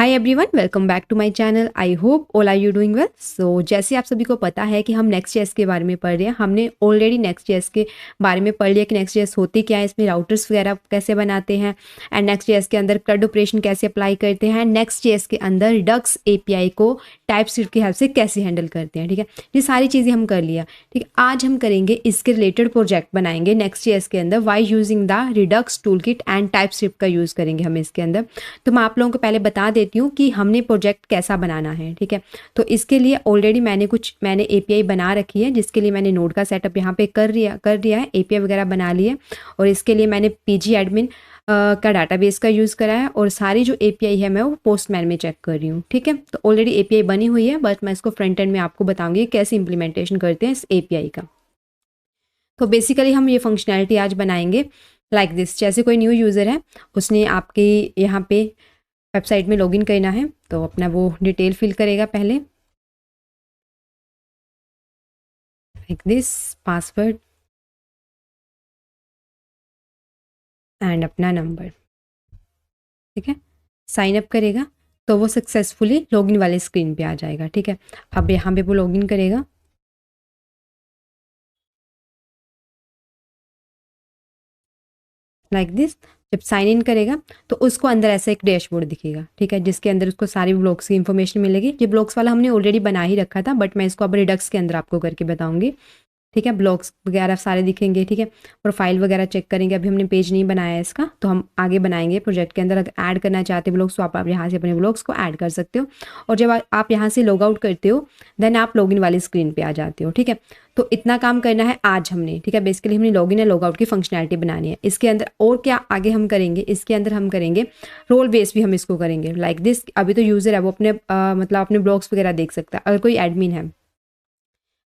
Hi everyone, welcome back to my channel. I hope all are you doing well. So जैसे आप सभी को पता है कि हम नेक्स्ट.जेएस के बारे में पढ़ रहे हैं। हमने ऑलरेडी नेक्स्ट.जेएस के बारे में पढ़ लिया कि नेक्स्ट.जेएस होती क्या है, इसमें राउटर्स वगैरह कैसे बनाते हैं, एंड नेक्स्ट.जेएस के अंदर CRUD ऑपरेशन कैसे अप्लाई करते हैं, नेक्स्ट.जेएस के अंदर रिडक्स एपीआई को टाइपस्क्रिप्ट की हेल्प से कैसे हैंडल करते हैं। ठीक है, ये सारी चीज़ें हम कर लिया। ठीक है, आज हम करेंगे इसके रिलेटेड प्रोजेक्ट बनाएंगे नेक्स्ट.जेएस के अंदर why using the redux tool kit and typescript का यूज़ करेंगे हम इसके अंदर। तो मैं आप लोगों को पहले बता देती हूँ कि हमने प्रोजेक्ट कैसा बनाना है। ठीक है, तो इसके लिए ऑलरेडी मैंने एपीआई बना रखी है, जिसके लिए मैंने नोड का सेटअप यहाँ पे कर दिया है, एपीआई वगैरह बना ली है। और इसके लिए मैंने पीजी एडमिन का डाटाबेस का यूज़ करा है, और सारी जो एपीआई है मैं वो पोस्टमैन में चेक कर रही हूँ। ठीक है, तो ऑलरेडी एपीआई बनी हुई है, बट मैं इसको फ्रंट एंड में आपको बताऊंगी कैसे इंप्लीमेंटेशन करते हैं इस एपीआई का। तो बेसिकली हम ये फंक्शनैलिटी आज बनाएंगे लाइक दिस। जैसे कोई न्यू यूज़र है, उसने आपके यहाँ पे वेबसाइट में लॉगिन करना है, तो अपना वो डिटेल फिल करेगा पहले लाइक दिस, पासवर्ड एंड अपना नंबर। ठीक है, साइन अप करेगा तो वो सक्सेसफुली लॉगिन वाले स्क्रीन पे आ जाएगा। ठीक है, अब यहाँ पे वो लॉगिन करेगा। लाइक दिस, जब साइन इन करेगा तो उसको अंदर ऐसा एक डैशबोर्ड दिखेगा। ठीक है, जिसके अंदर उसको सारी ब्लॉग्स की इन्फॉर्मेशन मिलेगी। ये ब्लॉग्स वाला हमने ऑलरेडी बना ही रखा था, बट मैं इसको अब रिडक्स के अंदर आपको करके बताऊंगी। ठीक है, ब्लॉग्स वगैरह सारे दिखेंगे। ठीक है, प्रोफाइल वगैरह चेक करेंगे। अभी हमने पेज नहीं बनाया है इसका, तो हम आगे बनाएंगे प्रोजेक्ट के अंदर। अगर ऐड करना चाहते हो ब्लॉग्स, तो आप यहाँ से अपने ब्लॉग्स को ऐड कर सकते हो। और जब आप यहाँ से लॉग आउट करते हो, देन आप लॉगिन वाली स्क्रीन पे आ जाते हो। ठीक है, तो इतना काम करना है आज हमने। ठीक है, बेसिकली हमने लॉगिन या लॉग आउट की फंक्शनैलिटी बनानी है। इसके अंदर और क्या आगे हम करेंगे, इसके अंदर हम करेंगे रोल बेस भी हम इसको करेंगे लाइक दिस। अभी तो यूज़र है, वो अपने मतलब अपने ब्लॉग्स वगैरह देख सकता है। अगर कोई एडमिन है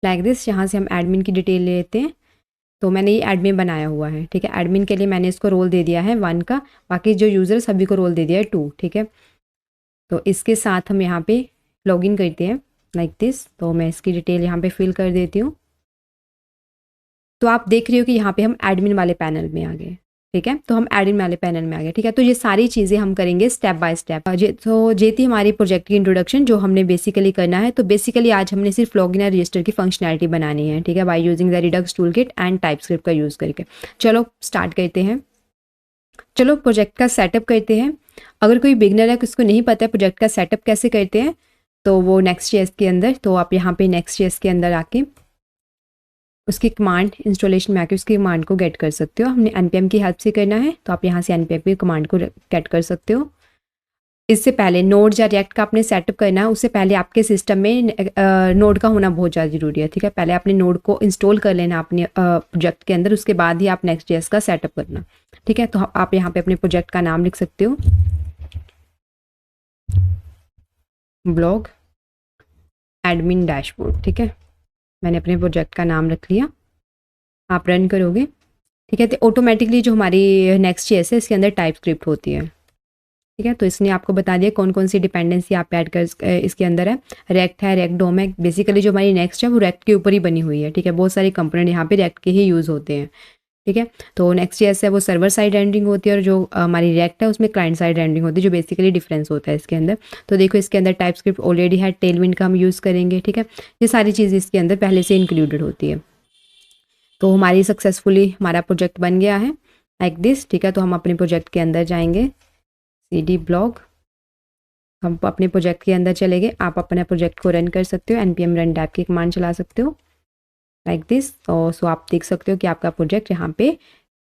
लाइक दिस, यहाँ से हम एडमिन की डिटेल ले लेते हैं। तो मैंने ये एडमिन बनाया हुआ है। ठीक है, एडमिन के लिए मैंने इसको रोल दे दिया है 1 का, बाकी जो यूज़र सभी को रोल दे दिया है 2। ठीक है, तो इसके साथ हम यहाँ पे लॉगिन करते हैं लाइक दिस। तो मैं इसकी डिटेल यहाँ पे फिल कर देती हूँ। तो आप देख रहे हो कि यहाँ पे हम एडमिन वाले पैनल में आ गए। ठीक है, तो हम एडमिन वाले पैनल में आ गए। ठीक है, तो ये सारी चीज़ें हम करेंगे स्टेप बाय स्टेप। तो ये थी हमारी प्रोजेक्ट की इंट्रोडक्शन, जो हमने बेसिकली करना है। तो बेसिकली आज हमने सिर्फ लॉगिन या रजिस्टर की फंक्शनैलिटी बनानी है। ठीक है, by using the redux tool kit and typescript का यूज़ करके। चलो स्टार्ट करते हैं। चलो प्रोजेक्ट का सेटअप करते हैं। अगर कोई बिगनर है, किसको नहीं पता है प्रोजेक्ट का सेटअप कैसे करते हैं, तो वो नेक्स्ट.जेएस के अंदर, तो आप यहाँ पे नेक्स्ट.जेएस के अंदर आके उसकी कमांड इंस्टॉलेशन में आके उसकी कमांड को गेट कर सकते हो। हमने npm की हेल्प से करना है, तो आप यहाँ से npm की कमांड को गेट कर सकते हो। इससे पहले नोड या रिएक्ट का आपने सेटअप करना है, उससे पहले आपके सिस्टम में नोड का होना बहुत ज़्यादा ज़रूरी है। ठीक है, पहले आपने नोड को इंस्टॉल कर लेना अपने प्रोजेक्ट के अंदर, उसके बाद ही आप नेक्स्ट.जेएस का सेटअप करना। ठीक है, तो आप यहाँ पे अपने प्रोजेक्ट का नाम लिख सकते हो, ब्लॉग एडमिन डैशबोर्ड। ठीक है, मैंने अपने प्रोजेक्ट का नाम रख लिया। आप रन करोगे, ठीक है, तो ऑटोमेटिकली जो हमारी नेक्स्ट.जेएस है, इसके अंदर टाइपस्क्रिप्ट होती है। ठीक है, तो इसने आपको बता दिया कौन कौन सी डिपेंडेंसी आप ऐड कर इसके अंदर है। रेक्ट है, रेक्ट डोम है। बेसिकली जो हमारी नेक्स्ट है वो रेक्ट के ऊपर ही बनी हुई है। ठीक है, बहुत सारे कंपोनेंट यहाँ पे रेक्ट के ही यूज़ होते हैं। ठीक है, तो नेक्स्ट.जेएस है वो सर्वर साइड रेंडरिंग होती है, और जो हमारी रेक्ट है उसमें क्लाइंट साइड रेंडरिंग होती है, जो बेसिकली डिफरेंस होता है इसके अंदर। तो देखो इसके अंदर टाइपस्क्रिप्ट ऑलरेडी है, टेलविंड का हम यूज़ करेंगे। ठीक है, ये सारी चीज़ें इसके अंदर पहले से इंक्लूडेड होती है। तो हमारी सक्सेसफुली हमारा प्रोजेक्ट बन गया है लाइक दिस। ठीक है, तो हम अपने प्रोजेक्ट के अंदर जाएंगे, cd ब्लॉग, हम अपने प्रोजेक्ट के अंदर चले गए। आप अपने प्रोजेक्ट को रन कर सकते हो, npm रन डैप की कमांड चला सकते हो लाइक दिस। और सो आप देख सकते हो कि आपका प्रोजेक्ट यहाँ पे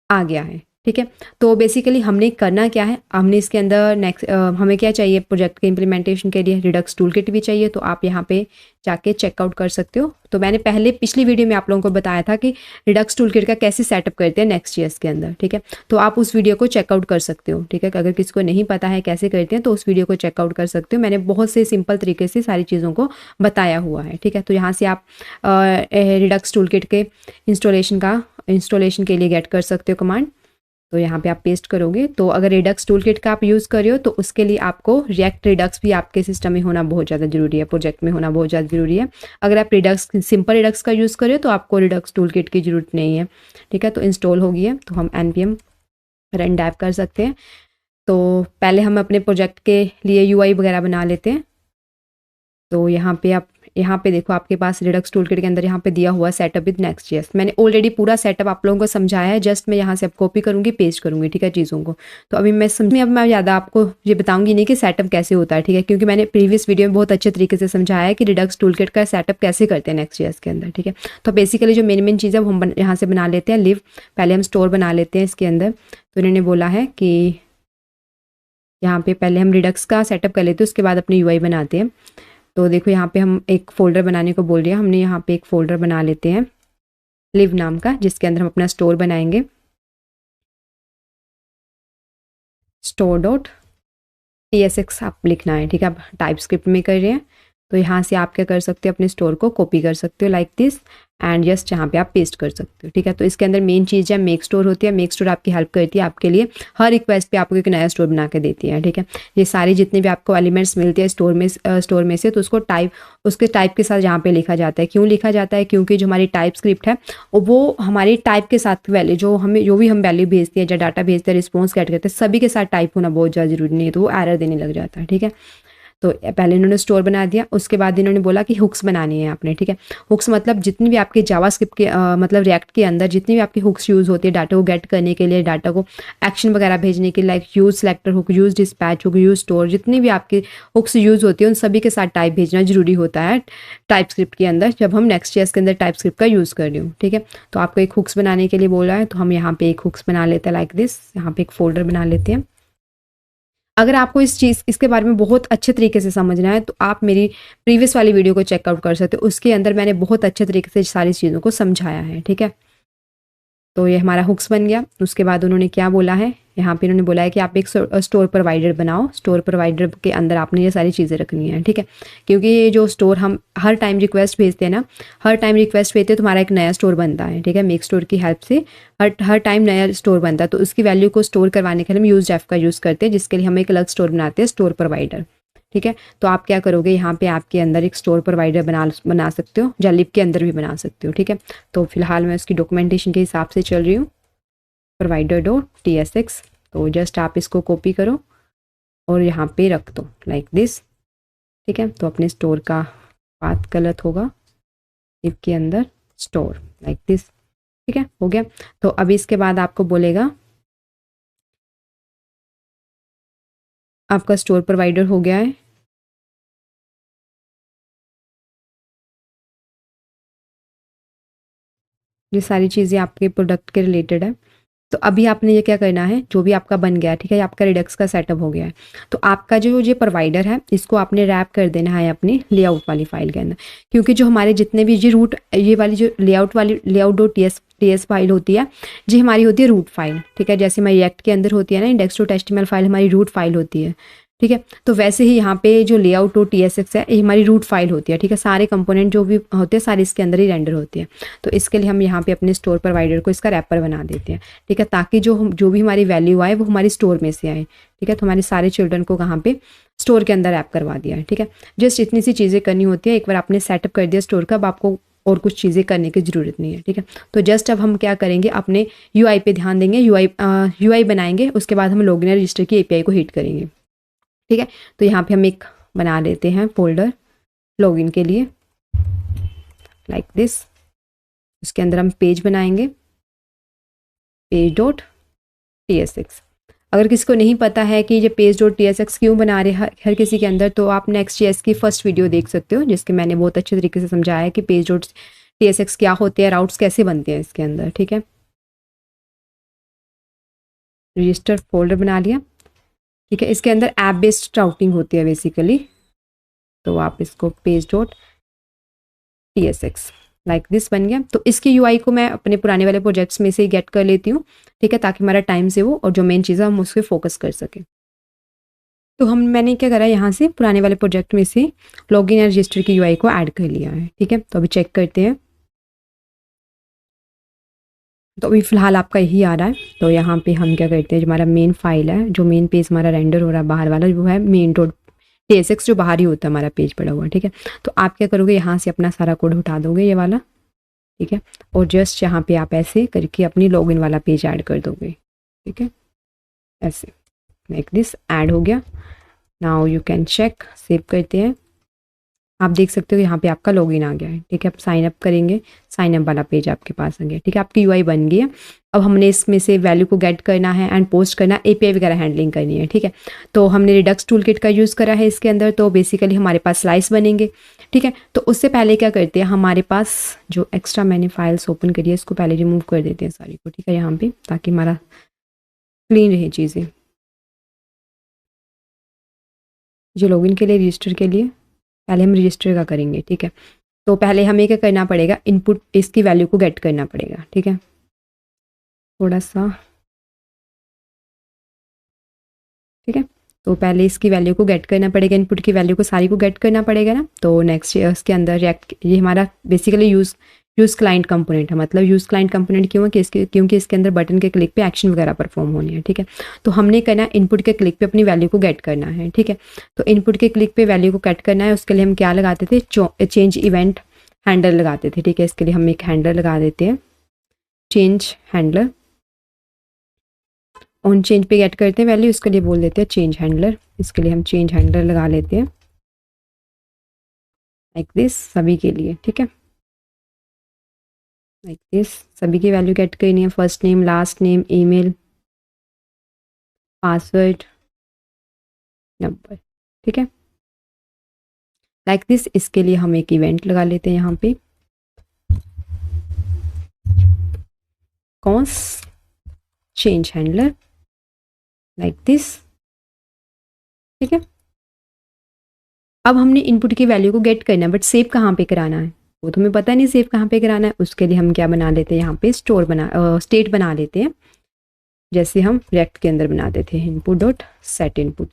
आ गया है। ठीक है, तो बेसिकली हमने करना क्या है, हमने इसके अंदर हमें क्या चाहिए प्रोजेक्ट के इम्प्लीमेंटेशन के लिए, रिडक्स टूल किट भी चाहिए। तो आप यहाँ पे जाके चेकआउट कर सकते हो। तो मैंने पहले पिछली वीडियो में आप लोगों को बताया था कि रिडक्स टूल किट का कैसे सेटअप करते हैं नेक्स्ट.जेएस के अंदर। ठीक है, तो आप उस वीडियो को चेकआउट कर सकते हो। ठीक है, अगर किसी को नहीं पता है कैसे करते हैं, तो उस वीडियो को चेकआउट कर सकते हो। मैंने बहुत से सिंपल तरीके से सारी चीज़ों को बताया हुआ है। ठीक है, तो यहाँ से आप रिडक्स टूल किट के इंस्टॉलेशन के लिए गेट कर सकते हो कमांड। तो यहाँ पे आप पेस्ट करोगे। तो अगर रिडक्स टूल किट का आप यूज़ कर रहे हो, तो उसके लिए आपको रिएक्ट रिडक्स भी आपके सिस्टम में होना बहुत ज़्यादा ज़रूरी है, प्रोजेक्ट में होना बहुत ज़्यादा ज़रूरी है। अगर आप सिंपल रिडक्स का यूज़ कर रहे हो, तो आपको रिडक्स टूल किट की ज़रूरत नहीं है। ठीक है, तो इंस्टॉल हो गई है, तो हम npm रन डैप कर सकते हैं। तो पहले हम अपने प्रोजेक्ट के लिए यूआई वगैरह बना लेते हैं। तो यहाँ पे देखो आपके पास रिडक्स टूलकिट के अंदर यहाँ पे दिया हुआ सेटअप विद नेक्स्ट.जेएस। मैंने ऑलरेडी पूरा सेटअप आप लोगों को समझाया है, जस्ट मैं यहाँ से अब कॉपी करूँगी, पेस्ट करूँगी, ठीक है, चीज़ों को। तो अभी अब मैं ज़्यादा आपको ये बताऊँगी नहीं कि सेटअप कैसे होता है, ठीक है, क्योंकि मैंने प्रीवियस वीडियो में बहुत अच्छे तरीके से समझाया है कि रिडक्स टूलकिट का सेटअप कैसे करते हैं नेक्स्ट.जेएस के अंदर, ठीक है। तो बेसिकली जो मेन चीज़ है वो हम यहाँ से बना लेते हैं लिव। पहले हम स्टोर बना लेते हैं इसके अंदर। तो इन्होंने बोला है कि यहाँ पे पहले हम रिडक्स का सेटअप कर लेते हैं, उसके बाद अपनी यूआई बनाते हैं। तो देखो यहाँ पे हम एक फ़ोल्डर बनाने को बोल रहे हैं, हमने यहाँ पे एक फ़ोल्डर बना लेते हैं लिव नाम का, जिसके अंदर हम अपना स्टोर बनाएंगे। store.tsx आप लिखना है, ठीक है। आप टाइप स्क्रिप्ट में कर रहे हैं तो यहाँ से आप क्या कर सकते हो, अपने स्टोर को कॉपी कर सकते हो लाइक दिस, एंड जस्ट यहाँ पे आप पेस्ट कर सकते हो, ठीक है। तो इसके अंदर मेन चीज़ है मेक स्टोर होती है। मेक स्टोर आपकी हेल्प करती है आपके लिए, हर रिक्वेस्ट पे आपको एक नया स्टोर बना के देती है, ठीक है। ये सारी जितने भी आपको एलिमेंट्स मिलते हैं स्टोर में से, तो उसको उसके टाइप के साथ यहाँ पे लिखा जाता है। क्यों लिखा जाता है? क्योंकि जो हमारी टाइप स्क्रिप्ट है वो हमारी टाइप के साथ वैल्यू जो भी हम वैल्यू भेजते हैं, जो डाटा भेजते हैं, रिस्पॉन्स गेट करते हैं, सभी के साथ टाइप होना बहुत ज़्यादा जरूरी नहीं है, तो वो एरर देने लग जाता है, ठीक है। तो पहले इन्होंने स्टोर बना दिया, उसके बाद इन्होंने बोला कि हुक्स बनानी है आपने, ठीक है। हुक्स मतलब जितनी भी आपके जावास्क्रिप्ट के मतलब रिएक्ट के अंदर जितनी भी आपकी हुक्स यूज़ होती है डाटा को गेट करने के लिए, डाटा को एक्शन वगैरह भेजने के लिए, like use selector hook, use dispatch hook, use store, जितनी भी आपकी हुक्स यूज़ होती है उन सभी के साथ टाइप भेजना जरूरी होता है टाइप स्क्रिप्ट के अंदर, जब हम नेक्स्ट.जेएस के अंदर टाइप स्क्रिप्ट का यूज़ कर रही हूँ, ठीक है। तो आपको एक हुक्स बनाने के लिए बोला है, तो हम यहाँ पे एक हुक्स बना लेते हैं लाइक दिस। यहाँ पे एक फोल्डर बना लेते हैं। अगर आपको इसके बारे में बहुत अच्छे तरीके से समझना है तो आप मेरी प्रीवियस वाली वीडियो को चेकआउट कर सकते हो, उसके अंदर मैंने बहुत अच्छे तरीके से सारी चीज़ों को समझाया है, ठीक है। तो ये हमारा हुक्स बन गया। उसके बाद उन्होंने क्या बोला है, यहाँ पे इन्होंने बोला है कि आप एक स्टोर प्रोवाइडर बनाओ। स्टोर प्रोवाइडर के अंदर आपने ये सारी चीज़ें रखनी है, ठीक है। क्योंकि ये जो स्टोर हम हर टाइम रिक्वेस्ट भेजते हैं ना, हर टाइम रिक्वेस्ट भेजते हैं तो हमारा एक नया स्टोर बनता है, ठीक है। मेक स्टोर की हेल्प से हर टाइम नया स्टोर बनता है, तो उसकी वैल्यू को स्टोर करवाने के लिए हम यूज़ का यूज़ करते हैं, जिसके लिए हम एक अलग स्टोर बनाते हैं, स्टोर प्रोवाइडर, ठीक है। तो आप क्या करोगे, यहाँ पे आपके अंदर एक स्टोर प्रोवाइडर बना सकते हो, या लिव के अंदर भी बना सकते हो, ठीक है। तो फिलहाल मैं उसकी डॉक्यूमेंटेशन के हिसाब से चल रही हूँ, provider.tsx। तो जस्ट आप इसको कॉपी करो और यहाँ पे रख दो लाइक दिस, ठीक है। तो अपने स्टोर का पाथ गलत होगा, लिव के अंदर स्टोर लाइक दिस, ठीक है, हो गया। तो अभी इसके बाद आपको बोलेगा आपका स्टोर प्रोवाइडर हो गया है। ये सारी चीज़ें आपके प्रोडक्ट के रिलेटेड है। तो अभी आपने ये क्या करना है, जो भी आपका बन गया, ठीक है, आपका रिडक्स का सेटअप हो गया है, तो आपका जो ये प्रोवाइडर है इसको आपने रैप कर देना है अपनी लेआउट वाली फाइल के अंदर। क्योंकि जो हमारे जितने भी ये वाली जो लेआउट.ts फाइल होती है, ये हमारी होती है रूट फाइल, ठीक है। जैसे हमारी रिएक्ट के अंदर होती है ना index.html फाइल, हमारी रूट फाइल होती है, ठीक है। तो वैसे ही यहाँ पे जो layout.tsx है ये हमारी रूट फाइल होती है, ठीक है। सारे कंपोनेंट जो भी होते हैं सारे इसके अंदर ही रेंडर होते हैं। तो इसके लिए हम यहाँ पे अपने स्टोर प्रोवाइडर को इसका रैपर बना देते हैं, ठीक है, ताकि जो भी हमारी वैल्यू आए वो हमारी स्टोर में से आए, ठीक है। तो हमारे सारे चिल्ड्रन को कहाँ पे स्टोर के अंदर रैप करवा दिया है, ठीक है। जस्ट इतनी सी चीज़ें करनी होती है। एक बार आपने सेटअप कर दिया स्टोर का, अब आपको और कुछ चीज़ें करने की ज़रूरत नहीं है, ठीक है। तो जस्ट अब हम क्या करेंगे, अपने यूआई पे ध्यान देंगे, यूआई बनाएंगे, उसके बाद हम लॉगिन रजिस्टर की एपीआई को हिट करेंगे, ठीक है। तो यहाँ पे हम एक बना लेते हैं फोल्डर लॉगिन के लिए लाइक दिस। उसके अंदर हम पेज बनाएंगे, page.tsx। अगर किसी को नहीं पता है कि ये page.tsx क्यों बना रहे हर किसी के अंदर, तो आप नेक्स्ट.जेएस की फर्स्ट वीडियो देख सकते हो, जिसके मैंने बहुत अच्छे तरीके से समझाया है कि page.tsx क्या होते हैं, राउट्स कैसे बनते हैं इसके अंदर, ठीक है। रजिस्टर फोल्डर बना लिया, ठीक है। इसके अंदर ऐप बेस्ड राउटिंग होती है बेसिकली, तो आप इसको page.tsx लाइक दिस बन गया। तो इसकी यूआई को मैं अपने पुराने वाले प्रोजेक्ट्स में से ही गेट कर लेती हूँ, ठीक है, ताकि हमारा टाइम से वो और जो मेन चीज़ है हम उस पर फोकस कर सकें। तो मैंने क्या करा, यहाँ से पुराने वाले प्रोजेक्ट में से लॉगिन या रजिस्टर की यूआई को ऐड कर लिया है, ठीक है। तो अभी चेक करते हैं। तो अभी फिलहाल आपका यही आ रहा है। तो यहाँ पे हम क्या करते हैं, जो हमारा मेन फाइल है, जो मेन पेज हमारा रेंडर हो रहा है बाहर वाला, वो है main.tsx, जो बाहर ही होता है हमारा पेज पड़ा हुआ, ठीक है। तो आप क्या करोगे, यहाँ से अपना सारा कोड उठा दोगे ये वाला, ठीक है, और जस्ट यहाँ पे आप ऐसे करके अपनी लॉगिन वाला पेज ऐड कर दोगे, ठीक है, ऐसे लाइक दिस ऐड हो गया। Now you can check, save करते हैं। आप देख सकते हो यहाँ पे आपका लॉगिन आ गया है, ठीक है। आप साइन अप करेंगे, साइन अप वाला पेज आपके पास आ गया, ठीक है। आपकी यूआई बन गई है। अब हमने इसमें से वैल्यू को गेट करना है एंड पोस्ट करना, एपीआई वगैरह हैंडलिंग करनी है, ठीक है। तो हमने रिडक्स टूल किट का यूज़ करा है इसके अंदर, तो बेसिकली हमारे पास स्लाइस बनेंगे, ठीक है। तो उससे पहले क्या करते हैं, हमारे पास जो एक्स्ट्रा मैंने फाइल्स ओपन करी है इसको पहले रिमूव कर देते हैं सारी को, ठीक है, यहाँ पे, ताकि हमारा क्लीन रहे चीज़ें। जो लॉगिन के लिए, रजिस्टर के लिए पहले हम रजिस्टर का करेंगे, ठीक है। तो पहले हमें क्या करना पड़ेगा, इनपुट इसकी वैल्यू को गेट करना पड़ेगा, ठीक है। थोड़ा सा, ठीक है। तो पहले इसकी वैल्यू को गेट करना पड़ेगा, इनपुट की वैल्यू को सारी को गेट करना पड़ेगा ना। तो नेक्स्ट इसके अंदर रिएक्ट, ये हमारा बेसिकली यूज़ क्लाइंट कंपोनेंट है। मतलब यूज़ क्लाइंट कंपोनेंट क्यों है कि क्योंकि इसके अंदर बटन के क्लिक पे एक्शन वगैरह परफॉर्म होनी है, ठीक है। तो हमने करना है इनपुट के क्लिक पे अपनी वैल्यू को गेट करना है, ठीक है। तो इनपुट के क्लिक पे वैल्यू को गेट करना है, उसके लिए हम क्या लगाते थे, चेंज इवेंट हैंडलर लगाते थे, ठीक है। इसके लिए हम एक हैंडलर लगा देते हैं, चेंज हैंडलर। ऑन चेंज पे गेट करते हैं वैल्यू, इसके लिए बोल देते हैं चेंज हैंडलर। इसके लिए हम चेंज हैंडलर लगा लेते हैं लाइक दिस सभी के लिए, ठीक है। लाइक दिस सभी की वैल्यू गेट करनी है, first name, last name, email, password, number, ठीक है, लाइक दिस। इसके लिए हम एक इवेंट लगा लेते हैं यहाँ पे, cons change handler, like this, ठीक है। अब हमने इनपुट की वैल्यू को गेट करना है, बट सेव कहाँ पे कराना है वो तो हमें पता नहीं सेव कहाँ पे कराना है। उसके लिए हम क्या बना लेते हैं, यहाँ पे स्टेट बना लेते हैं, जैसे हम रिएक्ट के अंदर बनाते थे, इनपुट डॉट सेट इनपुट।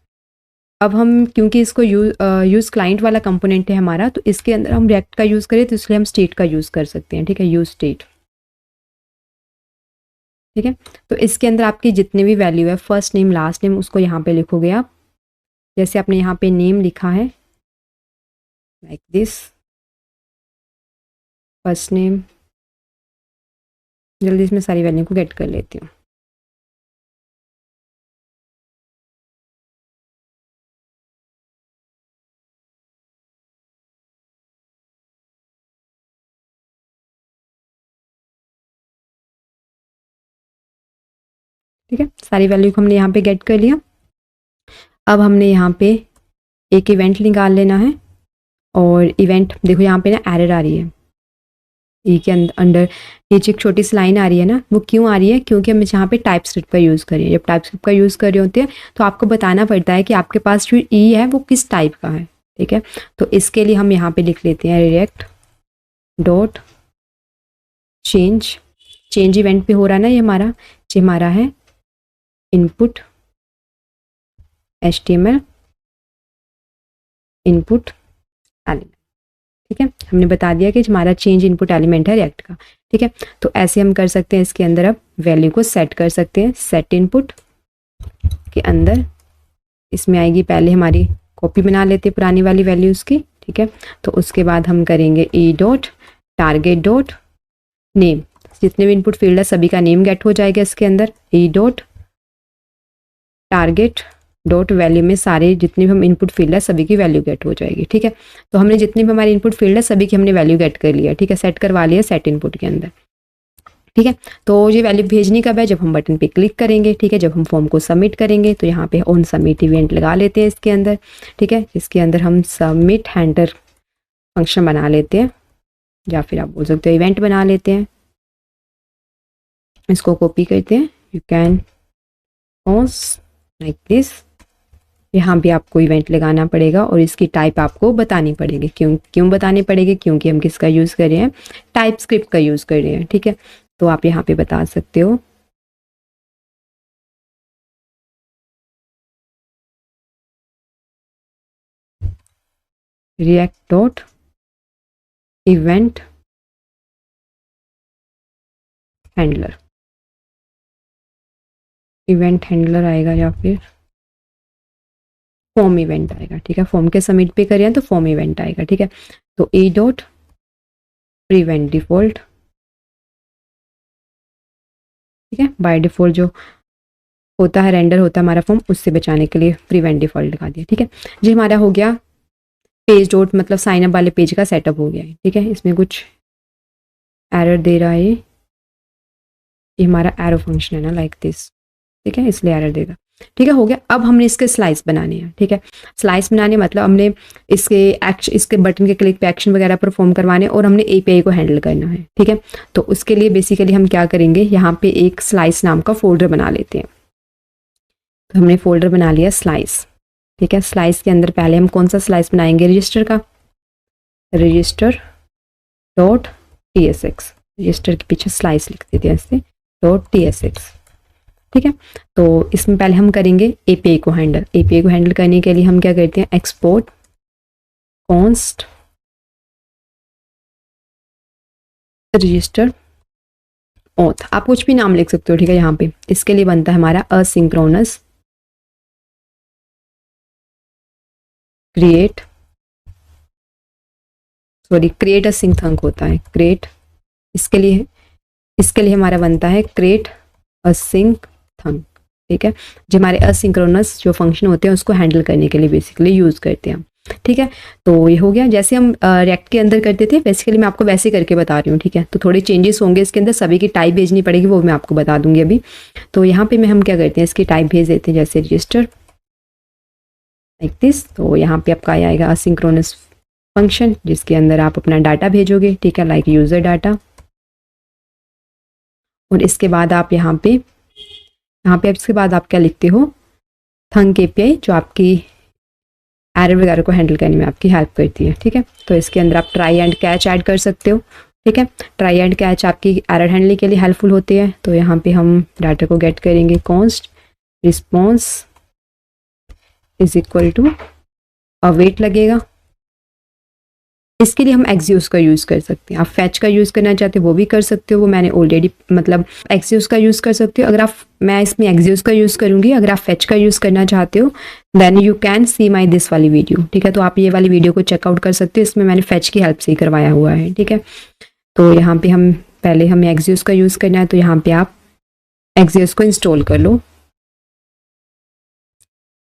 अब हम क्योंकि इसको यूज़ क्लाइंट वाला कंपोनेंट है हमारा, तो इसके अंदर हम रिएक्ट का यूज़ करें तो इसलिए हम स्टेट का यूज़ कर सकते हैं, ठीक है, यूज़ स्टेट, ठीक है। तो इसके अंदर आपकी जितनी भी वैल्यू है, फर्स्ट नेम, लास्ट नेम, उसको यहाँ पे लिखोगे आप, जैसे आपने यहाँ पे नेम लिखा है लाइक दिस, फर्स्ट नेम। जल्दी इसमें सारी वैल्यू को गेट कर लेती हूँ, ठीक है। सारी वैल्यू को हमने यहाँ पे गेट कर लिया। अब हमने यहाँ पे एक इवेंट निकाल लेना है, और इवेंट देखो यहाँ पे ना एरर आ रही है, ई के अंडर नीचे एक छोटी सी लाइन आ रही है ना, वो क्यों आ रही है, क्योंकि हम यहाँ पे टाइप स्क्रिप्ट का यूज़ करें। जब टाइप स्क्रिप्ट का यूज़ कर रहे होते हैं तो आपको बताना पड़ता है कि आपके पास जो ई है वो किस टाइप का है, ठीक है। तो इसके लिए हम यहाँ पे लिख लेते हैं रिएक्ट डॉट चेंज इवेंट पे हो रहा है ना ये हमारा है इनपुट HTML इनपुट एलिमेंट, ठीक है। हमने बता दिया कि हमारा चेंज इनपुट एलिमेंट है रिएक्ट का, ठीक है। तो ऐसे हम कर सकते हैं, इसके अंदर अब वैल्यू को सेट कर सकते हैं, सेट इनपुट के अंदर इसमें आएगी, पहले हमारी कॉपी बना लेते पुरानी वाली वैल्यूज़ की, ठीक है। तो उसके बाद हम करेंगे E dot target dot name, जितने भी इनपुट फील्ड है सभी का नेम गेट हो जाएगा इसके अंदर, E dot target dot value में सारे जितने भी हम इनपुट फील्ड है सभी की वैल्यू गेट हो जाएगी, ठीक है। तो हमने जितनी भी हमारी इनपुट फील्ड है सभी की हमने वैल्यू गेट कर लिया, ठीक है, सेट करवा लिया सेट इनपुट के अंदर, ठीक है। तो ये वैल्यू भेजनी कब है, जब हम बटन पे क्लिक करेंगे, ठीक है, जब हम फॉर्म को सबमिट करेंगे। तो यहाँ पे ऑन सबमिट इवेंट लगा लेते हैं इसके अंदर, ठीक है। इसके अंदर हम सबमिट हैंडलर फंक्शन बना लेते हैं, या फिर आप बोल सकते हो इवेंट बना लेते हैं। इसको कॉपी करते हैं, you can pause like this. यहाँ भी आपको इवेंट लगाना पड़ेगा और इसकी टाइप आपको बतानी पड़ेगी, क्यों बतानी पड़ेगी, क्योंकि हम किसका यूज़ कर रहे हैं, टाइप स्क्रिप्ट का यूज़ कर रहे हैं, ठीक है। तो आप यहाँ पे बता सकते हो react dot event handler, event handler आएगा या फिर फॉर्म इवेंट आएगा, ठीक है। फॉर्म के सबमिट पे करें तो फॉर्म इवेंट आएगा, ठीक है। तो ई डॉट प्रिवेंट डिफॉल्ट, ठीक है, बाय डिफॉल्ट जो होता है, रेंडर होता है हमारा फॉर्म, उससे बचाने के लिए प्रिवेंट डिफॉल्ट लगा दिया। ठीक है, ये हमारा हो गया पेज डॉट मतलब साइन अप वाले पेज का सेटअप हो गया है। ठीक है, इसमें कुछ एरर दे रहा है, ये हमारा एरो फंक्शन है ना, लाइक दिस। ठीक है, इसलिए एरर देगा। ठीक है, हो गया। अब हमने इसके स्लाइस बनाने हैं। ठीक है, स्लाइस बनाने मतलब हमने इसके बटन के क्लिक पे एक्शन वगैरह परफॉर्म करवाने और हमने एपीआई को हैंडल करना है। ठीक है, तो उसके लिए बेसिकली हम क्या करेंगे, यहाँ पे एक स्लाइस नाम का फोल्डर बना लेते हैं। तो हमने फोल्डर बना लिया स्लाइस। ठीक है, स्लाइस के अंदर पहले हम कौन सा स्लाइस बनाएंगे, रजिस्टर का, रजिस्टर डॉट TSX, रजिस्टर के पीछे स्लाइस लिख देते हैं ऐसे, डॉट TSX। ठीक है, तो इसमें पहले हम करेंगे एपीआई को हैंडल। एपीआई को हैंडल करने के लिए हम क्या करते हैं, एक्सपोर्ट कॉन्स्ट रजिस्टर ऑथ, आप कुछ भी नाम लिख सकते हो। ठीक है, यहाँ पे इसके लिए बनता है हमारा असिंक्रोनस क्रिएट असिंक थंक होता है, क्रिएट, इसके लिए हमारा बनता है क्रिएट असिंक थंक। ठीक है, जो हमारे असिंक्रोनस जो फंक्शन होते हैं उसको हैंडल करने के लिए बेसिकली यूज करते हैं हम। ठीक है, तो ये हो गया, जैसे हम रिएक्ट के अंदर करते थे बेसिकली मैं आपको वैसे करके बता रही हूँ। ठीक है, तो थोड़े चेंजेस होंगे इसके अंदर, सभी की टाइप भेजनी पड़ेगी, वो मैं आपको बता दूंगी अभी। तो यहाँ पे हम क्या करते हैं, इसकी टाइप भेज देते हैं, जैसे रजिस्टर लाइक दिस। तो यहाँ पे आपका आएगा असिंक्रोनस फंक्शन जिसके अंदर आप अपना डाटा भेजोगे। ठीक है, लाइक यूजर डाटा। और इसके बाद आप यहाँ पे इसके बाद आप क्या लिखते हो, थंक एपीआई, जो आपकी एरर वगैरह को हैंडल करने में आपकी हेल्प करती है। ठीक है, तो इसके अंदर आप ट्राई एंड कैच ऐड कर सकते हो। ठीक है, ट्राई एंड कैच आपकी एरर हैंडलिंग के लिए हेल्पफुल होते हैं। तो यहाँ पे हम डाटा को गेट करेंगे, const response is equal to await लगेगा। इसके लिए हम एक्सियोस का यूज़ कर सकते हैं। आप फैच का यूज़ करना चाहते हो वो भी कर सकते हो, वो मैंने ऑलरेडी मतलब एक्सियोस का यूज़ कर सकते हो। अगर आप, मैं इसमें एक्सियोस का यूज़ करूँगी, अगर आप फैच का यूज़ करना चाहते हो then you can see my this वाली वीडियो। ठीक है, तो आप ये वाली वीडियो को चेकआउट कर सकते हो, इसमें मैंने फैच की हेल्प से ही करवाया हुआ है। ठीक है, तो यहाँ पे हम पहले हमें एक्सियोस का यूज़ करना है, तो यहाँ पे आप एक्सियोस को इंस्टॉल कर लो,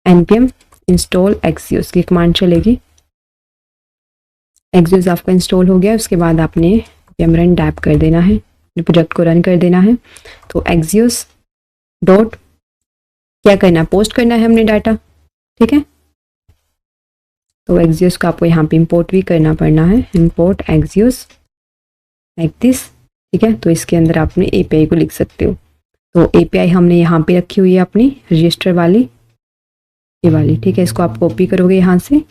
npm इंस्टॉल एक्सियोस की कमांड चलेगी। एक्सियोस आपका इंस्टॉल हो गया, उसके बाद आपने run टैप कर देना है, प्रोजेक्ट को रन कर देना है। तो एक्सियोस डॉट क्या करना है, पोस्ट करना है हमने डाटा। ठीक है, तो एक्सियोस को आपको यहाँ पे इंपोर्ट भी करना पड़ना है, इंपोर्ट एक्सियोस लाइक दिस। ठीक है, तो इसके अंदर आपने एपीआई को लिख सकते हो। तो एपीआई हमने यहाँ पे रखी हुई है अपनी रजिस्टर वाली, ये वाली। ठीक है, इसको आप कॉपी करोगे यहाँ से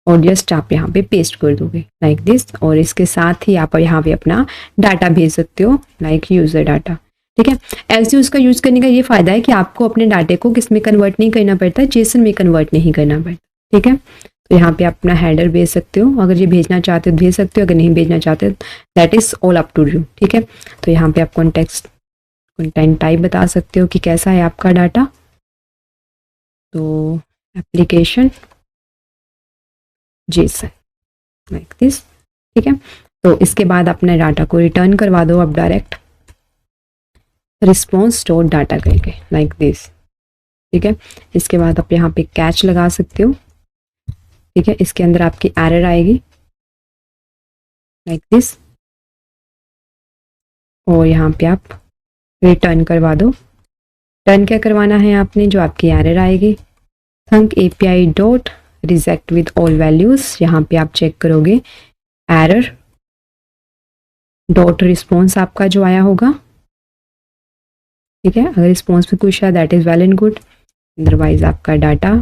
और जस्ट आप यहाँ पे पेस्ट कर दोगे लाइक दिस। और इसके साथ ही आप यहाँ पे अपना डाटा भेज सकते हो, लाइक यूजर डाटा। ठीक है, एक्सियोस का यूज करने का ये फायदा है कि आपको अपने डाटे को किस में कन्वर्ट नहीं करना पड़ता, जेसन में कन्वर्ट नहीं करना पड़ता। ठीक है, तो यहाँ पे अपना हेडर भेज सकते हो, अगर ये भेजना चाहते हो भेज सकते हो, अगर नहीं भेजना चाहते that is all up to you. ठीक है, तो यहाँ पे आप कंटेंट टाइप बता सकते हो कि कैसा है आपका डाटा। तो एप्लीकेशन जेसन लाइक दिस। ठीक है, तो इसके बाद अपने डाटा को रिटर्न करवा दो आप डायरेक्ट रिस्पॉन्स डॉट डाटा करके लाइक दिस। ठीक है, इसके बाद आप यहाँ पे कैच लगा सकते हो। ठीक है, इसके अंदर आपकी एरर आएगी लाइक दिस और यहाँ पे आप रिटर्न करवा दो। टर्न क्या करवाना है आपने, जो आपकी एरर आएगी, thunk API dot reject with all values. यहाँ पे आप चेक करोगे एरर डॉट रिस्पॉन्स आपका जो आया होगा। ठीक है, अगर रिस्पॉन्स में कुछ है that is well and good, otherwise आपका डाटा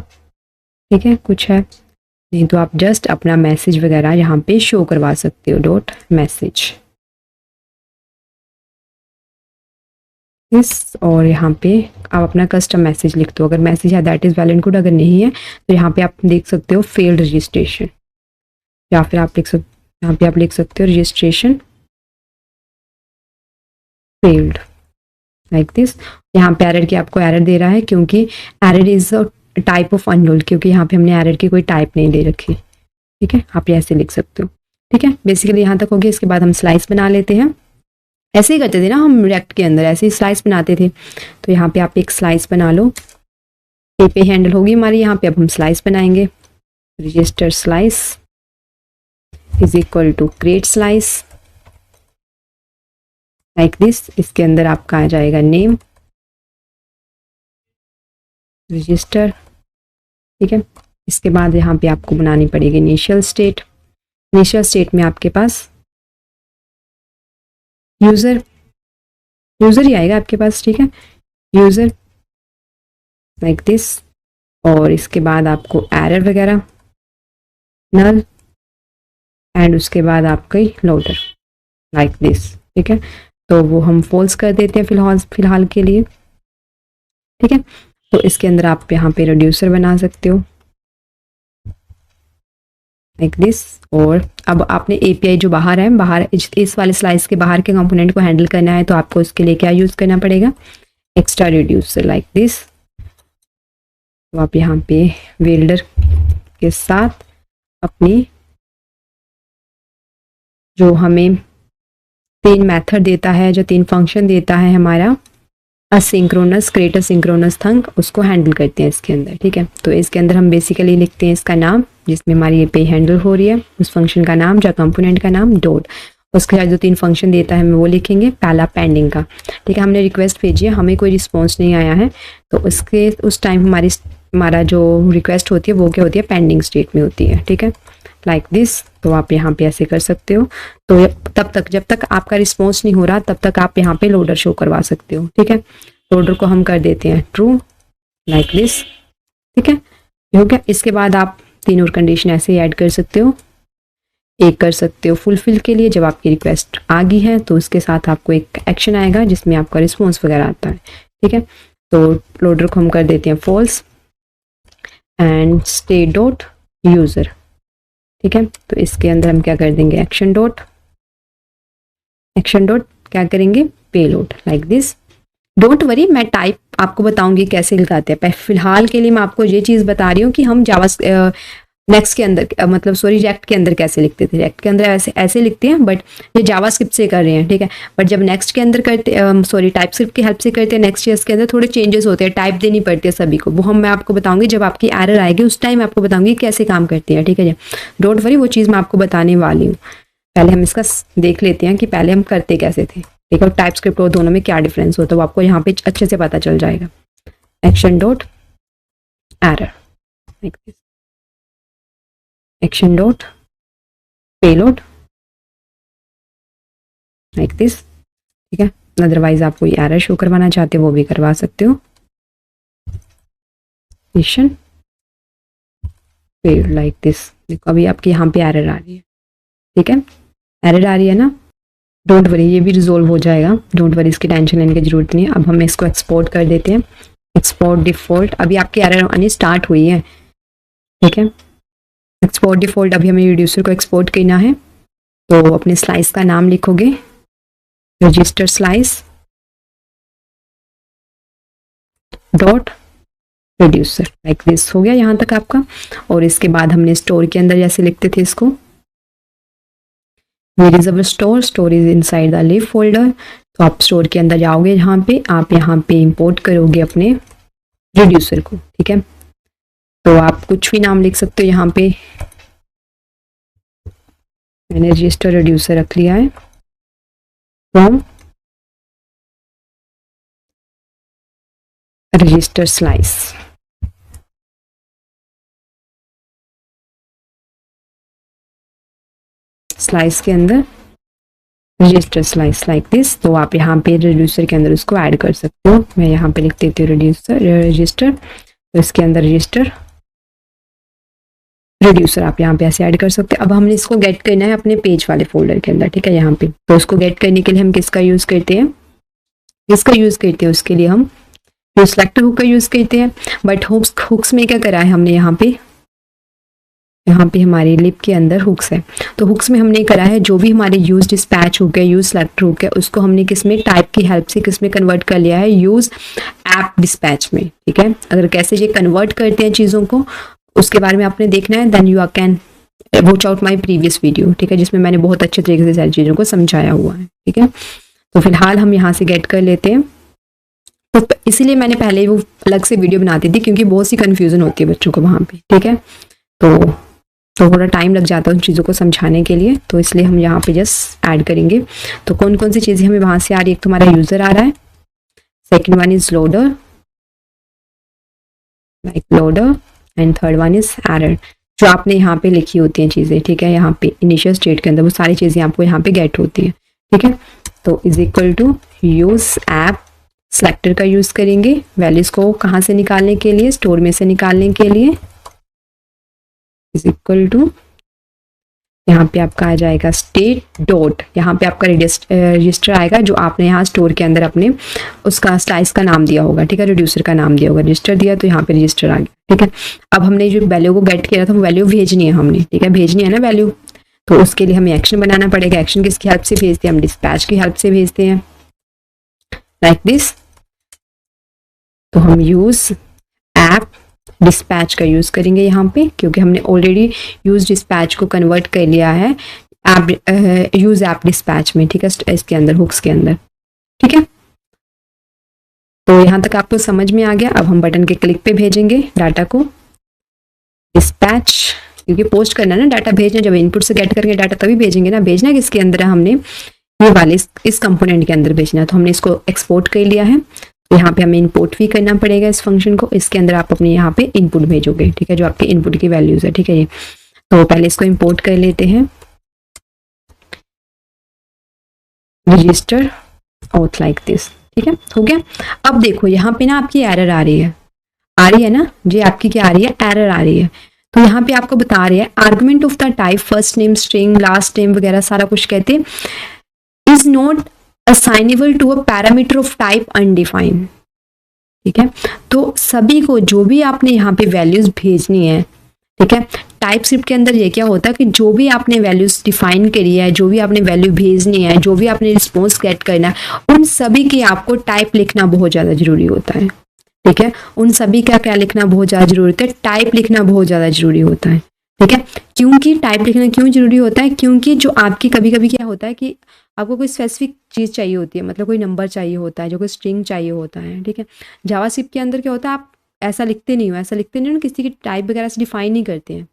ठीक है कुछ है, नहीं तो आप जस्ट अपना मैसेज वगैरह यहाँ पे शो करवा सकते हो, डॉट मैसेज इस। और यहाँ पे आप अपना कस्टम मैसेज लिख दो, अगर मैसेज है that is well and good, अगर नहीं है तो यहाँ पे आप देख सकते हो फेल्ड रजिस्ट्रेशन, या फिर आप यहाँ पे आप लिख सकते हो रजिस्ट्रेशन फेल्ड लाइक दिस। यहाँ पे एरर की आपको एरर दे रहा है क्योंकि error is a type of unrolled, क्योंकि यहाँ पे हमने एरर की कोई टाइप नहीं दे रखी। ठीक है, आप ऐसे लिख सकते हो। ठीक है, बेसिकली यहाँ तक हो गया। इसके बाद हम स्लाइस बना लेते हैं। ऐसे ही करते थे ना हम रिएक्ट के अंदर, ऐसे ही स्लाइस बनाते थे। तो यहाँ पे आप एक स्लाइस बना लो, ए पे हैंडल होगी हमारी, यहाँ पे अब हम स्लाइस बनाएंगे। Register slice is equal to create slice like this. इसके अंदर आपका आ जाएगा नेम रजिस्टर, ठीक है। इसके बाद यहाँ पे आपको बनानी पड़ेगी इनिशियल स्टेट। इनिशियल स्टेट में आपके पास यूज़र ही आएगा आपके पास, ठीक है, यूज़र लाइक दिस। और इसके बाद आपको एरर वगैरह नल, एंड उसके बाद आपका लोडर लाइक दिस, ठीक है। तो वो हम फॉल्स कर देते हैं फिलहाल के लिए, ठीक है। तो इसके अंदर आप यहाँ पे रिड्यूसर बना सकते हो लाइक दिस। और अब आपने एपीआई जो बाहर है, बाहर इस वाले स्लाइस के बाहर के कंपोनेंट को हैंडल करना है, तो आपको इसके लिए क्या यूज़ करना पड़ेगा, एक्स्ट्रा रिड्यूसर लाइक दिस। तो आप यहाँ पे वेल्डर के साथ अपनी जो हमें 3 मेथड देता है, जो 3 फंक्शन देता है हमारा असिंक्रोनस, क्रिएट असिंक्रोनस थंक, उसको हैंडल करते हैं इसके अंदर, ठीक है। तो इसके अंदर हम बेसिकली लिखते हैं इसका नाम, जिसमें हमारी एपीआई हैंडल हो रही है, उस फंक्शन का नाम या कंपोनेंट का नाम डॉट, उसके साथ जो 3 फंक्शन देता है हम वो लिखेंगे। पहला पेंडिंग का, ठीक है, हमने रिक्वेस्ट भेजी है, हमें कोई रिस्पॉन्स नहीं आया है, तो उस टाइम हमारा जो रिक्वेस्ट होती है वो क्या होती है, पेंडिंग स्टेट में होती है, ठीक है, लाइक दिस। तो आप यहाँ पे ऐसे कर सकते हो। तो तब तक जब तक आपका रिस्पॉन्स नहीं हो रहा तब तक आप यहाँ पे लोडर शो करवा सकते हो, ठीक है। लोडर को हम कर देते हैं ट्रू लाइक दिस, ठीक है, हो गया। इसके बाद आप 3 और कंडीशन ऐसे ही ऐड कर सकते हो। एक कर सकते हो फुलफिल के लिए, जब आपकी रिक्वेस्ट आ गई है तो उसके साथ आपको एक एक्शन आएगा जिसमें आपका रिस्पॉन्स वगैरह आता है, ठीक है। तो लोडर को हम कर देते हैं false and state dot user, ठीक है। तो इसके अंदर हम क्या कर देंगे, एक्शन डॉट क्या करेंगे, payload like this. Don't worry, मैं टाइप आपको बताऊंगी कैसे लिखाते हैं। फिलहाल के लिए मैं आपको ये चीज़ बता रही हूँ कि हम जावा नेक्स्ट के अंदर मतलब सॉरी रिएक्ट के अंदर कैसे लिखते थे। रिएक्ट के अंदर ऐसे लिखते हैं, बट ये जावास्क्रिप्ट से कर रहे हैं, ठीक है। बट जब नेक्स्ट के अंदर करते सॉरी टाइपस्क्रिप्ट की हेल्प से करते हैं, नेक्स्ट ईयर्स के अंदर थोड़े चेंजेस होते हैं, टाइप देनी पड़ती है सभी को। वो मैं आपको बताऊंगी जब आपकी एरर आएगी, उस टाइम आपको बताऊंगी कैसे काम करती है, ठीक है जी। डोंट वरी, वो चीज़ मैं आपको बताने वाली हूँ। पहले हम इसका देख लेते हैं कि पहले हम करते कैसे थे, ठीक है, और टाइपस्क्रिप्ट और दोनों में क्या डिफरेंस होता है, वो आपको यहाँ पे अच्छे से पता चल जाएगा। Action dot error like this, action dot payload like this, ठीक है। अदरवाइज आप कोई एरर शो करवाना चाहते हो वो भी करवा सकते हो। Action payload like this. देखो अभी आपके यहाँ पे एरर आ रही है, ठीक है, एरर आ रही है ना। डोंट वरी, ये भी रिजोल्व हो जाएगा, डोंट वरी, इसकी टेंशन लेने की जरूरत नहीं है। अब हम इसको एक्सपोर्ट कर देते हैं, एक्सपोर्ट डिफॉल्ट। अभी आपकी एरर आनी स्टार्ट हुई है, ठीक है। एक्सपोर्ट डिफॉल्ट, अभी हमें रिड्यूसर को एक्सपोर्ट करना है, तो अपने स्लाइस का नाम लिखोगे, register slice dot reducer like this. हो गया यहाँ तक आपका। और इसके बाद हमने स्टोर के अंदर जैसे लिखते थे इसको, where is our store is inside the lib folder. तो आप स्टोर के अंदर जाओगे, यहाँ पे आप यहाँ पे इंपोर्ट करोगे अपने रिड्यूसर को, ठीक है। तो आप कुछ भी नाम लिख सकते हो यहाँ पे, मैंने रजिस्टर रिड्यूसर रख लिया है, फ्रॉम रजिस्टर स्लाइस। स्लाइस के अंदर रजिस्टर स्लाइस लाइक दिस। तो आप यहाँ पे रिड्यूसर के अंदर उसको ऐड कर सकते हो। मैं यहाँ पे लिख देती हूँ रजिस्टर, तो इसके अंदर रिड्यूसर आप यहाँ पे ऐसे ऐड कर सकते हैं। अब हमने इसको गेट करना है अपने पेज वाले फोल्डर के अंदर, ठीक है, यहाँ पे। तो उसको गेट करने के लिए हम किसका यूज करते हैं, उसके लिए हम सिलेक्टर हुक का यूज करते हैं। बट हुक्स में क्या करा है हमने, यहाँ पे हमारे लिप के अंदर हुक्स है, तो हुक्स में हमने करा है जो भी हमारे यूज डिस्पैच हुक है, यूज सिलेक्टर हुक है, उसको हमने किसमें टाइप की हेल्प से किसमें कन्वर्ट कर लिया है, यूज ऐप डिस्पैच में, ठीक है। अगर कैसे ये कन्वर्ट करते हैं चीज़ों को, उसके बारे में आपने देखना है, then you can watch out my previous video, ठीक है, जिसमें मैंने बहुत अच्छे तरीके से सारी चीज़ों को समझाया हुआ है, ठीक है। तो फिलहाल हम यहाँ से गेट कर लेते हैं। तो इसीलिए मैंने पहले वो अलग से वीडियो बनाती थी, क्योंकि बहुत सी कन्फ्यूज़न होती है बच्चों को वहाँ पे, ठीक है। तो थोड़ा टाइम लग जाता है उन चीज़ों को समझाने के लिए, तो इसलिए हम यहाँ पे जस्ट ऐड करेंगे। तो कौन कौन सी चीज़ें हमें वहाँ से आ रही है, एक तो हमारा यूज़र आ रहा है, second one is loader, like loader, and third one is error, जो आपने यहाँ पे लिखी होती हैं चीज़ें, ठीक है। यहाँ पे इनिशियल स्टेट के अंदर वो सारी चीज़ें आपको यहाँ पे गेट होती है, ठीक है। तो is equal to use app selector का यूज़ करेंगे वैल्यूज़ को कहाँ से निकालने के लिए, स्टोर में से निकालने के लिए। इज इक्वल टू यहाँ पे आपका आ जाएगा स्टेट डॉट, यहाँ पे आपका रजिस्टर आएगा जो आपने यहाँ स्टोर के अंदर अपने उसका स्लाइस का नाम दिया होगा, ठीक है, रिड्यूसर का नाम दिया होगा, रजिस्टर दिया तो यहाँ पे रजिस्टर आ गया, ठीक है। अब हमने जो वैल्यू को गेट किया था वो वैल्यू भेजनी है हमने, ठीक है, भेजनी है ना वैल्यू। तो उसके लिए हमें एक्शन बनाना पड़ेगा। एक्शन किसकी हेल्प से भेजते हैं, हम डिस्पैच की हेल्प से भेजते हैं, लाइक दिस। तो हम यूज़ ऐप डिस्पैच का यूज़ करेंगे यहाँ पे, क्योंकि हमने ऑलरेडी यूज़ डिस्पैच को कन्वर्ट कर लिया है ऐप यूज़ ऐप डिस्पैच में, ठीक है, इसके अंदर हुक्स के अंदर, ठीक है। तो यहाँ तक आपको समझ में आ गया। अब हम बटन के क्लिक पे भेजेंगे डाटा को डिस्पैच, क्योंकि पोस्ट करना है ना, डाटा भेजना, जब इनपुट से गेट करेंगे डाटा तभी भेजेंगे ना। भेजना किसके अंदर है, हमने ये वाले इस कंपोनेंट के अंदर भेजना है, तो हमने इसको एक्सपोर्ट कर लिया है। यहाँ पे हमें इनपुट भी करना पड़ेगा इस फंक्शन को, इसके अंदर आप अपने यहाँ पे इनपुट भेजोगे, ठीक है, जो आपके इनपुट की वैल्यूज है, ठीक है। ये तो पहले इसको इंपोर्ट कर लेते हैं, रजिस्टर आउट लाइक दिस, ठीक है, हो गया। अब देखो यहाँ पे ना आपकी एरर आ रही है ना, जी आपकी क्या आ रही है, एरर आ रही है। तो यहाँ पे आपको बता रहे हैं argument of the type first name string last name वगैरह सारा कुछ कहते हैं, is not assignable to a parameter of type undefined, ठीक है। तो सभी को जो भी आपने यहाँ पे वैल्यूज भेजनी है, ठीक है, टाइप स्क्रिप्ट के अंदर ये क्या होता है कि जो भी आपने वैल्यूज डिफाइन करी है, जो भी आपने वैल्यू भेजनी है, जो भी आपने रिस्पॉन्स गेट करना है, उन सभी की आपको टाइप लिखना बहुत ज़्यादा जरूरी होता है, ठीक है। उन सभी का क्या लिखना बहुत ज़्यादा जरूरी होता है, टाइप लिखना बहुत ज़्यादा जरूरी होता है, ठीक है। क्योंकि टाइप लिखना क्यों जरूरी होता है, क्योंकि जो आपकी कभी कभी क्या होता है कि आपको कोई स्पेसिफिक चीज़ चाहिए होती है, मतलब कोई नंबर चाहिए होता है, जो कोई स्ट्रिंग चाहिए होता है, ठीक है। जावास्क्रिप्ट के अंदर क्या होता है, आप ऐसा लिखते नहीं हो, ऐसा लिखते नहीं हो, किसी की टाइप वगैरह से डिफाइन नहीं करते हैं,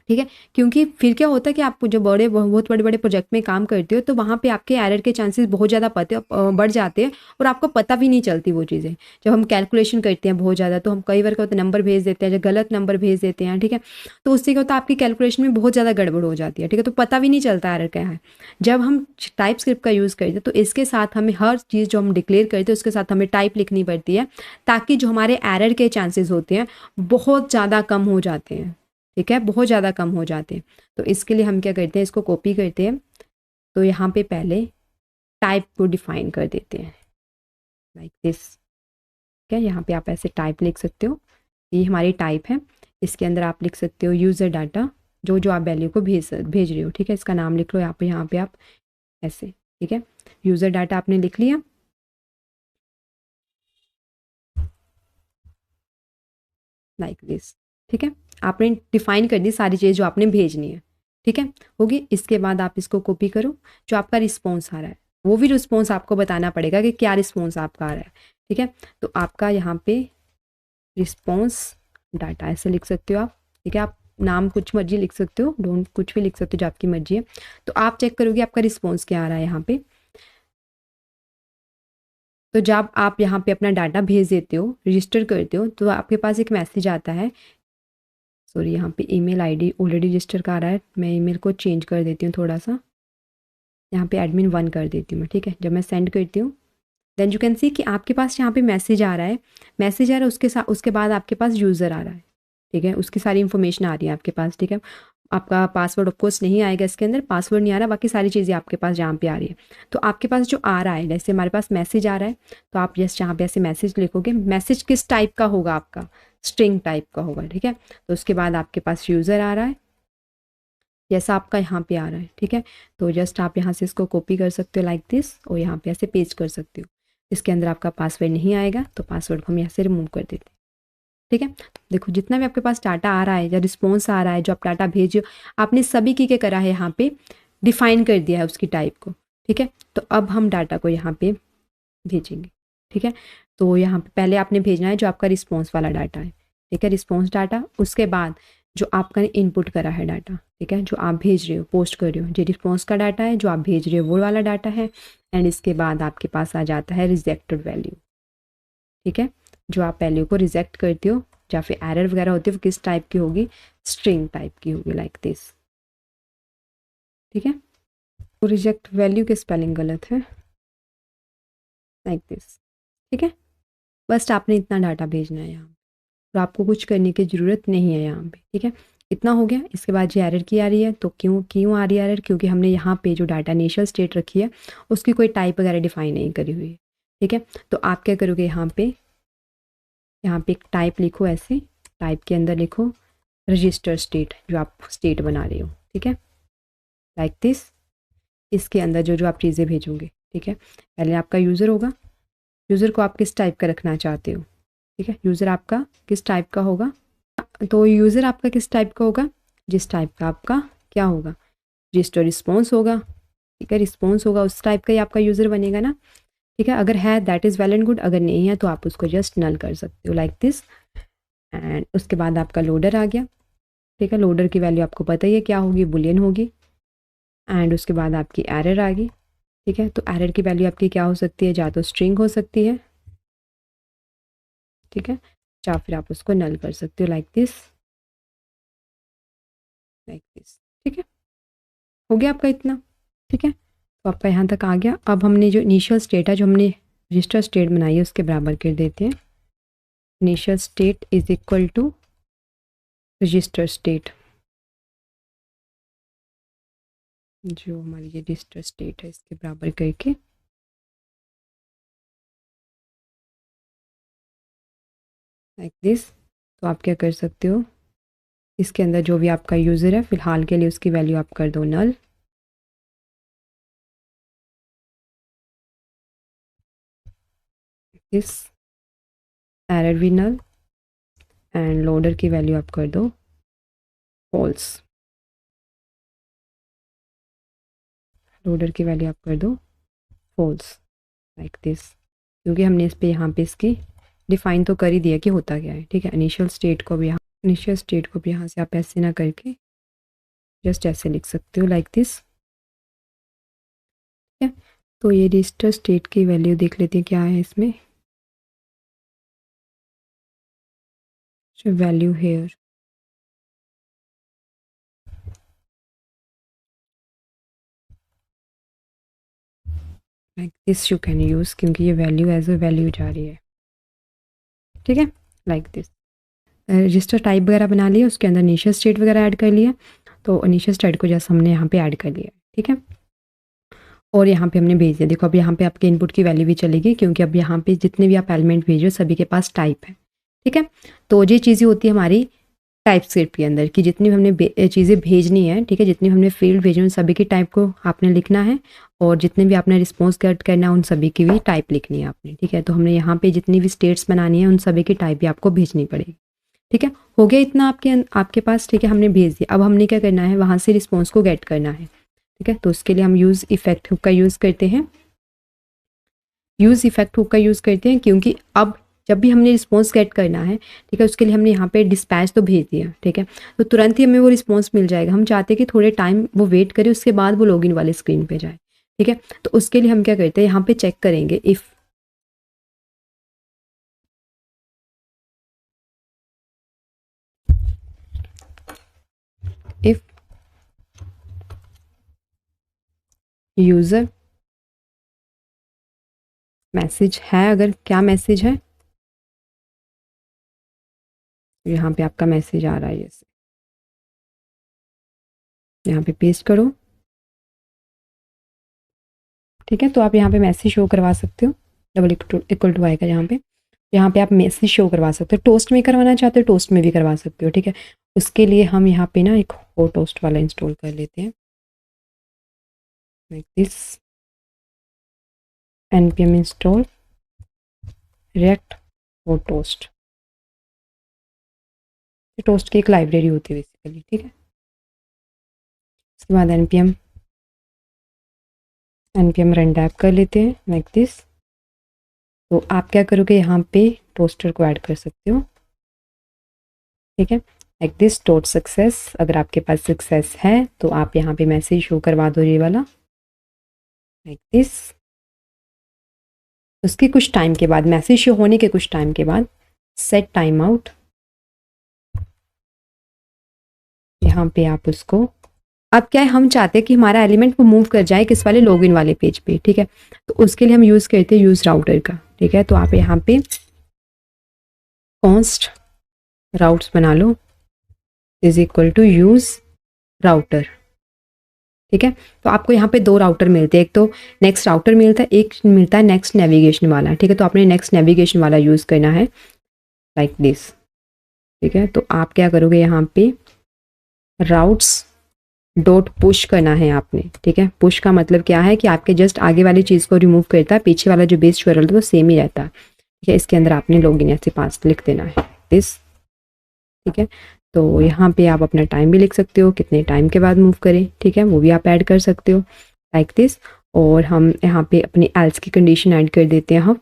ठीक है। क्योंकि फिर क्या होता है कि आप जो बहुत बड़े बड़े प्रोजेक्ट में काम करते हो, तो वहाँ पे आपके एरर के चांसेस बहुत ज़्यादा बढ़ जाते हैं, और आपको पता भी नहीं चलती वो चीज़ें। जब हम कैलकुलेशन करते हैं बहुत ज़्यादा, तो हम कई बार क्या होता है नंबर भेज देते हैं, जब गलत नंबर भेज देते हैं, ठीक है। तो उससे क्या होता है आपकी कैलकुलेशन में बहुत ज़्यादा गड़बड़ हो जाती है, ठीक है, तो पता भी नहीं चलता एरर क्या है। जब हम टाइप स्क्रिप्ट का यूज़ करते हैं, तो इसके साथ हमें हर चीज़ जो हम डिक्लेयर करते हैं उसके साथ हमें टाइप लिखनी पड़ती है, ताकि जो हमारे एरर के चांसेस होते हैं बहुत ज़्यादा कम हो जाते हैं, ठीक है, बहुत ज़्यादा कम हो जाते हैं। तो इसके लिए हम क्या करते हैं, इसको कॉपी करते हैं, तो यहाँ पे पहले टाइप को डिफाइन कर देते हैं, लाइक दिस, ठीक है। यहाँ पे आप ऐसे टाइप लिख सकते हो, ये हमारी टाइप है। इसके अंदर आप लिख सकते हो यूज़र डाटा, जो जो आप वैल्यू को भेज रहे हो, ठीक है, इसका नाम लिख लो यहाँ पे आप ऐसे, ठीक है। यूज़र डाटा आपने लिख लिया, लाइक दिस, ठीक है। आपने डिफाइन कर दी सारी चीज़ जो आपने भेजनी है, ठीक है, होगी। इसके बाद आप इसको कॉपी करो, जो आपका रिस्पॉन्स आ रहा है वो भी रिस्पॉन्स आपको बताना पड़ेगा कि क्या रिस्पॉन्स आपका आ रहा है, ठीक है। तो आपका यहाँ पे रिस्पॉन्स डाटा ऐसे लिख सकते हो आप, ठीक है। आप नाम कुछ मर्जी लिख सकते हो, डोंट कुछ भी लिख सकते हो जो आपकी मर्जी है। तो आप चेक करोगे आपका रिस्पॉन्स क्या आ रहा है यहाँ पे। तो जब आप यहाँ पे अपना डाटा भेज देते हो, रजिस्टर करते हो, तो आपके पास एक मैसेज आता है, सॉरी यहाँ पे ईमेल आईडी ऑलरेडी रजिस्टर का आ रहा है, मैं ईमेल को चेंज कर देती हूँ थोड़ा सा, यहाँ पे admin1 कर देती हूँ मैं, ठीक है। जब मैं सेंड करती हूँ, देन यू कैन सी कि आपके पास यहाँ पे मैसेज आ रहा है, उसके साथ उसके बाद आपके पास यूज़र आ रहा है, ठीक है, उसकी सारी इन्फॉर्मेशन आ रही है आपके पास, ठीक है। आपका पासवर्ड ऑफकोर्स नहीं आएगा इसके अंदर, पासवर्ड नहीं आ रहा, बाकी सारी चीज़ें आपके पास जहाँ पे आ रही है। तो आपके पास जो आ रहा है, जैसे हमारे पास मैसेज आ रहा है, तो आप जस्ट यहाँ पे ऐसे मैसेज लिखोगे। मैसेज किस टाइप का होगा आपका, स्ट्रिंग टाइप का होगा, ठीक है। तो उसके बाद आपके पास यूज़र आ रहा है, जैसा आपका यहाँ पे आ रहा है, ठीक है। तो जस्ट आप यहाँ से इसको कॉपी कर सकते हो लाइक दिस, और यहाँ पे ऐसे पेस्ट कर सकते हो। इसके अंदर आपका पासवर्ड नहीं आएगा, तो पासवर्ड को हम यहाँ से रिमूव कर देते हैं, ठीक है। तो देखो जितना भी आपके पास डाटा आ रहा है या रिस्पॉन्स आ रहा है, जो आप डाटा भेजो, आपने सभी की क्या करा है, यहाँ पे डिफाइन कर दिया है उसकी टाइप को, ठीक है। तो अब हम डाटा को यहाँ पे भेजेंगे। ठीक है, तो यहाँ पे पहले आपने भेजना है जो आपका रिस्पॉन्स वाला डाटा है। ठीक है, रिस्पॉन्स डाटा, उसके बाद जो आपका इनपुट करा है डाटा, ठीक है, जो आप भेज रहे हो, पोस्ट कर रहे हो, जो रिस्पॉन्स का डाटा है, जो आप भेज रहे हो वो वाला डाटा है। एंड इसके बाद आपके पास आ जाता है रिजेक्टेड वैल्यू। ठीक है, जो आप वैल्यू को रिजेक्ट करते हो या फिर एरर वगैरह होती है, वो किस टाइप की होगी, स्ट्रिंग टाइप की होगी, लाइक दिस। ठीक है, तो रिजेक्ट वैल्यू की स्पेलिंग गलत है, लाइक दिस। ठीक है, बस आपने इतना डाटा भेजना है यहाँ, तो आपको कुछ करने की ज़रूरत नहीं है यहाँ पे। ठीक है, इतना हो गया। इसके बाद ये एरर की आ रही है, तो क्यों क्यों आ रही है एरर, क्योंकि हमने यहाँ पे जो डाटा इनिशियल स्टेट रखी है उसकी कोई टाइप वगैरह डिफाइन नहीं करी हुई है। ठीक है, तो आप क्या करोगे, यहाँ पे एक टाइप लिखो, ऐसे टाइप के अंदर लिखो रजिस्टर स्टेट, जो आप स्टेट बना रहे हो। ठीक है, लाइक दिस। इसके अंदर जो जो आप चीज़ें भेजोगे, ठीक है, पहले आपका यूज़र होगा। यूज़र को आप किस टाइप का रखना चाहते हो, ठीक है, यूज़र आपका किस टाइप का होगा, तो यूज़र आपका किस टाइप का होगा, जिस टाइप का आपका क्या होगा, रजिस्टर रिस्पॉन्स होगा। ठीक है, रिस्पॉन्स होगा उस टाइप का ही आपका यूज़र बनेगा ना। ठीक है, अगर है that is well and good, अगर नहीं है तो आप उसको जस्ट नल कर सकते हो, लाइक दिस। एंड उसके बाद आपका लोडर आ गया। ठीक है, लोडर की वैल्यू आपको पता ही है क्या होगी, बुलियन होगी। एंड उसके बाद आपकी एरर आ गई। ठीक है, तो एरर की वैल्यू आपकी क्या हो सकती है, या तो स्ट्रिंग हो सकती है, ठीक है, या फिर आप उसको नल कर सकते हो, लाइक दिस, लाइक दिस। ठीक है, हो गया आपका इतना। ठीक है, तो आपका यहाँ तक आ गया। अब हमने जो इनिशियल स्टेट है, जो हमने रजिस्टर स्टेट बनाई है, उसके बराबर कर देते हैं। Initial state is equal to register state, जो हमारी ये रजिस्टर स्टेट है इसके बराबर करके लाइक दिस। तो आप क्या कर सकते हो, इसके अंदर जो भी आपका यूज़र है फिलहाल के लिए उसकी वैल्यू आप कर दो नल। इस एरर भी नल। एंड लोडर की वैल्यू आप कर दो फॉल्स। लोडर की वैल्यू आप कर दो फॉल्स, लाइक दिस, क्योंकि हमने इस पे यहाँ पे इसकी डिफाइन तो कर ही दिया कि होता क्या है। ठीक है, इनिशियल स्टेट को भी यहाँ से आप ऐसे ना करके जस्ट ऐसे लिख सकते हो, लाइक दिस। ठीक है, तो ये रजिस्टर स्टेट की वैल्यू देख लेते हैं क्या है इसमें, value here, like this you can use, क्योंकि ये वैल्यू एज अ वैल्यू जा रही है। ठीक है, लाइक दिस। रजिस्टर टाइप वगैरह बना लिया, उसके अंदर इनिशियल स्टेट वगैरह ऐड कर लिया, तो इनिशियल स्टेट को जैसे हमने यहाँ पे ऐड कर लिया। ठीक है, और यहाँ पे हमने भेज दिया। देखो अब यहाँ पे आपके इनपुट की वैल्यू भी चलेगी, क्योंकि अब यहाँ पे जितने भी आप एलिमेंट भेज रहे हो सभी के पास टाइप है। ठीक है, तो ये चीज़ें होती है हमारी टाइप स्क्रिप्ट के अंदर कि जितनी भी हमने चीज़ें भेजनी है, ठीक है, जितनी भी हमने फील्ड भेजे उन सभी की टाइप को आपने लिखना है, और जितने भी आपने रिस्पॉन्स कट करना है उन सभी की भी टाइप लिखनी है आपने। ठीक है, तो हमने यहाँ पे जितनी भी स्टेट्स बनानी है उन सभी की टाइप भी आपको भेजनी पड़ेगी। ठीक है, हो गया इतना आपके पास। ठीक है, हमने भेज दिया। अब हमने क्या करना है, वहाँ से रिस्पॉन्स को गेट करना है। ठीक है, तो उसके लिए हम यूज़ इफेक्ट हुक का यूज़ करते हैं। यूज़ इफेक्ट हुक का यूज़ करते हैं क्योंकि अब जब भी हमने रिस्पॉन्स गेट करना है, ठीक है, उसके लिए हमने यहाँ पे डिस्पैच तो भेज दिया। ठीक है, तो तुरंत ही हमें वो रिस्पॉन्स मिल जाएगा। हम चाहते हैं कि थोड़े टाइम वो वेट करे, उसके बाद वो लॉगिन वाले स्क्रीन पे जाए। ठीक है, तो उसके लिए हम क्या करते हैं, यहाँ पे चेक करेंगे इफ़ इफ़ यूज़र मैसेज है, अगर क्या मैसेज है, यहाँ पे आपका मैसेज आ रहा है, जैसे यहाँ पे पेस्ट करो। ठीक है, तो आप यहाँ पे मैसेज शो करवा सकते हो, डबल इक्वल टू आएगा यहाँ पे आप मैसेज शो करवा सकते हो। टोस्ट में करवाना चाहते हो टोस्ट में भी करवा सकते हो। ठीक है, उसके लिए हम यहाँ पे ना एक और टोस्ट वाला इंस्टॉल कर लेते हैं, like this, npm install react और टोस्ट। टोस्ट की एक लाइब्रेरी होती है बेसिकली। ठीक है, उसके बाद npm npm रन टैप कर लेते हैं लाइक दिस। तो आप क्या करोगे, यहाँ पे टोस्टर को ऐड कर सकते हो, ठीक है, लाइक दिस डॉट सक्सेस। अगर आपके पास सक्सेस है तो आप यहाँ पे मैसेज शो करवा दो ये वाला लाइक दिस। उसके कुछ टाइम के बाद, मैसेज शो होने के कुछ टाइम के बाद सेट टाइम आउट, यहाँ पे आप उसको, अब क्या है, हम चाहते हैं कि हमारा एलिमेंट वो मूव कर जाए किस वाले, लॉगिन वाले पेज पे, ठीक है। तो उसके लिए हम यूज़ करते हैं यूज़ राउटर का, ठीक है। तो आप यहाँ पे कॉन्स्ट राउट्स बना लो is equal to use router, ठीक है। तो आपको यहाँ पे 2 राउटर मिलते हैं, एक तो नेक्स्ट राउटर मिलता है, एक मिलता है नेक्स्ट नेविगेशन वाला, ठीक है। तो आपने नेक्स्ट नेविगेशन वाला यूज़ करना है लाइक दिस, ठीक है। तो आप क्या करोगे, यहाँ पे राउट्स डॉट पुश करना है आपने, ठीक है। पुश का मतलब क्या है कि आपके जस्ट आगे वाली चीज़ को रिमूव करता है, पीछे वाला जो बेस यूआरएल है वो सेम ही रहता है, ठीक है। इसके अंदर आपने लॉगिन ऐसे पास लिख देना है दिस, ठीक है। तो यहाँ पे आप अपना टाइम भी लिख सकते हो, कितने टाइम के बाद मूव करें, ठीक है, वो भी आप ऐड कर सकते हो लाइक दिस। और हम यहाँ पे अपनी एल्स की कंडीशन ऐड कर देते हैं, हम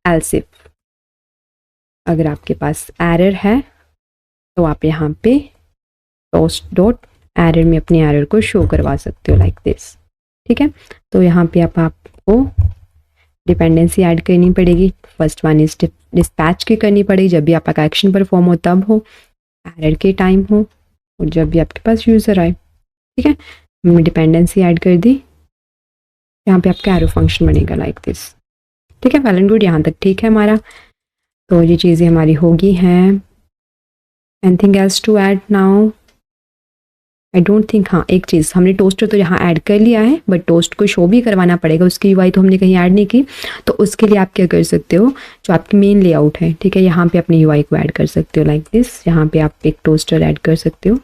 एल्स इफ अगर आपके पास एरर है तो आप यहाँ पे टोस्ट डॉट एरर में अपनी एरर को शो करवा सकते हो लाइक दिस, ठीक है। तो यहाँ पे आपको डिपेंडेंसी ऐड करनी पड़ेगी, फर्स्ट वन इज डिस्पैच की करनी पड़ेगी, जब भी आपका एक्शन परफॉर्म हो तब हो, एरर के टाइम हो, और जब भी आपके पास यूज़र आए, ठीक है। हमने डिपेंडेंसी ऐड कर दी, यहाँ पे आपका एरो फंक्शन बनेगा लाइक दिस, ठीक है। वेल एंड गुड, यहाँ तक ठीक है हमारा। तो ये चीज़ें हमारी होगी हैं। Anything else to add now? I don't think. हाँ, एक चीज़, हमने टोस्टर तो यहाँ ऐड कर लिया है, बट टोस्ट को शो भी करवाना पड़ेगा, उसकी यूआई तो हमने कहीं ऐड नहीं की। तो उसके लिए आप क्या कर सकते हो, जो आपकी मेन लेआउट है, ठीक है, यहाँ पे अपनी यूआई को ऐड कर सकते हो लाइक दिस। यहाँ पे आप एक टोस्टर ऐड कर सकते हो,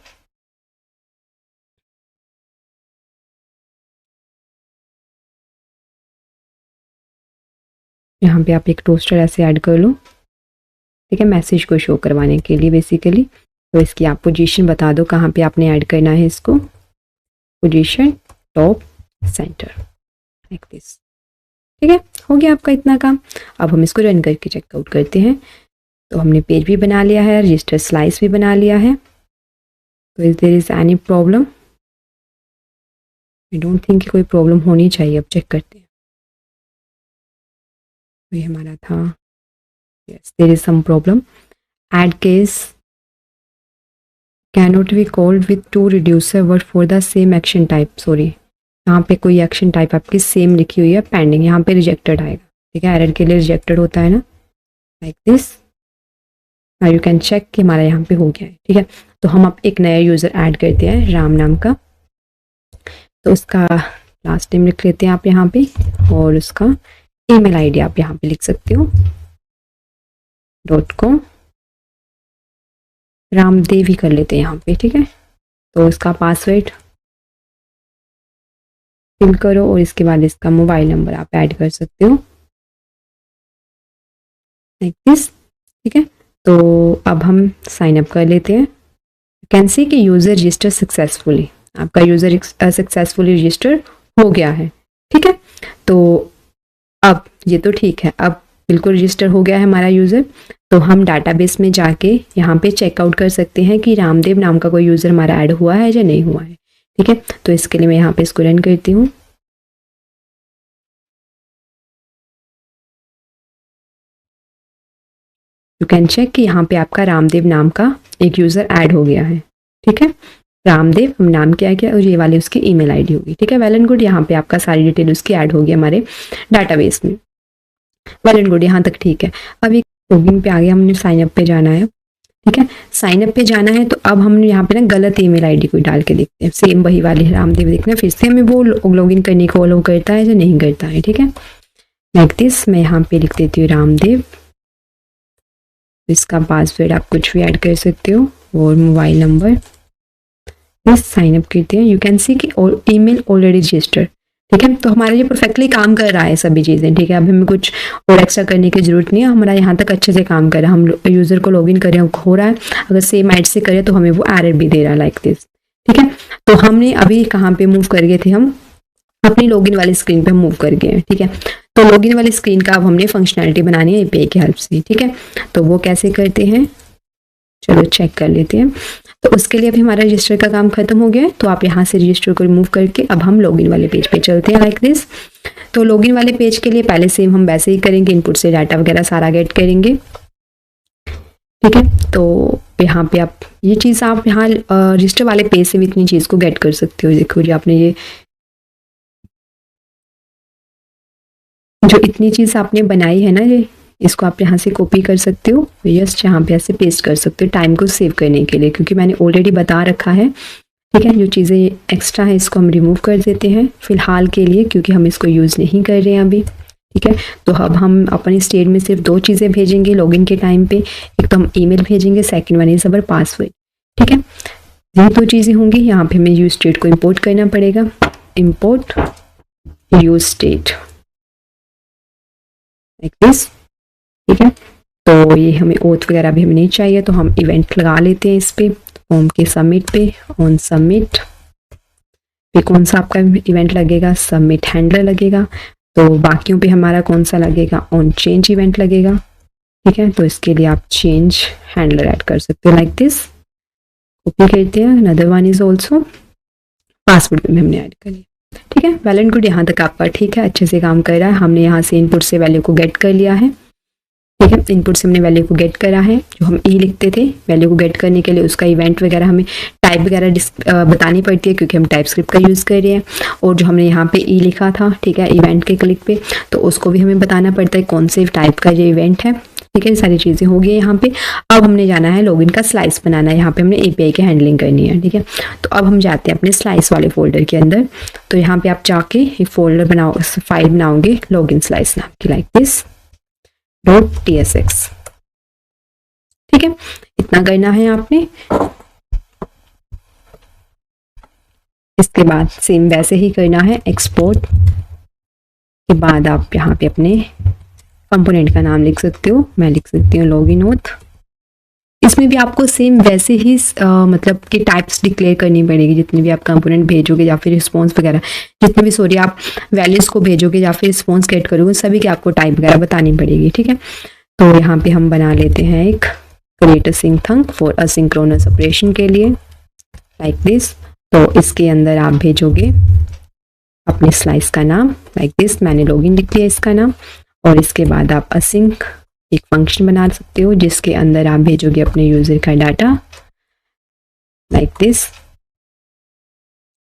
यहाँ पे आप एक टोस्टर ऐसे ऐड कर लो, ठीक है, मैसेज को शो करवाने के लिए बेसिकली। तो इसकी आप पोजीशन बता दो, कहाँ पे आपने ऐड करना है इसको, position top centre like this, ठीक है। हो गया आपका इतना काम। अब हम इसको रन करके चेकआउट करते हैं। तो हमने पेज भी बना लिया है, रजिस्टर स्लाइस भी बना लिया है। तो is there is any problem? I don't think कि कोई प्रॉब्लम होनी चाहिए। अब चेक करते हैं, ये हमारा था, yes there is some problem. Add case cannot be called with two reducer word for the same action type। Sorry, यहाँ पे कोई एक्शन टाइप आपकी सेम लिखी हुई है, पेंडिंग, यहाँ पे रिजेक्टेड आएगा, ठीक है। एरर के लिए रिजेक्टेड होता है ना, like this. You can check कि हमारा यहाँ पे हो गया है, ठीक है। तो हम अब एक नया यूज़र ऐड करते हैं राम नाम का। तो उसका लास्ट नेम लिख लेते हैं आप यहाँ पे, और उसका ईमेल आईडी आप यहाँ पे लिख सकते हो .com। रामदेव ही कर लेते हैं यहाँ पे, ठीक है। तो इसका पासवर्ड फिल करो, और इसके बाद इसका मोबाइल नंबर आप ऐड कर सकते हो लाइक दिस, ठीक है। तो अब हम साइन अप कर लेते हैं। कैन सी कि यूज़र रजिस्टर सक्सेसफुली, आपका यूज़र सक्सेसफुली रजिस्टर हो गया है, ठीक है। तो अब ये तो ठीक है, अब बिल्कुल रजिस्टर हो गया है हमारा यूज़र। तो हम डाटाबेस में जाके यहाँ पे चेकआउट कर सकते हैं कि रामदेव नाम का कोई यूज़र हमारा ऐड हुआ है या नहीं हुआ है, ठीक है। तो इसके लिए मैं यहाँ पे इसको रन करती हूँ। यू कैन चेक कि यहाँ पे आपका रामदेव नाम का एक यूज़र ऐड हो गया है, ठीक है। रामदेव हम नाम क्या किया, और ये वाली उसकी ईमेल आईडी होगी, ठीक है। वेल एंड गुड, यहाँ पे आपका सारी डिटेल उसकी ऐड होगी हमारे डाटाबेस में। वेल एंड गुड, यहाँ तक ठीक है। अभी लॉगिन पे आ गया, हमने साइन अप पे जाना है, ठीक है। साइन अप पे जाना है, तो अब हमने यहाँ पे ना गलत ईमेल आईडी को डाल के देखते हैं, सेम वही वाली रामदेव देखना, फिर से हमें वो लॉगिन करने को अलाउ करता है या नहीं करता है, ठीक है। लाइक दिस, मैं यहाँ पे लिख देती हूँ रामदेव। इसका पासवर्ड आप कुछ भी ऐड कर सकते हो, और मोबाइल नंबर। बस साइन अप करते हैं। यू कैन सी कि ईमेल ऑलरेडी रजिस्टर्ड, ठीक है। तो हमारा ये परफेक्टली काम कर रहा है सभी चीज़ें, ठीक है। अब हमें कुछ और एक्स्ट्रा करने की जरूरत नहीं है, हमारा यहाँ तक अच्छे से काम कर रहा है। हम यूज़र को लॉगिन करें हो रहा है, अगर सेम ऐड से करें तो हमें वो एरर भी दे रहा है लाइक दिस, ठीक है। तो हमने अभी कहाँ पे मूव कर गए थे, हम अपनी लॉगिन वाली स्क्रीन पे हम मूव कर गए हैं। ठीक है, तो लॉगिन वाली स्क्रीन का अब हमने फंक्शनैलिटी बनानी है एपीआई की हेल्प से। ठीक है, तो वो कैसे करते हैं, चलो चेक कर लेते हैं। तो उसके लिए अभी हमारा रजिस्टर का काम खत्म हो गया है, तो आप यहाँ से रजिस्टर को रिमूव करके अब हम लॉगिन वाले पेज पे चलते हैं लाइक दिस। तो लॉगिन वाले पेज के लिए पहले सेम हम वैसे ही करेंगे, इनपुट से डाटा वगैरह सारा गेट करेंगे। ठीक है, तो यहाँ पे आप ये चीज़ आप यहाँ रजिस्टर वाले पेज से भी इतनी चीज़ को गेट कर सकते हो। देखो जी, आपने ये जो इतनी चीज़ आपने बनाई है ना, ये इसको आप यहाँ से कॉपी कर सकते हो, जस्ट यहाँ पे ऐसे पेस्ट कर सकते हो टाइम को सेव करने के लिए, क्योंकि मैंने ऑलरेडी बता रखा है। ठीक है, जो चीज़ें एक्स्ट्रा है इसको हम रिमूव कर देते हैं फिलहाल के लिए, क्योंकि हम इसको यूज़ नहीं कर रहे हैं अभी। ठीक है, तो अब हम अपने स्टेट में सिर्फ 2 चीज़ें भेजेंगे लॉगिन के टाइम पे। एक तो हम ईमेल भेजेंगे, second one is our password. ठीक है, ये 2 चीज़ें होंगी। यहाँ पे हमें यूज स्टेट को इंपोर्ट करना पड़ेगा, import use state like this. ठीक है, तो ये हमें ओथ वगैरह भी हमें नहीं चाहिए, तो हम इवेंट लगा लेते हैं इस पे, फॉर्म के सबमिट पे, ऑन सबमिट पे कौन सा आपका इवेंट लगेगा, सबमिट हैंडलर लगेगा। तो बाकियों पे हमारा कौन सा लगेगा, ऑन चेंज इवेंट लगेगा। ठीक है, तो इसके लिए आप चेंज हैंडलर ऐड कर सकते हो लाइक दिस। कॉपी करते हैं, another one is also password पे हमने ऐड कर लिया। ठीक है, वेल एंड गुड, यहाँ तक आपका ठीक है, अच्छे से काम कर रहा है। हमने यहाँ से इनपुट से वैल्यू को गेट कर लिया है। ठीक है, इनपुट से हमने वैल्यू को गेट करा है। जो हम ई लिखते थे वैल्यू को गेट करने के लिए, उसका इवेंट वगैरह हमें टाइप वगैरह बतानी पड़ती है, क्योंकि हम टाइप स्क्रिप्ट का यूज़ कर रहे हैं। और जो हमने यहाँ पे ई लिखा था, ठीक है, इवेंट के क्लिक पे, तो उसको भी हमें बताना पड़ता है कौन से टाइप का ये इवेंट है। ठीक है, सारी चीज़ें हो गई यहाँ पे। अब हमने जाना है लॉगिन का स्लाइस बनाना है, यहाँ पे हमने एपीआई की हैंडलिंग करनी है। ठीक है, तो अब हम जाते हैं अपने स्लाइस वाले फोल्डर के अंदर। तो यहाँ पे आप जाके एक फोल्डर बनाओ, फाइल बनाओगे लॉगिन स्लाइस नाम की लाइक दिस .tsx। ठीक है, इतना करना है आपने। इसके बाद सेम वैसे ही करना है, एक्सपोर्ट के बाद आप यहाँ पे अपने कंपोनेंट का नाम लिख सकते हो। मैं लिख सकती हूँ लॉगिन ओथ। इसमें भी आपको सेम वैसे ही मतलब कि टाइप्स डिक्लेयर करनी पड़ेगी, जितने भी आप कंपोनेंट भेजोगे या फिर रिस्पॉन्स वगैरह, जितने भी सॉरी आप वैल्यूज को भेजोगे या फिर रिस्पॉन्स गेट करोगे, सभी की आपको टाइप वगैरह बतानी पड़ेगी। ठीक है, तो यहाँ पे हम बना लेते हैं एक create sync for asynchronous operation के लिए लाइक दिस। तो इसके अंदर आप भेजोगे अपने स्लाइस का नाम लाइक दिस। मैंने लॉगिन लिख दिया इसका नाम, और इसके बाद आप असिंक एक फंक्शन बना सकते हो, जिसके अंदर आप भेजोगे अपने यूजर का data like this.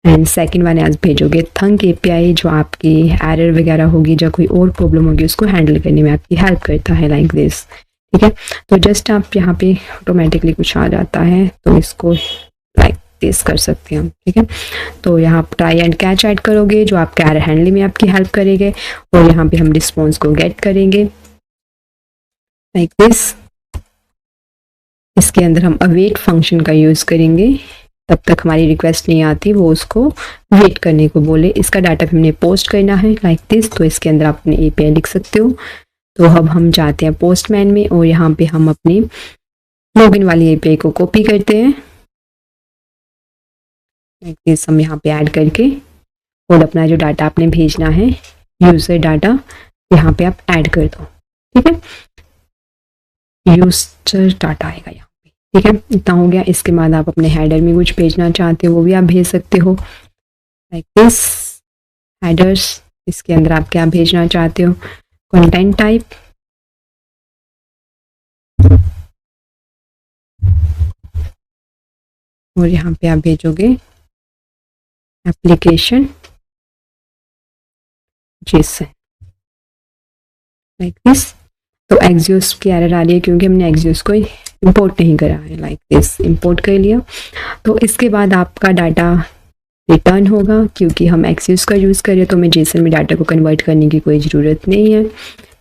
And second one आज भेजोगे थंक एपीआई, जो आपकी एरर वगैरह होगी या कोई और प्रॉब्लम होगी उसको हैंडल करने में आपकी हेल्प करता है लाइक दिस। ठीक है, तो जस्ट आप यहाँ पे ऑटोमेटिकली कुछ आ जाता है, तो इसको लाइक दिस कर सकते हैं। ठीक है, तो यहाँ आप ट्राई एंड कैच ऐड करोगे, जो आपके एरर हैंडलिंग में आपकी हेल्प करेंगे, और यहाँ पे हम रिस्पॉन्स को गेट करेंगे लाइक दिस। इसके अंदर हम अवेट फंक्शन का यूज़ करेंगे, तब तक हमारी रिक्वेस्ट नहीं आती, वो उसको वेट करने को बोले। इसका डाटा हमने पोस्ट करना है लाइक दिस, तो इसके अंदर आप अपने एपीआई लिख सकते हो। तो अब हम जाते हैं पोस्टमैन में, और यहाँ पे हम अपनी लॉगिन वाली एपीआई को कॉपी करते हैं लाइक दिस। हम यहाँ पे ऐड करके और अपना जो डाटा आपने भेजना है यूजर डाटा यहाँ पे आप ऐड कर दो। ठीक है, यूजर डाटा आएगा यहाँ पे। ठीक है, इतना हो गया। इसके बाद आप अपने हेडर में कुछ भेजना चाहते हो वो भी आप भेज सकते हो लाइक दिस हेडर्स। इसके अंदर आप क्या भेजना चाहते हो, कंटेंट टाइप, और यहाँ पे आप भेजोगे एप्लीकेशन जेसन लाइक दिस। तो एक्सियोस की एरर आ रही है क्योंकि हमने एक्सियोस को इंपोर्ट नहीं करा है लाइक दिस, इंपोर्ट कर लिया। तो इसके बाद आपका डाटा रिटर्न होगा, क्योंकि हम एक्सियोस का यूज़ करें तो हमें जेसन में डाटा को कन्वर्ट करने की कोई ज़रूरत नहीं है।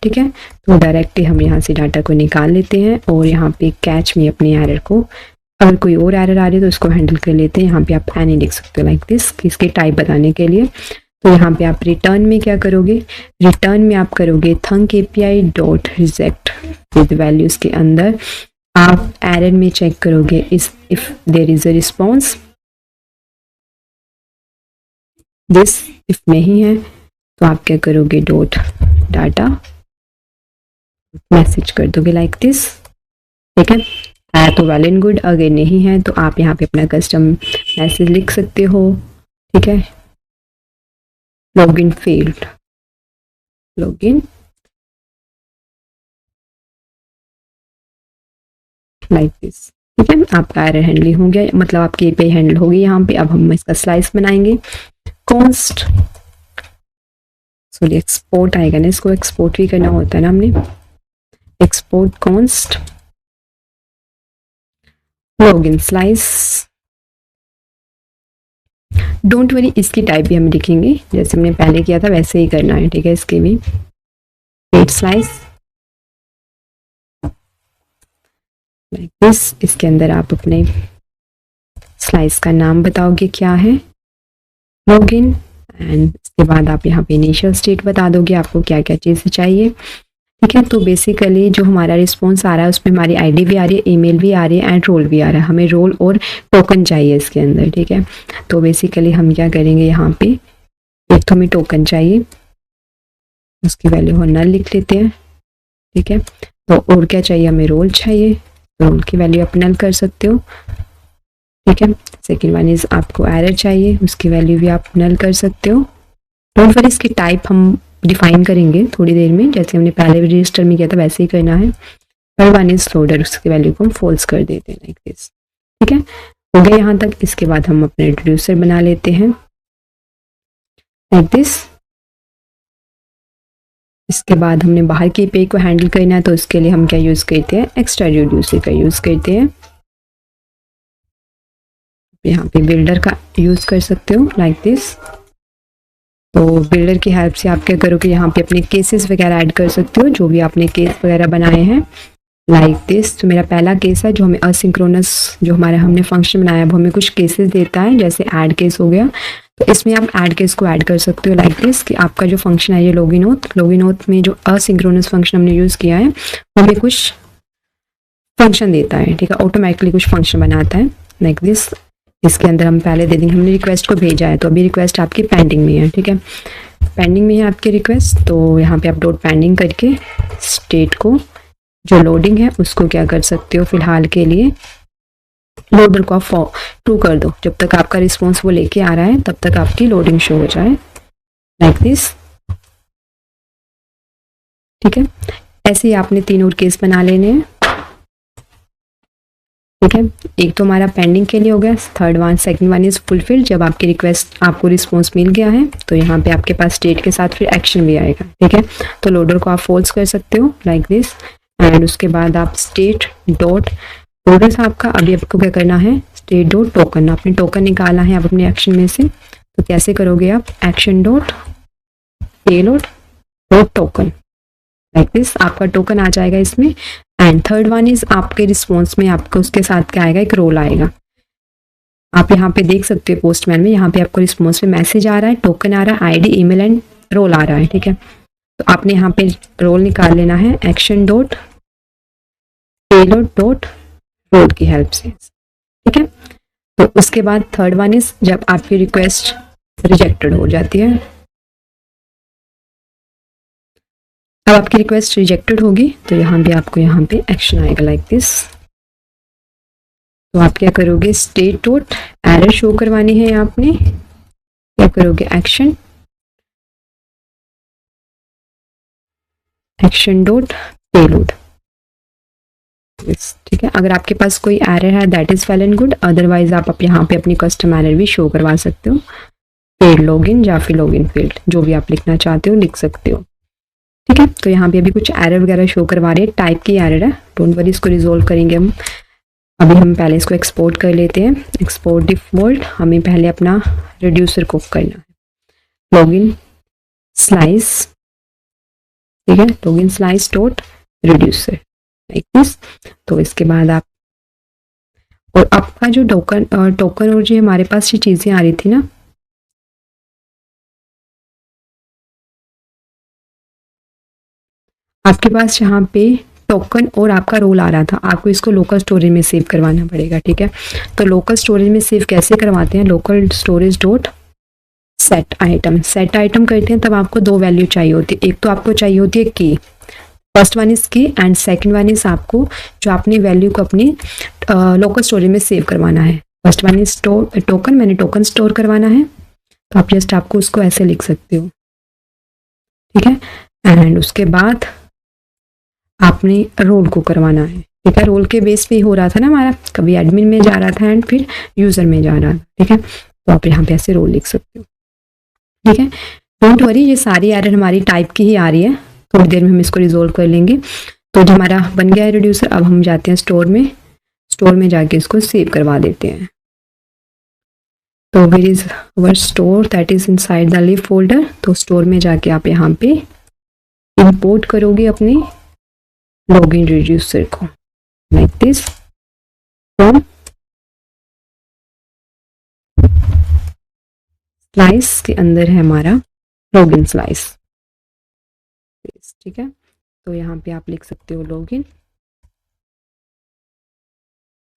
ठीक है, तो डायरेक्टली हम यहाँ से डाटा को निकाल लेते हैं, और यहाँ पे कैच में अपनी एरर को, अगर कोई और एरर आ रही है तो उसको हैंडल कर लेते हैं। यहाँ पे आप एनी लिख सकते हो लाइक दिस, इसके टाइप बताने के लिए। तो यहाँ पे आप रिटर्न में क्या करोगे, रिटर्न में आप करोगे thunk API dot reject with values के अंदर आप एरर में चेक करोगे if there is a response this if नहीं है तो आप क्या करोगे, डॉट डाटा मैसेज कर दोगे लाइक दिस। ठीक है तो वेल एंड गुड। अगर नहीं है तो आप यहाँ पे अपना कस्टम मैसेज लिख सकते हो। ठीक है, login failed, login like this. ठीक है, आपका एरर हैंडल हो गया, मतलब आपकी एपीआई हैंडल होगी यहाँ पे। अब हम इसका स्लाइस बनाएंगे। कॉन्स्ट सॉरी एक्सपोर्ट आएगा ना, इसको एक्सपोर्ट भी करना होता है ना हमने। Export const login slice. Don't worry, इसकी टाइप भी हम लिखेंगे जैसे हमने पहले किया था वैसे ही करना है। ठीक है, इसके भी एट स्लाइस लाइक दिस। इसके अंदर आप अपने स्लाइस का नाम बताओगे क्या है, लॉगिन, एंड इसके बाद आप यहाँ पे इनिशियल स्टेट बता दोगे आपको क्या क्या चीज़ें चाहिए। ठीक है, तो बेसिकली जो हमारा रिस्पॉन्स आ रहा है उसमें हमारी आईडी भी आ रही है, ईमेल भी आ रही है एंड रोल भी आ रहा है। हमें रोल और टोकन चाहिए इसके अंदर। ठीक है, तो बेसिकली हम क्या करेंगे, यहाँ पे एक तो हमें टोकन चाहिए, उसकी वैल्यू हम नल लिख लेते हैं। ठीक है, तो और क्या चाहिए, हमें रोल चाहिए, रोल की वैल्यू आप नल कर सकते हो। ठीक है, सेकेंड वन इज आपको एरर चाहिए, उसकी वैल्यू भी आप नल कर सकते हो। डोंट वरी, इसकी टाइप हम डिफाइन करेंगे थोड़ी देर में, जैसे हमने पहले भी रजिस्टर में किया था वैसे ही करना है। पर वन इज लोडर, उसकी वैल्यू को हम फॉल्स कर देते हैं लाइक दिस। ठीक है, हो गया यहाँ तक। इसके बाद हम अपने रिड्यूसर बना लेते हैं लाइक दिस। इसके बाद हमने बाहर की पे को हैंडल करना है, तो इसके लिए हम क्या यूज करते हैं, एक्स्ट्रा रिड्यूसर का यूज करते हैं। यहाँ पे बिल्डर का यूज कर सकते हो लाइक दिस। तो बिल्डर की हेल्प से आप क्या करोगे, यहाँ पे अपने केसेस वगैरह ऐड कर सकते हो, जो भी आपने केस वगैरह बनाए हैं लाइक दिस। तो मेरा पहला केस है जो हमें असिंक्रोनस, जो हमारा हमने फंक्शन बनाया है वो हमें कुछ केसेस देता है, जैसे ऐड केस हो गया। तो इसमें आप ऐड केस को ऐड कर सकते हो लाइक दिस, कि आपका जो फंक्शन है ये लॉगिन ओथ में जो असिंक्रोनस फंक्शन हमने यूज़ किया है वो हमें कुछ फंक्शन देता है। ठीक है, ऑटोमेटिकली कुछ फंक्शन बनाता है लाइक दिस। इसके अंदर हम पहले दे देंगे, हमने रिक्वेस्ट को भेजा है तो अभी रिक्वेस्ट आपकी पेंडिंग में है। ठीक है, पेंडिंग में है आपकी रिक्वेस्ट, तो यहाँ पे आप डॉट पेंडिंग करके स्टेट को जो लोडिंग है उसको क्या कर सकते हो, फिलहाल के लिए लोडर को आप ट्रू कर दो। जब तक आपका रिस्पॉन्स वो लेके आ रहा है तब तक आपकी लोडिंग शो हो जाए लाइक दिस। ठीक है, ऐसे ही आपने 3 और केस बना लेने हैं। ठीक है, एक तो हमारा पेंडिंग के लिए हो गया, third one, second one is fulfilled, जब आपकी रिक्वेस्ट आपको रिस्पॉन्स मिल गया है तो यहाँ पे आपके पास स्टेट के साथ फिर एक्शन भी आएगा। ठीक है, तो लोडर को आप फॉल्स कर सकते हो लाइक दिस, एंड उसके बाद आप स्टेट डॉट लोडर साहब का अभी आपको क्या करना है, स्टेट डॉट टोकन, आपने टोकन निकाला है आप अपने एक्शन में से, तो कैसे करोगे आप, action dot payload dot token like this, आपका टोकन आ जाएगा इसमें। एंड थर्ड वन इज आपके रिस्पॉन्स में आपको उसके साथ क्या आएगा, एक रोल आएगा। आप यहाँ पे देख सकते हो पोस्टमैन में, यहाँ पे आपको रिस्पॉन्स में मैसेज आ रहा है, टोकन आ रहा है, आईडी, ईमेल एंड रोल आ रहा है। ठीक है, तो आपने यहाँ पे रोल निकाल लेना है, action dot payload dot roll की हेल्प से। ठीक है, तो उसके बाद थर्ड वन इज जब आपकी रिक्वेस्ट रिजेक्टेड हो जाती है, अब आपकी रिक्वेस्ट रिजेक्टेड होगी तो यहाँ भी आपको यहाँ पे एक्शन आएगा लाइक दिस। तो आप क्या करोगे, स्टेट डॉट एरर शो करवानी है आपने, क्या करोगे, एक्शन डॉट पेलोड। ठीक है, अगर आपके पास कोई एरर है that is well and good, otherwise आप यहाँ पे अपनी कस्टम एरर भी शो करवा सकते हो, पेड लॉगिन या फिर लॉगिन फील्ड, जो भी आप लिखना चाहते हो लिख सकते हो। ठीक है, तो यहाँ पे अभी कुछ एरर वगैरह शो करवा रही है, टाइप की एरर है, डोंट वरी, इसको रिजोल्व करेंगे हम। अभी हम पहले इसको एक्सपोर्ट कर लेते हैं, एक्सपोर्ट डिफॉल्ट, हमें पहले अपना रिड्यूसर को करना है, लॉगिन स्लाइस। ठीक है, login slice dot reducer like this. तो इसके बाद आप, और आपका जो टोकन और जो हमारे पास ये चीज़ें आ रही थी ना, आपके पास यहाँ पे टोकन और आपका रोल आ रहा था, आपको इसको लोकल स्टोरेज में सेव करवाना पड़ेगा। ठीक है, तो लोकल स्टोरेज में सेव कैसे करवाते हैं, local storage dot set item करते हैं तब आपको दो वैल्यू चाहिए होती है। एक तो आपको चाहिए होती है की, फर्स्ट वन इज की एंड सेकंड वन इज आपको जो अपनी वैल्यू को अपनी लोकल स्टोरेज में सेव करवाना है। First one is store token, मैंने टोकन स्टोर करवाना है तो आप जस्ट आपको उसको ऐसे लिख सकते हो, ठीक है। एंड उसके बाद आपने रोल को करवाना है, ठीक है। रोल के बेस पे ही हो रहा था ना हमारा, कभी एडमिन में जा रहा था एंड फिर यूजर में जा रहा था, ठीक है। तो आप यहाँ पे ऐसे रोल लिख सकते हो, ठीक है। डोंट वरी, ये सारी एरर हमारी टाइप की ही आ रही है, थोड़ी देर में हम इसको रिजोल्व कर लेंगे। तो जो हमारा बन गया है रिड्यूसर, अब हम जाते हैं स्टोर में जाके इसको सेव करवा देते हैं। तो where is our store, that is inside the lib folder. तो स्टोर में जाके आप यहाँ पे इंपोर्ट करोगे अपने लॉगिन रिड्यूसर को, लाइक दिस फ्रॉम स्लाइस के अंदर है हमारा लॉगिन स्लाइस, ठीक है। तो यहाँ पे आप लिख सकते हो लॉगिन,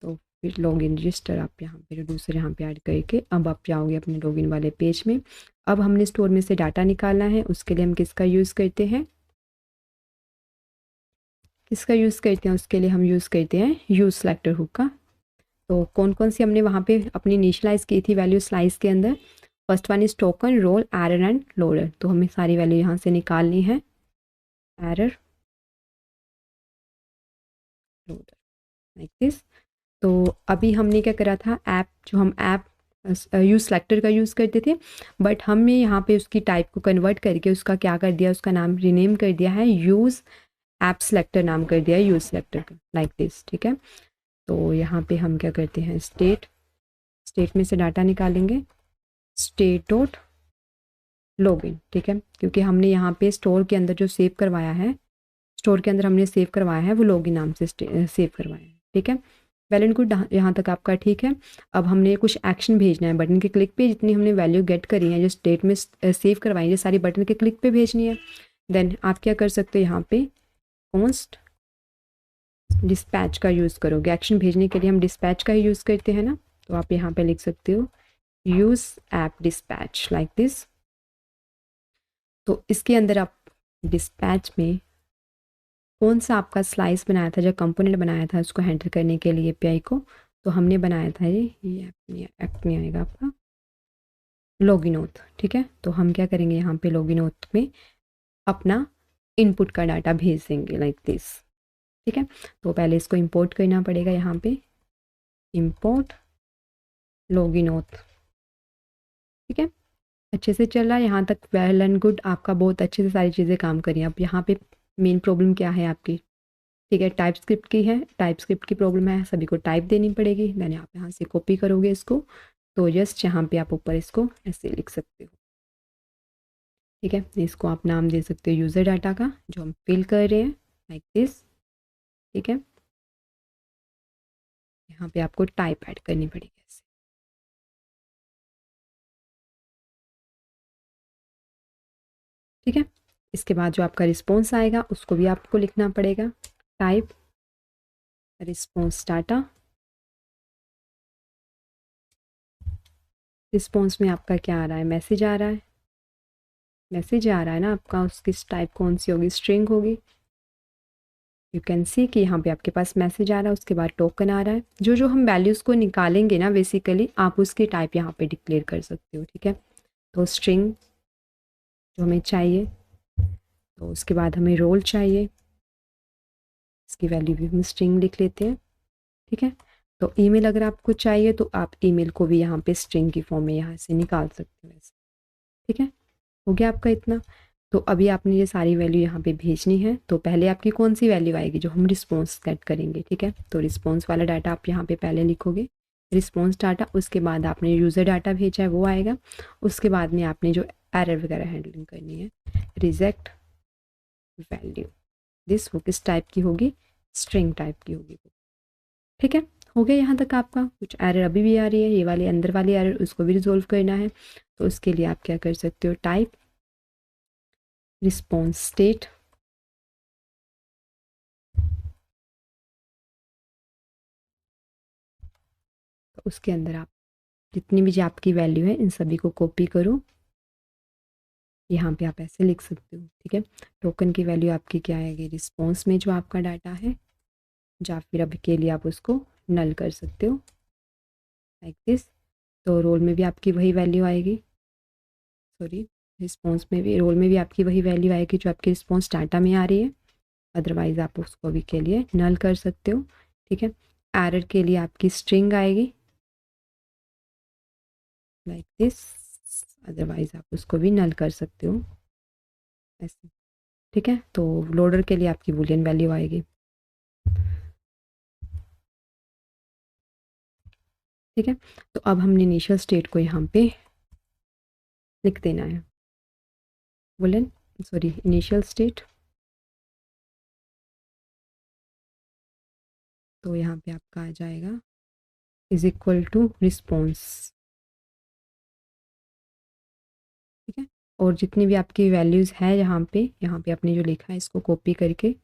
तो फिर लॉगिन रजिस्टर आप यहाँ पे रिड्यूसर यहाँ पे ऐड करके अब आप जाओगे अपने लॉगिन वाले पेज में। अब हमने स्टोर में से डाटा निकालना है, उसके लिए हम किसका यूज़ करते हैं, उसके लिए हम यूज़ करते हैं यूज सेलेक्टर हुक का। तो कौन कौन सी हमने वहाँ पे अपनी इनिशियलाइज की थी वैल्यू स्लाइस के अंदर, first one is token, role, error and loader. तो हमें सारी वैल्यू यहाँ से निकालनी है, एरर, लोडर, लाइक दिस। तो अभी हमने क्या करा था, ऐप जो हम ऐप यूज़ सेलेक्टर का यूज़ करते थे, बट हमने यहाँ पे उसकी टाइप को कन्वर्ट करके उसका क्या कर दिया, उसका नाम रीनेम कर दिया है, यूज़ ऐप सेलेक्टर नाम कर दिया है यूज़ सेलेक्टर का, लाइक दिस, ठीक है। तो यहाँ पे हम क्या करते हैं, स्टेट में से डाटा निकालेंगे, स्टेट डॉट लॉगिन, ठीक है। क्योंकि हमने यहाँ पे स्टोर के अंदर जो सेव करवाया है, स्टोर के अंदर हमने सेव करवाया है वो लॉगिन नाम से सेव करवाया है, ठीक है। वेल एंड गुड, यहाँ तक आपका ठीक है। अब हमने कुछ एक्शन भेजना है, बटन के क्लिक पे जितनी हमने वैल्यू गेट करी है, जो स्टेट में सेव करवाई है, सारी बटन के क्लिक पे भेजनी है। देन आप क्या कर सकते हो, यहाँ पे कॉन्स्ट डिस्पैच का यूज़ करोगे। एक्शन भेजने के लिए हम डिस्पैच का ही यूज़ करते हैं ना, तो आप यहाँ पे लिख सकते हो use app dispatch, like this. तो इसके अंदर आप डिस्पैच में कौन सा आपका स्लाइस बनाया था, जो कंपोनेंट बनाया था उसको हैंडल करने के लिए एपीआई को, तो हमने बनाया था ये ऐप नहीं आएगा आपका, लॉगिनोथ, ठीक है। तो हम क्या करेंगे, यहाँ पे लॉगिनोथ में अपना इनपुट का डाटा भेज देंगे, लाइक दिस, ठीक है। तो पहले इसको इंपोर्ट करना पड़ेगा, यहाँ पे इंपोर्ट लॉगिनोथ, ठीक है। अच्छे से चल रहा है यहाँ तक, वेल एंड गुड, आपका बहुत अच्छे से सारी चीज़ें काम करी। अब यहाँ पे मेन प्रॉब्लम क्या है आपकी, ठीक है, टाइप स्क्रिप्ट की है, टाइप स्क्रिप्ट की प्रॉब्लम है, सभी को टाइप देनी पड़ेगी। देन आप यहाँ से कॉपी करोगे इसको, तो जस्ट यहाँ पे आप ऊपर इसको ऐसे लिख सकते हो, ठीक है। इसको आप नाम दे सकते हो यूज़र डाटा का जो हम फिल कर रहे हैं, लाइक दिस, ठीक है। यहाँ पे आपको टाइप ऐड करनी पड़ेगी ऐसे, ठीक है। इसके बाद जो आपका रिस्पॉन्स आएगा उसको भी आपको लिखना पड़ेगा, टाइप रिस्पॉन्स डाटा। रिस्पॉन्स में आपका क्या आ रहा है, मैसेज आ रहा है, मैसेज आ रहा है ना आपका, उसकी टाइप कौन सी होगी, स्ट्रिंग होगी। यू कैन सी कि यहाँ पे आपके पास मैसेज आ रहा है, उसके बाद टोकन आ रहा है। जो जो हम वैल्यूज़ को निकालेंगे ना बेसिकली, आप उसकी टाइप यहाँ पे डिक्लेयर कर सकते हो, ठीक है। तो स्ट्रिंग जो हमें चाहिए, तो उसके बाद हमें रोल चाहिए, इसकी वैल्यू भी हम स्ट्रिंग लिख लेते हैं, ठीक है। तो ईमेल अगर आपको चाहिए तो आप ईमेल को भी यहाँ पे स्ट्रिंग की फॉर्म में यहाँ से निकाल सकते हो ऐसे, ठीक है। हो गया आपका इतना। तो अभी आपने ये सारी वैल्यू यहाँ पे भेजनी है, तो पहले आपकी कौन सी वैल्यू आएगी, जो हम रिस्पॉन्स सेट करेंगे, ठीक है। तो रिस्पॉन्स वाला डाटा आप यहाँ पे पहले लिखोगे, रिस्पॉन्स डाटा, उसके बाद आपने यूज़र डाटा भेजा है वो आएगा, उसके बाद में आपने जो एरर वगैरह हैंडलिंग करनी है, रिजेक्ट वैल्यू, दिस वो किस टाइप की होगी, स्ट्रिंग टाइप की होगी, ठीक है। हो गया यहाँ तक आपका। कुछ एरर अभी भी आ रही है, ये वाली अंदर वाली एरर, उसको भी रिजोल्व करना है। तो उसके लिए आप क्या कर सकते हो, टाइप रिस्पॉन्स स्टेट, तो उसके अंदर आप जितनी भी जो आपकी वैल्यू है इन सभी को कॉपी करो, यहाँ पे आप ऐसे लिख सकते हो, ठीक है। टोकन की वैल्यू आपकी क्या आएगी, रिस्पॉन्स में जो आपका डाटा है, या फिर अभी के लिए आप उसको नल कर सकते हो लाइक दिस। तो रोल में भी आपकी वही वैल्यू आएगी, सॉरी, रिस्पॉन्स में भी, रोल में भी आपकी वही वैल्यू आएगी जो आपकी रिस्पॉन्स डाटा में आ रही है। अदरवाइज़ आप उसको अभी के लिए नल कर सकते हो, ठीक है। एरर के लिए आपकी स्ट्रिंग आएगी लाइक दिस, अदरवाइज़ आप उसको भी नल कर सकते हो ऐसे, ठीक है। तो लोडर के लिए आपकी बूलियन वैल्यू आएगी, ठीक है। तो अब हमने इनिशियल स्टेट को यहाँ पे लिख देना है, बूलियन, सॉरी, इनिशियल स्टेट। तो यहाँ पे आपका आ जाएगा इज इक्वल टू रिस्पॉन्स, ठीक है। और जितनी भी आपकी वैल्यूज़ है यहाँ पे आपने जो लिखा है इसको कॉपी करके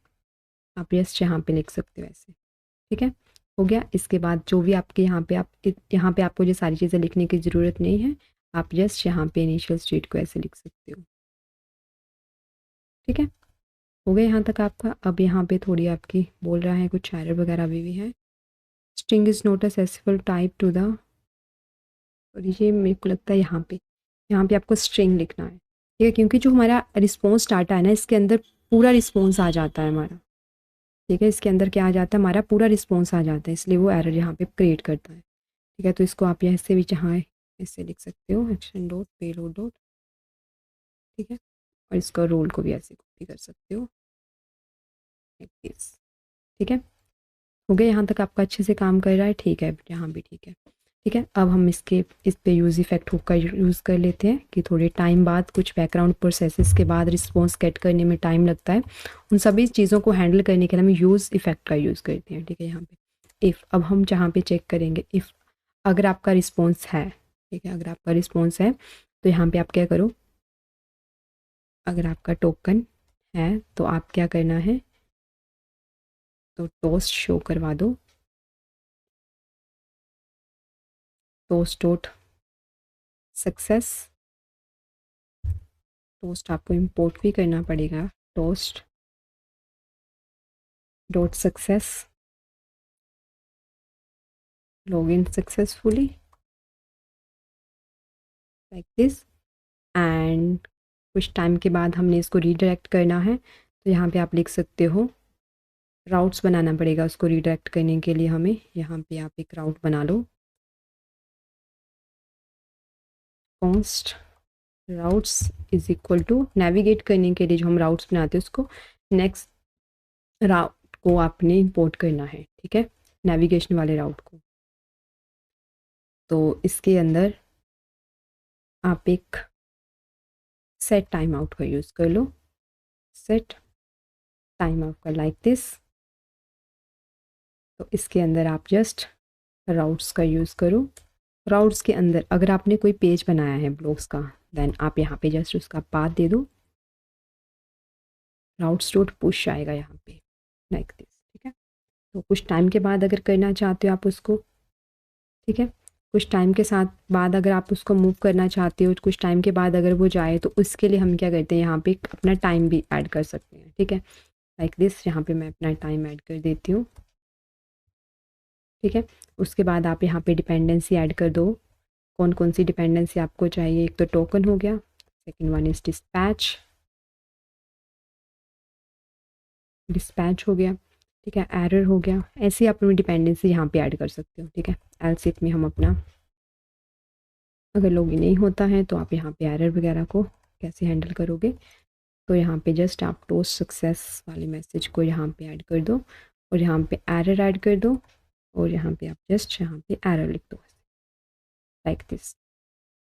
आप जस्ट यहाँ पे लिख सकते हो ऐसे, ठीक है। हो गया। इसके बाद जो भी आपके यहाँ पे आपको जो सारी चीज़ें लिखने की ज़रूरत नहीं है, आप जस्ट यहाँ पे इनिशियल स्टेट को ऐसे लिख सकते हो, ठीक है। हो गया यहाँ तक आपका। अब यहाँ पे थोड़ी आपकी बोल रहा है कुछ एरर वगैरह अभी भी है। String is not accessible type two the, और ये मेरे को लगता है यहाँ पे आपको स्ट्रिंग लिखना है, ठीक है, क्योंकि जो हमारा रिस्पॉन्स डाटा है ना, इसके अंदर पूरा रिस्पॉन्स आ जाता है हमारा, ठीक है। इसके अंदर क्या आ जाता है, हमारा पूरा रिस्पॉन्स आ जाता है, इसलिए वो एरर यहाँ पे क्रिएट करता है, ठीक है। तो इसको आप ऐसे भी चाहें ऐसे लिख सकते हो, एक्शन डॉट पेलोड डॉट, ठीक है। और इसका रोल को भी ऐसे कॉपी कर सकते हो like this, ठीक है। हो गया यहाँ तक आपका अच्छे से काम कर रहा है, ठीक है, यहाँ भी ठीक है, ठीक है। अब हम इस पे यूज़ इफेक्ट हुक का यूज़ कर लेते हैं कि थोड़े टाइम बाद कुछ बैकग्राउंड प्रोसेसेस के बाद रिस्पॉन्स गेट करने में टाइम लगता है, उन सभी चीज़ों को हैंडल करने के लिए हम यूज़ इफेक्ट का यूज़ करते हैं, ठीक है। यहाँ पे इफ़, अब हम जहाँ पे चेक करेंगे इफ़ अगर आपका रिस्पॉन्स है, ठीक है, अगर आपका रिस्पॉन्स है तो यहाँ पे आप क्या करो, अगर आपका टोकन है तो आप क्या करना है, तो टोस्ट शो करवा दो, टोस्ट डॉट सक्सेस, टोस्ट आपको इंपोर्ट भी करना पड़ेगा, toast dot success login successfully like this. And कुछ टाइम के बाद हमने इसको रीडायरेक्ट करना है, तो यहाँ पे आप लिख सकते हो, राउट्स बनाना पड़ेगा उसको रीडायरेक्ट करने के लिए हमें। यहाँ पे आप एक राउट बना लो, const routes is equal to, navigate करने के लिए जो हम राउट्स बनाते हैं उसको नेक्स्ट राउट को आपने इंपोर्ट करना है, ठीक है, नेविगेशन वाले राउट को। तो इसके अंदर आप एक सेट टाइम आउट का यूज़ कर लो, सेट टाइम आउट का लाइक दिस। तो इसके अंदर आप जस्ट राउट्स का यूज़ करो, राउट्स के अंदर अगर आपने कोई पेज बनाया है ब्लॉग्स का, देन आप यहाँ पे जस्ट उसका पाथ दे दो, राउट्स डॉट पुश आएगा यहाँ पे लाइक दिस, ठीक है। तो कुछ टाइम के बाद अगर करना चाहते हो आप उसको, ठीक है, कुछ टाइम के साथ बाद अगर आप उसको मूव करना चाहते हो, कुछ टाइम के बाद अगर वो जाए, तो उसके लिए हम क्या करते हैं, यहाँ पे अपना टाइम भी ऐड कर सकते हैं, ठीक है, लाइक दिस। यहाँ पे मैं अपना टाइम ऐड कर देती हूँ, ठीक है। उसके बाद आप यहाँ पे डिपेंडेंसी ऐड कर दो, कौन कौन सी डिपेंडेंसी आपको चाहिए। एक तो टोकन हो गया, second one is dispatch, dispatch हो गया, ठीक है, एरर हो गया। ऐसे ही आप अपनी डिपेंडेंसी यहाँ पे ऐड कर सकते हो, ठीक है। एल्स इफ में हम अपना, अगर लॉगिन नहीं होता है तो आप यहाँ पे एरर वगैरह को कैसे हैंडल करोगे, तो यहाँ पे जस्ट आप टोस्ट सक्सेस वाले मैसेज को यहाँ पे ऐड कर दो, और यहाँ पे एरर ऐड कर दो, और यहाँ पे आप जस्ट यहाँ पे एरर लिख दो लाइक दिस,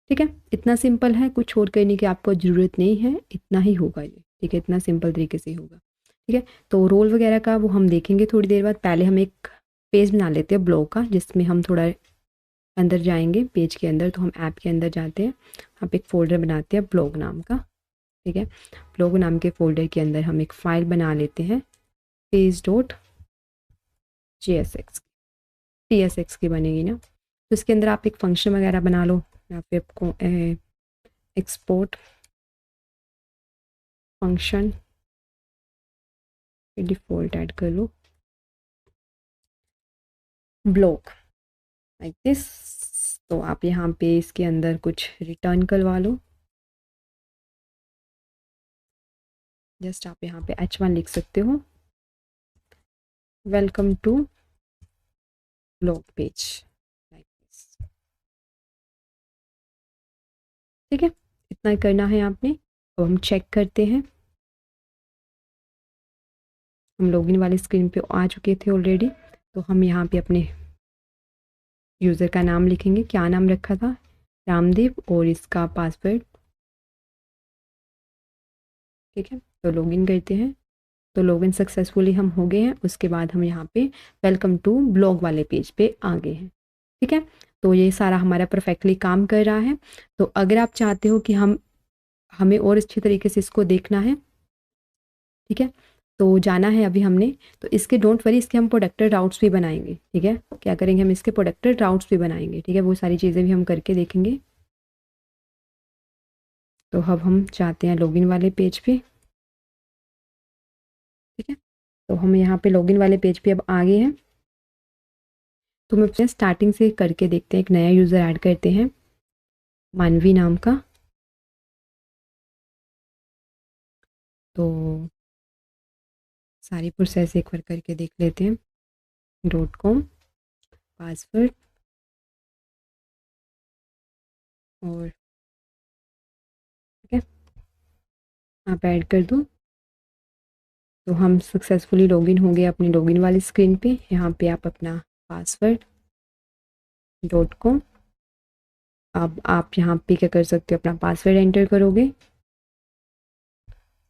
ठीक है। इतना सिंपल है, कुछ और करने की आपको ज़रूरत नहीं है, इतना ही होगा ये, ठीक है, इतना सिंपल तरीके से होगा, ठीक है। तो रोल वगैरह का वो हम देखेंगे थोड़ी देर बाद। पहले हम एक पेज बना लेते हैं ब्लॉग का, जिसमें हम थोड़ा अंदर जाएंगे पेज के अंदर। तो हम ऐप के अंदर जाते हैं, आप एक फ़ोल्डर बनाते हैं ब्लॉग नाम का, ठीक है। ब्लॉग नाम के फ़ोल्डर के अंदर हम एक फ़ाइल बना लेते हैं, पेज डॉट JSX, TSX की बनेगी ना। तो इसके अंदर आप एक फंक्शन वगैरह बना लो, या फिर आपको एक्सपोर्ट फंक्शन डिफ़ॉल्ट ऐड कर लो, ब्लॉक लाइक दिस। तो आप यहाँ पे इसके अंदर कुछ रिटर्न करवा लो। जस्ट आप यहाँ पे H1 लिख सकते हो, welcome to blog page like this. ठीक है, इतना करना है आपने। अब हम चेक करते हैं। हम लॉगिन वाली स्क्रीन पे आ चुके थे ऑलरेडी, तो हम यहाँ पे अपने यूज़र का नाम लिखेंगे। क्या नाम रखा था? रामदेव, और इसका पासवर्ड। ठीक है, तो लॉगिन करते हैं। तो लॉगिन सक्सेसफुली हम हो गए हैं। उसके बाद हम यहाँ पे वेलकम टू ब्लॉग वाले पेज पे आ गए हैं। ठीक है, तो ये सारा हमारा परफेक्टली काम कर रहा है। तो अगर आप चाहते हो कि हमें और अच्छे तरीके से इसको देखना है, ठीक है, तो जाना है अभी हमने। तो इसके डोंट वरी, इसके हम प्रोडक्टेड राउट्स भी बनाएंगे। ठीक है, क्या करेंगे हम, इसके प्रोडक्टेड राउट्स भी बनाएंगे। ठीक है, वो सारी चीज़ें भी हम करके देखेंगे। तो अब हम जाते हैं लॉगिन वाले पेज पे। ठीक है, तो हम यहाँ पे लॉगिन वाले पेज पे अब आ गए हैं। तो हम अपने स्टार्टिंग से करके देखते हैं। एक नया यूज़र ऐड करते हैं, मानवी नाम का। तो सारी प्रोसेस एक बार करके देख लेते हैं। .com पासवर्ड और ठीक है, आप ऐड कर दो। तो हम सक्सेसफुली लॉगिन हो गए अपनी लॉगिन वाली स्क्रीन पे। यहाँ पे आप अपना पासवर्ड .com, अब आप यहाँ पे क्या कर सकते हो, अपना पासवर्ड एंटर करोगे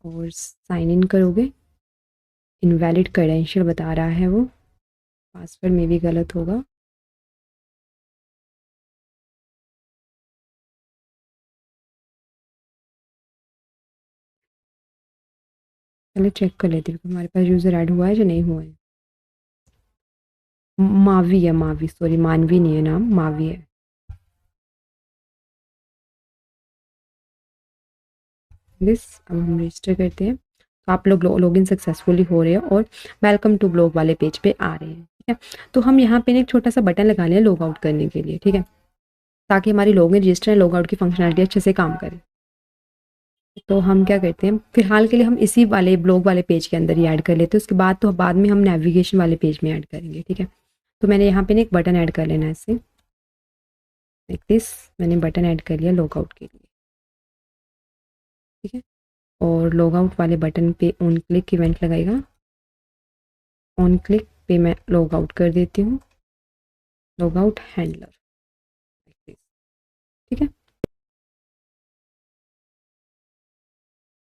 और साइन इन करोगे। इनवैलिड क्रेडेंशियल बता रहा है वो, पासवर्ड में भी गलत होगा। पहले चेक कर लेते हैं कि हमारे पास यूज़र ऐड हुआ है या नहीं हुआ है। मावी है, मावी, सॉरी मानवी नहीं है नाम, मावी है। दिस अब हम रजिस्टर करते हैं। तो आप लोग लॉगिन सक्सेसफुली हो रहे हैं और वेलकम टू ब्लॉग वाले पेज पे आ रहे हैं। ठीक है, तो हम यहाँ पे एक छोटा सा बटन लगा लें लॉग आउट करने के लिए। ठीक है, ताकि हमारी लॉगिन रजिस्टर लॉग आउट की फंक्शनलिटी अच्छे से काम करे। तो हम क्या करते हैं, फिलहाल के लिए हम इसी वाले ब्लॉग वाले पेज के अंदर ही ऐड कर लेते हैं। उसके बाद तो बाद में हम नेविगेशन वाले पेज में ऐड करेंगे। ठीक है, तो मैंने यहाँ पे एक बटन ऐड कर लेना है इससे, लाइक दिस। मैंने बटन ऐड कर लिया लॉग आउट के लिए। ठीक है, और लॉग आउट वाले बटन पे ऑन क्लिक इवेंट लगाएगा। ऑन क्लिक पे मैं लॉग आउट कर देती हूँ, लॉग आउट हैंडलर। ठीक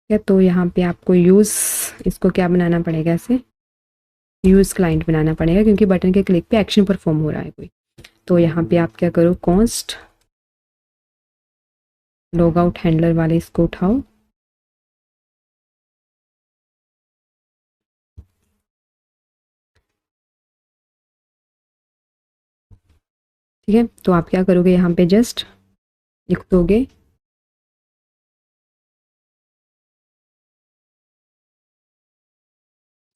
है, तो यहाँ पे आपको यूज़, इसको क्या बनाना पड़ेगा, ऐसे यूज़ क्लाइंट बनाना पड़ेगा, क्योंकि बटन के क्लिक पे एक्शन परफॉर्म हो रहा है कोई। तो यहाँ पे आप क्या करो, कॉन्स्ट लॉग आउट हैंडलर वाले इसको उठाओ। ठीक है, तो आप क्या करोगे, यहाँ पे जस्ट लिख दोगे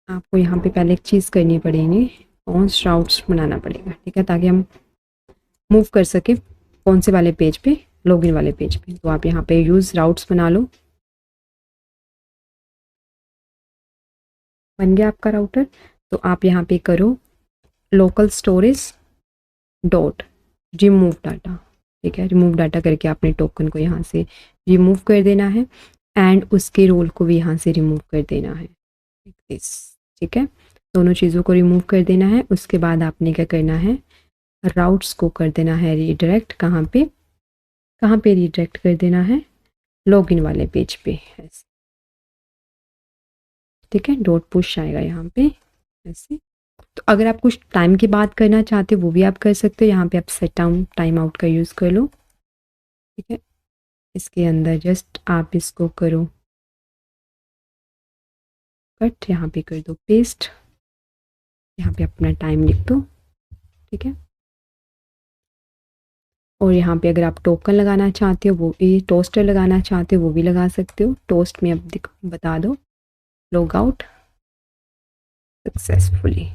आपको यहाँ पे पहले एक चीज़ करनी पड़ेगी, कॉन्स्ट राउट्स बनाना पड़ेगा। ठीक है, ताकि हम मूव कर सके कौन से वाले पेज पे, लॉगिन वाले पेज पे। तो आप यहाँ पे यूज़ राउट्स बना लो। बन गया आपका राउटर। तो आप यहाँ पे करो local storage dot remove data. ठीक है, रिमूव डाटा करके आपने टोकन को यहाँ से रिमूव कर देना है, एंड उसके रोल को भी यहाँ से रिमूव कर देना है। ठीक है, दोनों चीज़ों को रिमूव कर देना है। उसके बाद आपने क्या करना है, राउट्स को कर देना है रीडायरेक्ट। कहाँ पे रीडायरेक्ट कर देना है, लॉगिन वाले पेज पे ऐसे। ठीक है, डॉट पुश आएगा यहाँ पे ऐसे। तो अगर आप कुछ टाइम के बाद करना चाहते हो वो भी आप कर सकते हो। यहाँ पे आप सेट डाउन टाइम आउट का यूज़ कर लो। ठीक है, इसके अंदर जस्ट आप इसको करो कट, यहाँ पे कर दो पेस्ट, यहाँ पे अपना टाइम लिख दो। ठीक है, और यहाँ पे अगर आप टोकन लगाना चाहते हो वो भी, टोस्टर लगाना चाहते हो वो भी लगा सकते हो। टोस्ट में अब बता दो लॉग आउट सक्सेसफुली।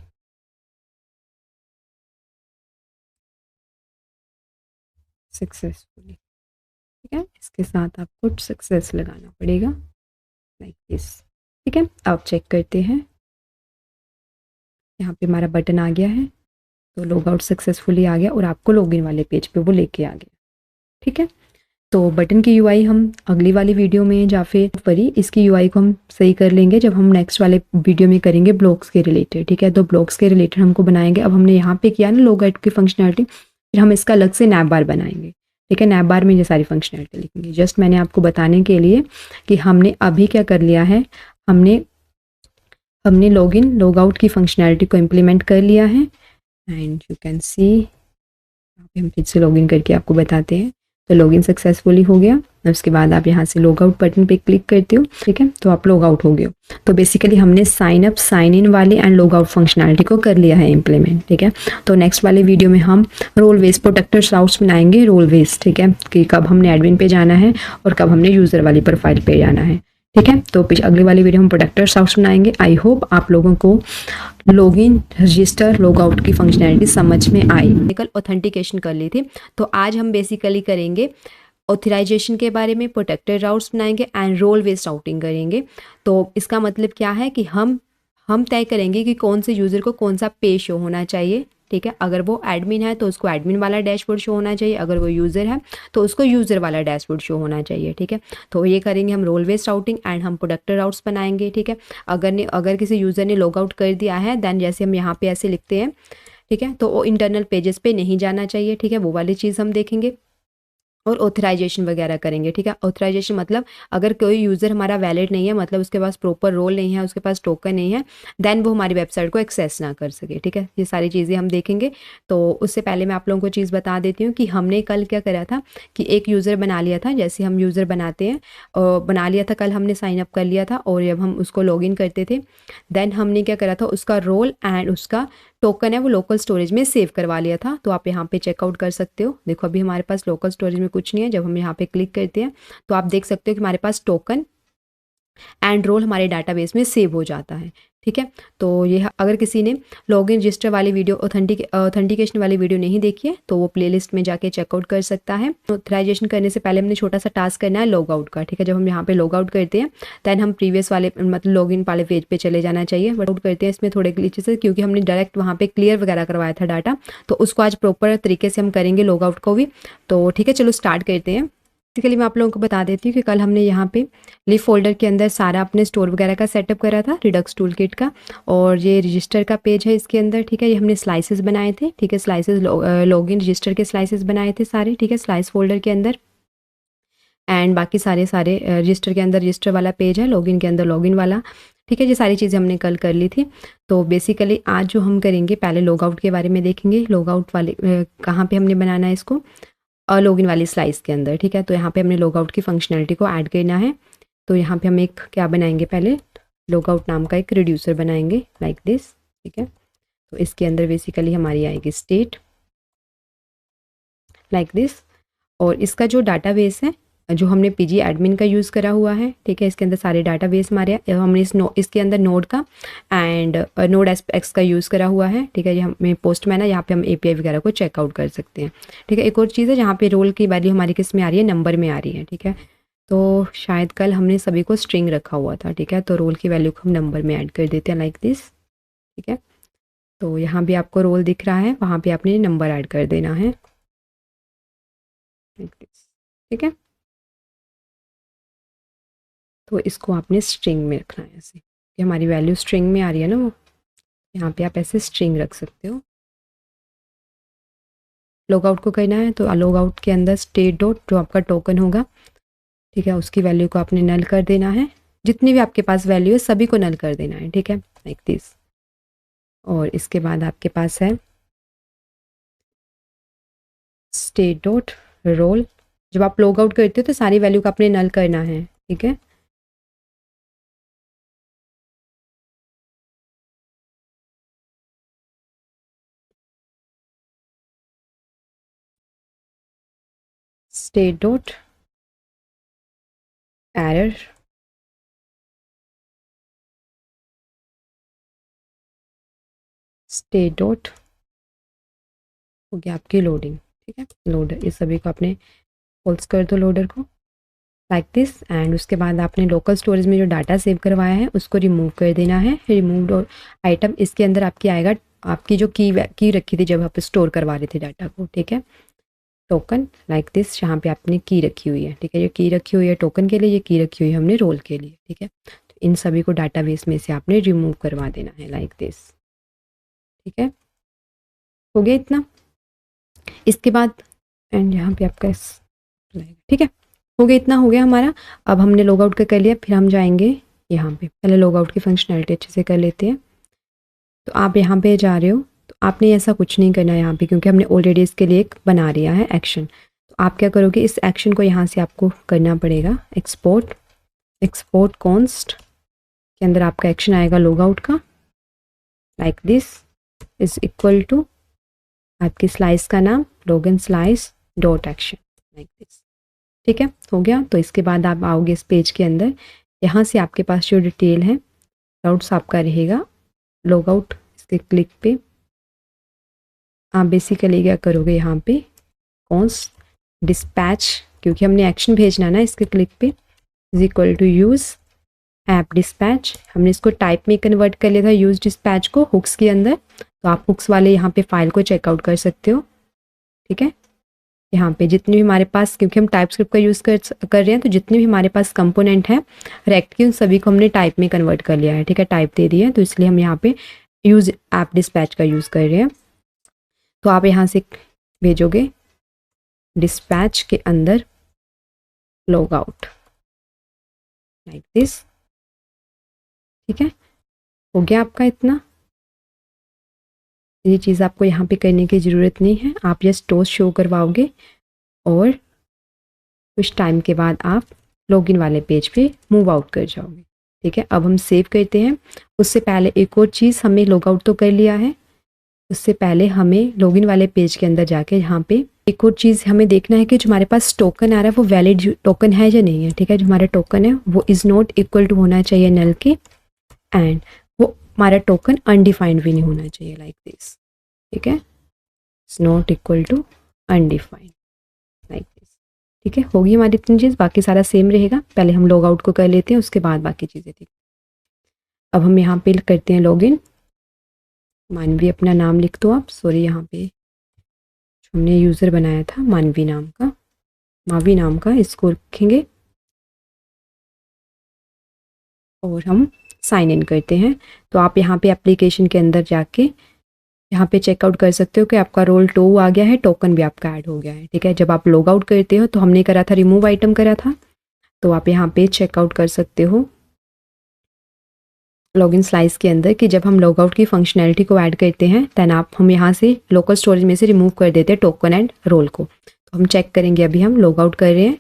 सक्सेसफुली, ठीक है। इसके साथ आपको सक्सेस लगाना पड़ेगा लाइक दिस, ठीक है। अब चेक करते हैं, यहाँ पे हमारा बटन आ गया है, तो लॉग आउट सक्सेसफुली आ गया और आपको लॉगिन वाले पेज पे वो लेके आ गया, ठीक है। तो बटन की यूआई हम अगली वाली वीडियो में या फिर इसकी यूआई को हम सही कर लेंगे जब हम नेक्स्ट वाले वीडियो में करेंगे ब्लॉग्स के रिलेटेड, ठीक है। तो ब्लॉग्स के रिलेटेड हमको बनाएंगे। अब हमने यहाँ पे किया ना लॉग आउट की फंक्शनैलिटी, फिर हम इसका अलग से नैप बार बनाएंगे, ठीक है। नैप बार में ये सारी फंक्शनैलिटी लिखेंगे। जस्ट मैंने आपको बताने के लिए कि हमने अभी क्या कर लिया है, हमने हमने लॉगिन लॉग आउट की फंक्शनैलिटी को इम्प्लीमेंट कर लिया है। एंड यू कैन सी, हम फिर से लॉगिन करके आपको बताते हैं। तो लॉगिन सक्सेसफुली हो गया। उसके बाद आप यहाँ से लॉग आउट बटन पे क्लिक करते हो, ठीक है, तो आप लॉग आउट हो गए हो। तो बेसिकली हमने साइन अप साइन इन वाली एंड लॉग आउट फंक्शनैलिटी को कर लिया है इम्प्लीमेंट, ठीक है। तो नेक्स्ट वाले वीडियो में हम रोल वेज प्रोटेक्टर राउट्स बनाएंगे, रोल वेज, ठीक है, कि कब हमने एडमिन पे जाना है और कब हमने यूजर वाली प्रोफाइल पे जाना है, ठीक है। तो अगली वाली वीडियो हम प्रोटेक्टर राउट्स बनाएंगे। आई होप आप लोगों को लॉगिन रजिस्टर लॉग आउट की फंक्शनैलिटी समझ में आई। कल ऑथेंटिकेशन कर ली थी, तो आज हम बेसिकली करेंगे ऑथराइजेशन के बारे में, प्रोटेक्टेड राउट्स बनाएंगे एंड रोल वेज राउटिंग करेंगे। तो इसका मतलब क्या है कि हम तय करेंगे कि कौन से यूज़र को कौन सा पेज शो होना चाहिए, ठीक है। अगर वो एडमिन है तो उसको एडमिन वाला डैशबोर्ड शो होना चाहिए, अगर वो यूज़र है तो उसको यूज़र वाला डैशबोर्ड शो होना चाहिए, ठीक है। तो ये करेंगे हम रोल वेज राउटिंग एंड हम प्रोडक्टर राउट्स बनाएंगे, ठीक है। अगर किसी यूज़र ने लॉग आउट कर दिया है देन जैसे हम यहाँ पे ऐसे लिखते हैं, ठीक है, तो वो इंटरनल पेजेस पे नहीं जाना चाहिए, ठीक है, वो वाली चीज़ हम देखेंगे। और ऑथराइजेशन वगैरह करेंगे, ठीक है। ऑथराइजेशन मतलब अगर कोई यूज़र हमारा वैलिड नहीं है, मतलब उसके पास प्रॉपर रोल नहीं है, उसके पास टोकन नहीं है, देन वो हमारी वेबसाइट को एक्सेस ना कर सके, ठीक है। ये सारी चीज़ें हम देखेंगे। तो उससे पहले मैं आप लोगों को चीज़ बता देती हूँ कि हमने कल क्या करा था कि एक यूज़र बना लिया था, जैसे हम यूज़र बनाते हैं और बना लिया था कल हमने साइन अप कर लिया था, और जब हम उसको लॉगिन करते थे देन हमने क्या करा था, उसका रोल एंड उसका टोकन है वो लोकल स्टोरेज में सेव करवा लिया था। तो आप यहाँ पे चेकआउट कर सकते हो। देखो अभी हमारे पास लोकल स्टोरेज में कुछ नहीं है। जब हम यहाँ पे क्लिक करते हैं तो आप देख सकते हो कि हमारे पास टोकन एंड रोल हमारे डाटाबेस में सेव हो जाता है, ठीक है। तो ये अगर किसी ने लॉगिन रजिस्टर वाली वीडियो ऑथेंटिकेशन वाली वीडियो नहीं देखी है तो वो प्लेलिस्ट में जाके चेकआउट कर सकता है। ऑथराइजेशन करने से पहले हमने छोटा सा टास्क करना है लॉग आउट का, ठीक है। जब हम यहाँ पे लॉग आउट करते हैं दैन हम प्रीवियस वाले मतलब लॉगिन वाले पेज पे चले जाना चाहिए। बट आउट करते हैं इसमें थोड़े ग्लिचेस है क्योंकि हमने डायरेक्ट वहाँ पे क्लियर वगैरह करवाया था डाटा, तो उसको आज प्रॉपर तरीके से हम करेंगे लॉग आउट को भी। तो ठीक है, चलो स्टार्ट करते हैं। बेसिकली मैं आप लोगों को बता देती हूँ कि कल हमने यहाँ पे लिव फोल्डर के अंदर सारा अपने स्टोर वगैरह का सेटअप करा था रिडक्स टूल किट का, और ये रजिस्टर का पेज है इसके अंदर, ठीक है। ये हमने स्लाइसेस बनाए थे, ठीक है, स्लाइसेस लॉगिन रजिस्टर के स्लाइसेस बनाए थे सारे, ठीक है, स्लाइस फोल्डर के अंदर। एंड बाकी सारे रजिस्टर के अंदर रजिस्टर वाला पेज है, लॉगिन के अंदर लॉगिन वाला, ठीक है। ये सारी चीज़ें हमने कल कर ली थी। तो बेसिकली आज जो हम करेंगे पहले लॉग आउट के बारे में देखेंगे। लॉग आउट वाले कहाँ पे हमने बनाना है इसको, लॉगिन वाली स्लाइस के अंदर, ठीक है। तो यहाँ पे हमने लॉग आउट की फंक्शनैलिटी को ऐड करना है। तो यहाँ पे हम एक क्या बनाएंगे, पहले लॉग आउट नाम का एक रिड्यूसर बनाएंगे लाइक दिस, ठीक है। तो इसके अंदर बेसिकली हमारी आएगी स्टेट लाइक दिस, और इसका जो डाटाबेस है जो हमने पीजी एडमिन का यूज़ करा हुआ है, ठीक है, इसके अंदर सारे डाटाबेस हमारे हमने इसके अंदर नोड का एंड नोड एक्स का यूज़ करा हुआ है, ठीक है। ये हमें पोस्टमैन है, यहाँ पे हम एपीआई वगैरह को चेकआउट कर सकते हैं, ठीक है। एक और चीज़ है जहाँ पे रोल की वैल्यू हमारी किस में आ रही है, नंबर में आ रही है, ठीक है। तो शायद कल हमने सभी को स्ट्रिंग रखा हुआ था, ठीक है। तो रोल की वैल्यू को हम नंबर में ऐड कर देते हैं लाइक दिस, ठीक है। तो यहाँ भी आपको रोल दिख रहा है, वहाँ पे आपने नंबर ऐड कर देना है लाइक दिस, ठीक है। तो इसको आपने स्ट्रिंग में रखना है ऐसे कि हमारी वैल्यू स्ट्रिंग में आ रही है ना, वो यहाँ पे आप ऐसे स्ट्रिंग रख सकते हो। लॉग आउट को करना है तो लॉग आउट के अंदर स्टेट डॉट जो आपका टोकन होगा, ठीक है, उसकी वैल्यू को आपने नल कर देना है। जितनी भी आपके पास वैल्यू है सभी को नल कर देना है, ठीक है, लाइक दिस। और इसके बाद आपके पास है स्टेट डॉट रोल। जब आप लॉग आउट करते हो तो सारी वैल्यू को आपने नल करना है, ठीक है। state dot error state dot हो गया आपकी लोडिंग। ठीक है, लोडर, इस सभी को आपने होल्स कर दो लोडर को लाइक दिस। एंड उसके बाद आपने लोकल स्टोरेज में जो डाटा सेव करवाया है उसको रिमूव कर देना है। रिमूव आइटम इसके अंदर आपकी आएगा आपकी जो की रखी थी जब आप स्टोर करवा रहे थे डाटा को। ठीक है, टोकन लाइक दिस, यहाँ पे आपने की रखी हुई है। ठीक है, ये की रखी हुई है टोकन के लिए, ये की रखी हुई है हमने रोल के लिए। ठीक है, तो इन सभी को डाटाबेस में से आपने रिमूव करवा देना है लाइक दिस। ठीक है, हो गया इतना। इसके बाद एंड यहाँ पे आपका ठीक है, हो गया इतना, हो गया हमारा। अब हमने लॉग आउट कर लिया, फिर हम जाएंगे यहाँ पे, पहले लॉग आउट की फंक्शनैलिटी अच्छे से कर लेते हैं। तो आप यहाँ पे जा रहे हो तो आपने ऐसा कुछ नहीं करना है यहाँ पे, क्योंकि हमने ऑलरेडी इसके लिए एक बना लिया है एक्शन। तो आप क्या करोगे, इस एक्शन को यहाँ से आपको करना पड़ेगा एक्सपोर्ट कॉन्स्ट के अंदर आपका एक्शन आएगा लॉग आउट का like this is equal to आपकी स्लाइस का नाम login slice dot action like this. ठीक है, हो गया। तो इसके बाद आप आओगे इस पेज के अंदर, यहाँ से आपके पास जो डिटेल है आउट्स आपका रहेगा लॉग आउट। इसके क्लिक पे आप बेसिकली क्या करोगे, यहाँ पे कॉन्स्ट डिस्पैच, क्योंकि हमने एक्शन भेजना ना, इसके क्लिक पे is equal to use app dispatch. हमने इसको टाइप में कन्वर्ट कर लिया था यूज़ डिस्पैच को हुक्स के अंदर, तो आप हुक्स वाले यहाँ पे फाइल को चेकआउट कर सकते हो। ठीक है, यहाँ पे जितने भी हमारे पास, क्योंकि हम टाइप स्क्रिप्ट का यूज़ कर रहे हैं, तो जितने भी हमारे पास कंपोनेंट हैं रेक्ट के, उन सभी को हमने टाइप में कन्वर्ट कर लिया है। ठीक है, टाइप दे दिया है, तो इसलिए हम यहाँ पे यूज़ ऐप डिस्पैच का यूज़ कर रहे हैं। तो आप यहाँ से भेजोगे डिस्पैच के अंदर लॉग आउट लाइक दिस। ठीक है, हो गया आपका इतना। ये चीज़ आपको यहाँ पे करने की ज़रूरत नहीं है, आप जस्ट टोस्ट शो करवाओगे और कुछ टाइम के बाद आप लॉगिन वाले पेज पे मूव आउट कर जाओगे। ठीक है, अब हम सेव करते हैं। उससे पहले एक और चीज़, हमें लॉग आउट तो कर लिया है, उससे पहले हमें लॉगिन वाले पेज के अंदर जाके यहाँ पे एक और चीज़ हमें देखना है कि जो हमारे पास टोकन आ रहा है वो वैलिड टोकन है या नहीं है। ठीक है, जो हमारा टोकन है वो इज़ नॉट इक्वल टू होना चाहिए नल के, एंड वो हमारा टोकन अनडिफाइंड भी नहीं होना चाहिए लाइक दिस। ठीक है, it's not equal to undefined like this. ठीक है, होगी हमारी इतनी चीज़, बाकी सारा सेम रहेगा। पहले हम लॉग आउट को कर लेते हैं, उसके बाद बाकी चीज़ें थी। अब हम यहाँ पे करते हैं लॉगिन। मानवी अपना नाम लिख दो आप, सॉरी यहाँ पे जो हमने यूज़र बनाया था मानवी नाम का इसको रखेंगे और हम साइन इन करते हैं। तो आप यहाँ पे एप्लीकेशन के अंदर जाके यहाँ पे चेकआउट कर सकते हो कि आपका रोल 2 आ गया है, टोकन भी आपका ऐड हो गया है। ठीक है, जब आप लॉग आउट करते हो तो हमने करा था रिमूव आइटम करा था, तो आप यहाँ पे चेकआउट कर सकते हो लॉगिन स्लाइस के अंदर कि जब हम लॉग आउट की फंक्शनैलिटी को ऐड करते हैं दैन हम यहाँ से लोकल स्टोरेज में से रिमूव कर देते हैं टोकन एंड रोल को। तो हम चेक करेंगे, अभी हम लॉग आउट कर रहे हैं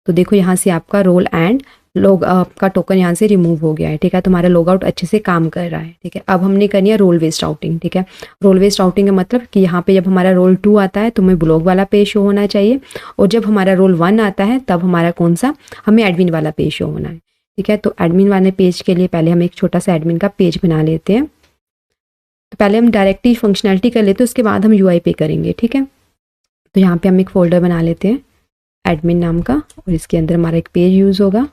तो देखो यहाँ से आपका रोल एंड लॉग आपका टोकन यहाँ से रिमूव हो गया है। ठीक है, तो हमारा लॉग आउट अच्छे से काम कर रहा है। ठीक है, अब हमने करनी है रोल वेस्ट आउटिंग। ठीक है, रोल वेस्ट आउटिंग का मतलब कि यहाँ पे जब हमारा रोल 2 आता है तो हमें ब्लॉग वाला पेज शो होना चाहिए, और जब हमारा रोल 1 आता है तब हमारा कौन सा, हमें एडमिन वाला पेज शो होना है। ठीक है, तो एडमिन वाले पेज के लिए पहले हम एक छोटा सा एडमिन का पेज बना लेते हैं। तो पहले हम डायरेक्टली फंक्शनैलिटी कर लेते हैं, उसके बाद हम यूआई पे करेंगे। ठीक है, तो यहाँ पे हम एक फोल्डर बना लेते हैं एडमिन नाम का, और इसके अंदर हमारा एक पेज यूज़ होगा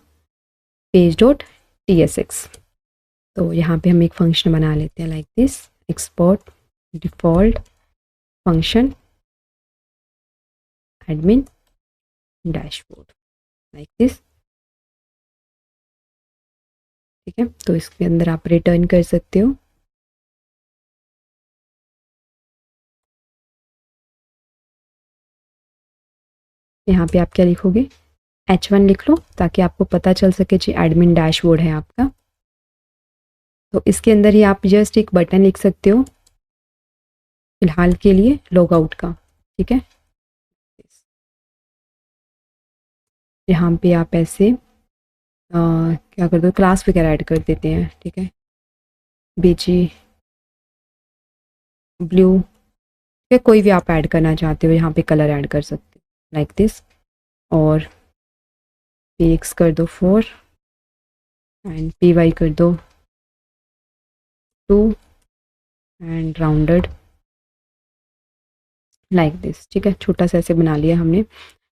page.tsx। तो यहाँ पे हम एक फंक्शन बना लेते हैं like this, export default function admin dashboard like this. ठीक है, तो इसके अंदर आप रिटर्न कर सकते हो। यहाँ पे आप क्या लिखोगे, H1 लिख लो ताकि आपको पता चल सके जी एडमिन डैशबोर्ड है आपका। तो इसके अंदर ही आप जस्ट एक बटन लिख सकते हो फिलहाल के लिए लॉग आउट का। ठीक है, यहाँ पे आप ऐसे क्या कर दो, क्लास वगैरह ऐड कर देते हैं। ठीक है, बीजी ब्लू या कोई भी आप ऐड करना चाहते हो, यहाँ पे कलर ऐड कर सकते हो लाइक दिस। और px कर दो 4 एंड py कर दो 2 एंड राउंडेड लाइक दिस। ठीक है, छोटा सा ऐसे बना लिया हमने।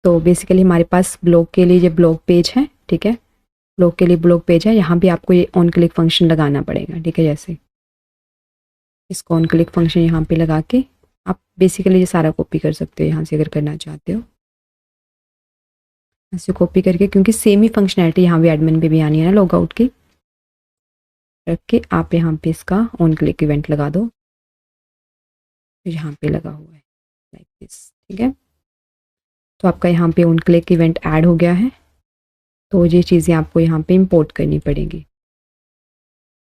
तो बेसिकली हमारे पास ब्लॉग के लिए ये ब्लॉग पेज है। ठीक है, ब्लॉग के लिए ब्लॉग पेज है। यहाँ पे आपको ये ऑन क्लिक फंक्शन लगाना पड़ेगा। ठीक है, जैसे इसको ऑन क्लिक फंक्शन यहाँ पे लगा के आप बेसिकली ये सारा कॉपी कर सकते हो यहाँ से, अगर करना चाहते हो ऐसे कॉपी करके, क्योंकि सेम ही फंक्शनैलिटी यहाँ भी एडमिन पे भी आनी है ना लॉग आउट की, रख के आप यहाँ पे इसका ऑन क्लिक इवेंट लगा दो, यहाँ पे लगा हुआ है लाइक दिस। ठीक है, तो आपका यहाँ पे ऑन क्लिक इवेंट ऐड हो गया है। तो ये चीज़ें आपको यहाँ पे इंपोर्ट करनी पड़ेंगी।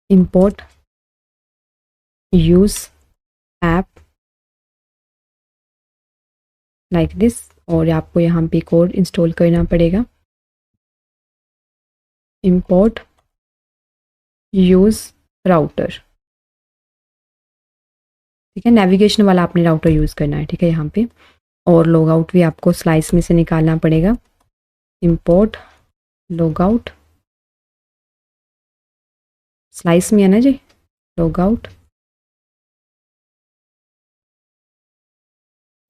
Import use app like this, और आपको यहाँ पे कोड इंस्टॉल करना पड़ेगा। Import use router. ठीक है, नेविगेशन वाला आपने राउटर यूज़ करना है। ठीक है, यहाँ पे और लॉग आउट भी आपको स्लाइस में से निकालना पड़ेगा। इंपोर्ट लॉग आउट, स्लाइस में है ना जी, लॉग आउट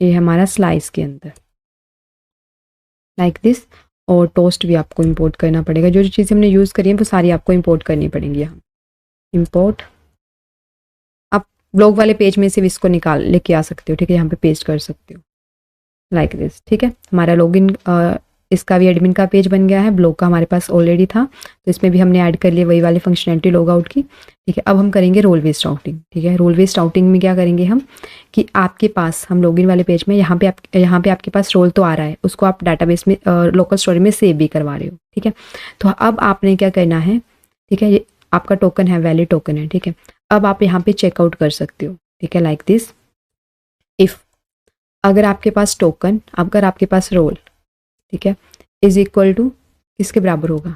ये हमारा स्लाइस के अंदर लाइक दिस। और टोस्ट भी आपको इंपोर्ट करना पड़ेगा। जो जो चीज़ें हमने यूज़ करी हैं वो सारी आपको इंपोर्ट करनी पड़ेंगी। यहाँ इंपोर्ट, आप ब्लॉग वाले पेज में से भी इसको निकाल लेके आ सकते हो। ठीक है, यहाँ पे पेस्ट कर सकते हो लाइक दिस। ठीक है, हमारा लॉगिन इसका भी एडमिन का पेज बन गया है। ब्लॉग का हमारे पास ऑलरेडी था, तो इसमें भी हमने ऐड कर लिया वही वाली फंक्शनैलिटी लॉग आउट की। ठीक है, अब हम करेंगे रोल बेस्ड राउटिंग। ठीक है, रोल बेस्ड राउटिंग में क्या करेंगे हम कि आपके पास हम लॉगिन वाले पेज में यहाँ पे आपके पास रोल तो आ रहा है, उसको आप डाटाबेस में लोकल स्टोरेज में सेव भी करवा रहे हो। ठीक है, तो अब आपने क्या करना है, ठीक है, ये आपका टोकन है, वैलिड टोकन है। ठीक है, अब आप यहाँ पे चेकआउट कर सकते हो। ठीक है, लाइक दिस। इफ अगर आपके पास टोकन, अगर आपके पास रोल, ठीक है, इज इक्वल टू किसके बराबर होगा,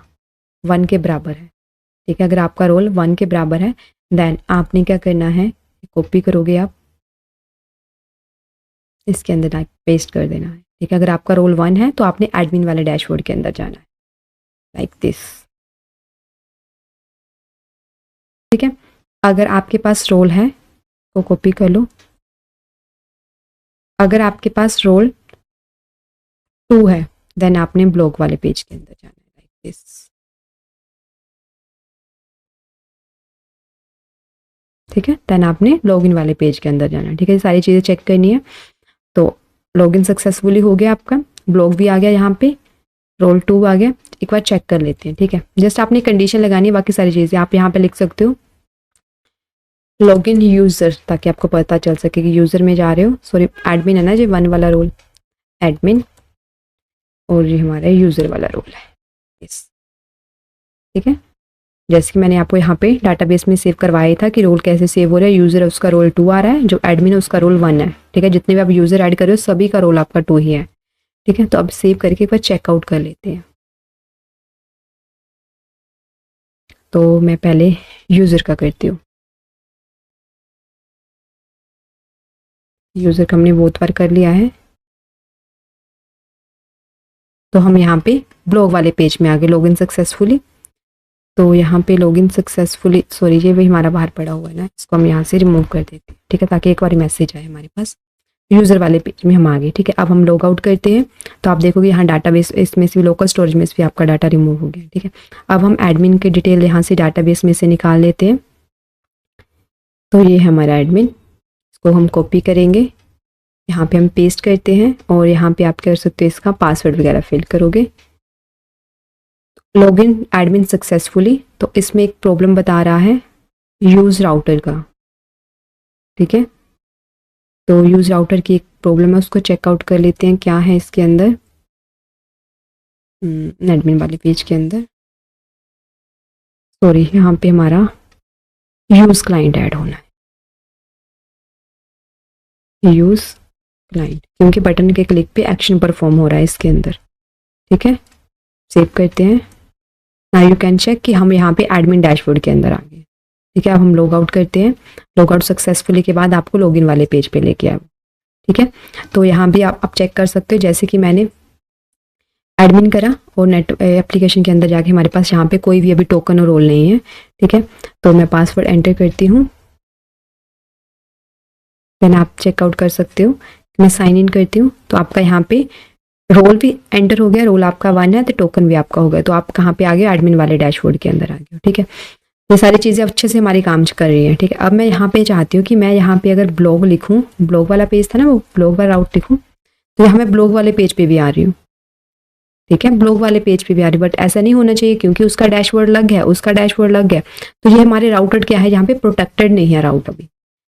1 के बराबर है। ठीक है, अगर आपका रोल 1 के बराबर है, देन आपने क्या करना है, कॉपी करोगे आप, इसके अंदर पेस्ट कर देना है। ठीक है, अगर आपका रोल 1 है तो आपने एडमिन वाले डैशबोर्ड के अंदर जाना है लाइक दिस। ठीक है, अगर आपके पास रोल है तो कॉपी कर लो। अगर आपके पास रोल 2 है, देन आपने ब्लॉग वाले पेज के अंदर जाना है लाइक दिस। ठीक है, देन आपने लॉगिन वाले पेज के अंदर जाना है। ठीक है, सारी चीज़ें चेक करनी है। तो लॉगिन सक्सेसफुली हो गया आपका, ब्लॉग भी आ गया, यहाँ पे रोल 2 आ गया। एक बार चेक कर लेते हैं। ठीक है, जस्ट आपने कंडीशन लगानी है, बाकी सारी चीज़ें आप यहाँ पे लिख सकते हो लॉगिन यूज़र, ताकि आपको पता चल सके कि यूज़र में जा रहे हो। सॉरी, एडमिन है ना जी, 1 वाला रोल एडमिन, और ये हमारा यूज़र वाला रोल है यस। ठीक है, जैसे कि मैंने आपको यहाँ पे डाटाबेस में सेव करवाया था कि रोल कैसे सेव हो रहा है। यूज़र है उसका रोल 2 आ रहा है, जो एडमिन है उसका रोल 1 है। ठीक है, जितने भी आप यूज़र ऐड कर रहे हो सभी का रोल आपका 2 ही है। ठीक है, तो अब सेव करके एक बार चेकआउट कर लेते हैं। तो मैं पहले यूज़र का करती हूँ। यूज़र का हमने बहुत बार कर लिया है, तो हम यहाँ पे ब्लॉग वाले पेज में आ गए, लॉगिन सक्सेसफुली। तो यहाँ पे लॉगिन सक्सेसफुली, सॉरी ये भी हमारा बाहर पड़ा हुआ है ना, इसको हम यहाँ से रिमूव कर देते हैं। ठीक है, ताकि एक बार मैसेज आए हमारे पास। यूज़र वाले पेज में हम आ गए। ठीक है, अब हम लॉग आउट करते हैं, तो आप देखोगे यहाँ डाटाबेस इसमें से भी, लोकल स्टोरेज में से भी आपका डाटा रिमूव हो गया। ठीक है, अब हम एडमिन की डिटेल यहाँ से डाटाबेस में से निकाल लेते हैं। तो ये है हमारा एडमिन, इसको हम कॉपी करेंगे, यहाँ पे हम पेस्ट करते हैं, और यहाँ पे आप कर सकते हो इसका पासवर्ड वगैरह फिल करोगे। लॉगिन एडमिन सक्सेसफुली, तो इसमें एक प्रॉब्लम बता रहा है यूज़ राउटर का। ठीक है, तो यूज़ राउटर की एक प्रॉब्लम है, उसको चेकआउट कर लेते हैं क्या है इसके अंदर, एडमिन वाले पेज के अंदर। सॉरी, यहाँ पे हमारा यूज़ क्लाइंट ऐड होना है, यूज़ क्लाइंट, क्योंकि बटन के क्लिक पे एक्शन परफॉर्म हो रहा है इसके अंदर। ठीक है, सेव करते हैं। नाउ यू कैन चेक कि हम यहाँ पे एडमिन डैशबोर्ड के अंदर आ गए। ठीक है, अब हम लॉग आउट करते हैं। लॉग आउट सक्सेसफुली के बाद आपको लॉगिन वाले पेज पे लेके आए। ठीक है, तो यहाँ भी आप चेक कर सकते हो, जैसे कि मैंने एडमिन करा और नेट एप्लीकेशन के अंदर जाके हमारे पास यहाँ पे कोई भी अभी टोकन और रोल नहीं है, ठीक है। तो मैं पासवर्ड एंटर करती हूँ, देन आप चेकआउट कर सकते हो। मैं साइन इन करती हूँ तो आपका यहाँ पे रोल भी एंटर हो गया, रोल आपका 1 है तो टोकन भी आपका हो गया। तो आप कहाँ पे आ गए, एडमिन वाले डैशबोर्ड के अंदर आ गए, ठीक है। ये सारी चीज़ें अच्छे से हमारी काम कर रही हैं, ठीक है। अब मैं यहाँ पे चाहती हूँ कि मैं यहाँ पे अगर ब्लॉग लिखूँ, ब्लॉग वाला पेज था ना, वो ब्लॉग वाला राउट लिखूँ, तो यहाँ मैं ब्लॉग वाले पेज पे भी आ रही हूँ, ठीक है। ब्लॉग वाले पेज पे भी आ रही, बट ऐसा नहीं होना चाहिए क्योंकि उसका डैशबोर्ड लग गया, उसका डैशबोर्ड लग गया। तो ये हमारे राउटर क्या है, यहाँ पे प्रोटेक्टेड नहीं है राउट अभी,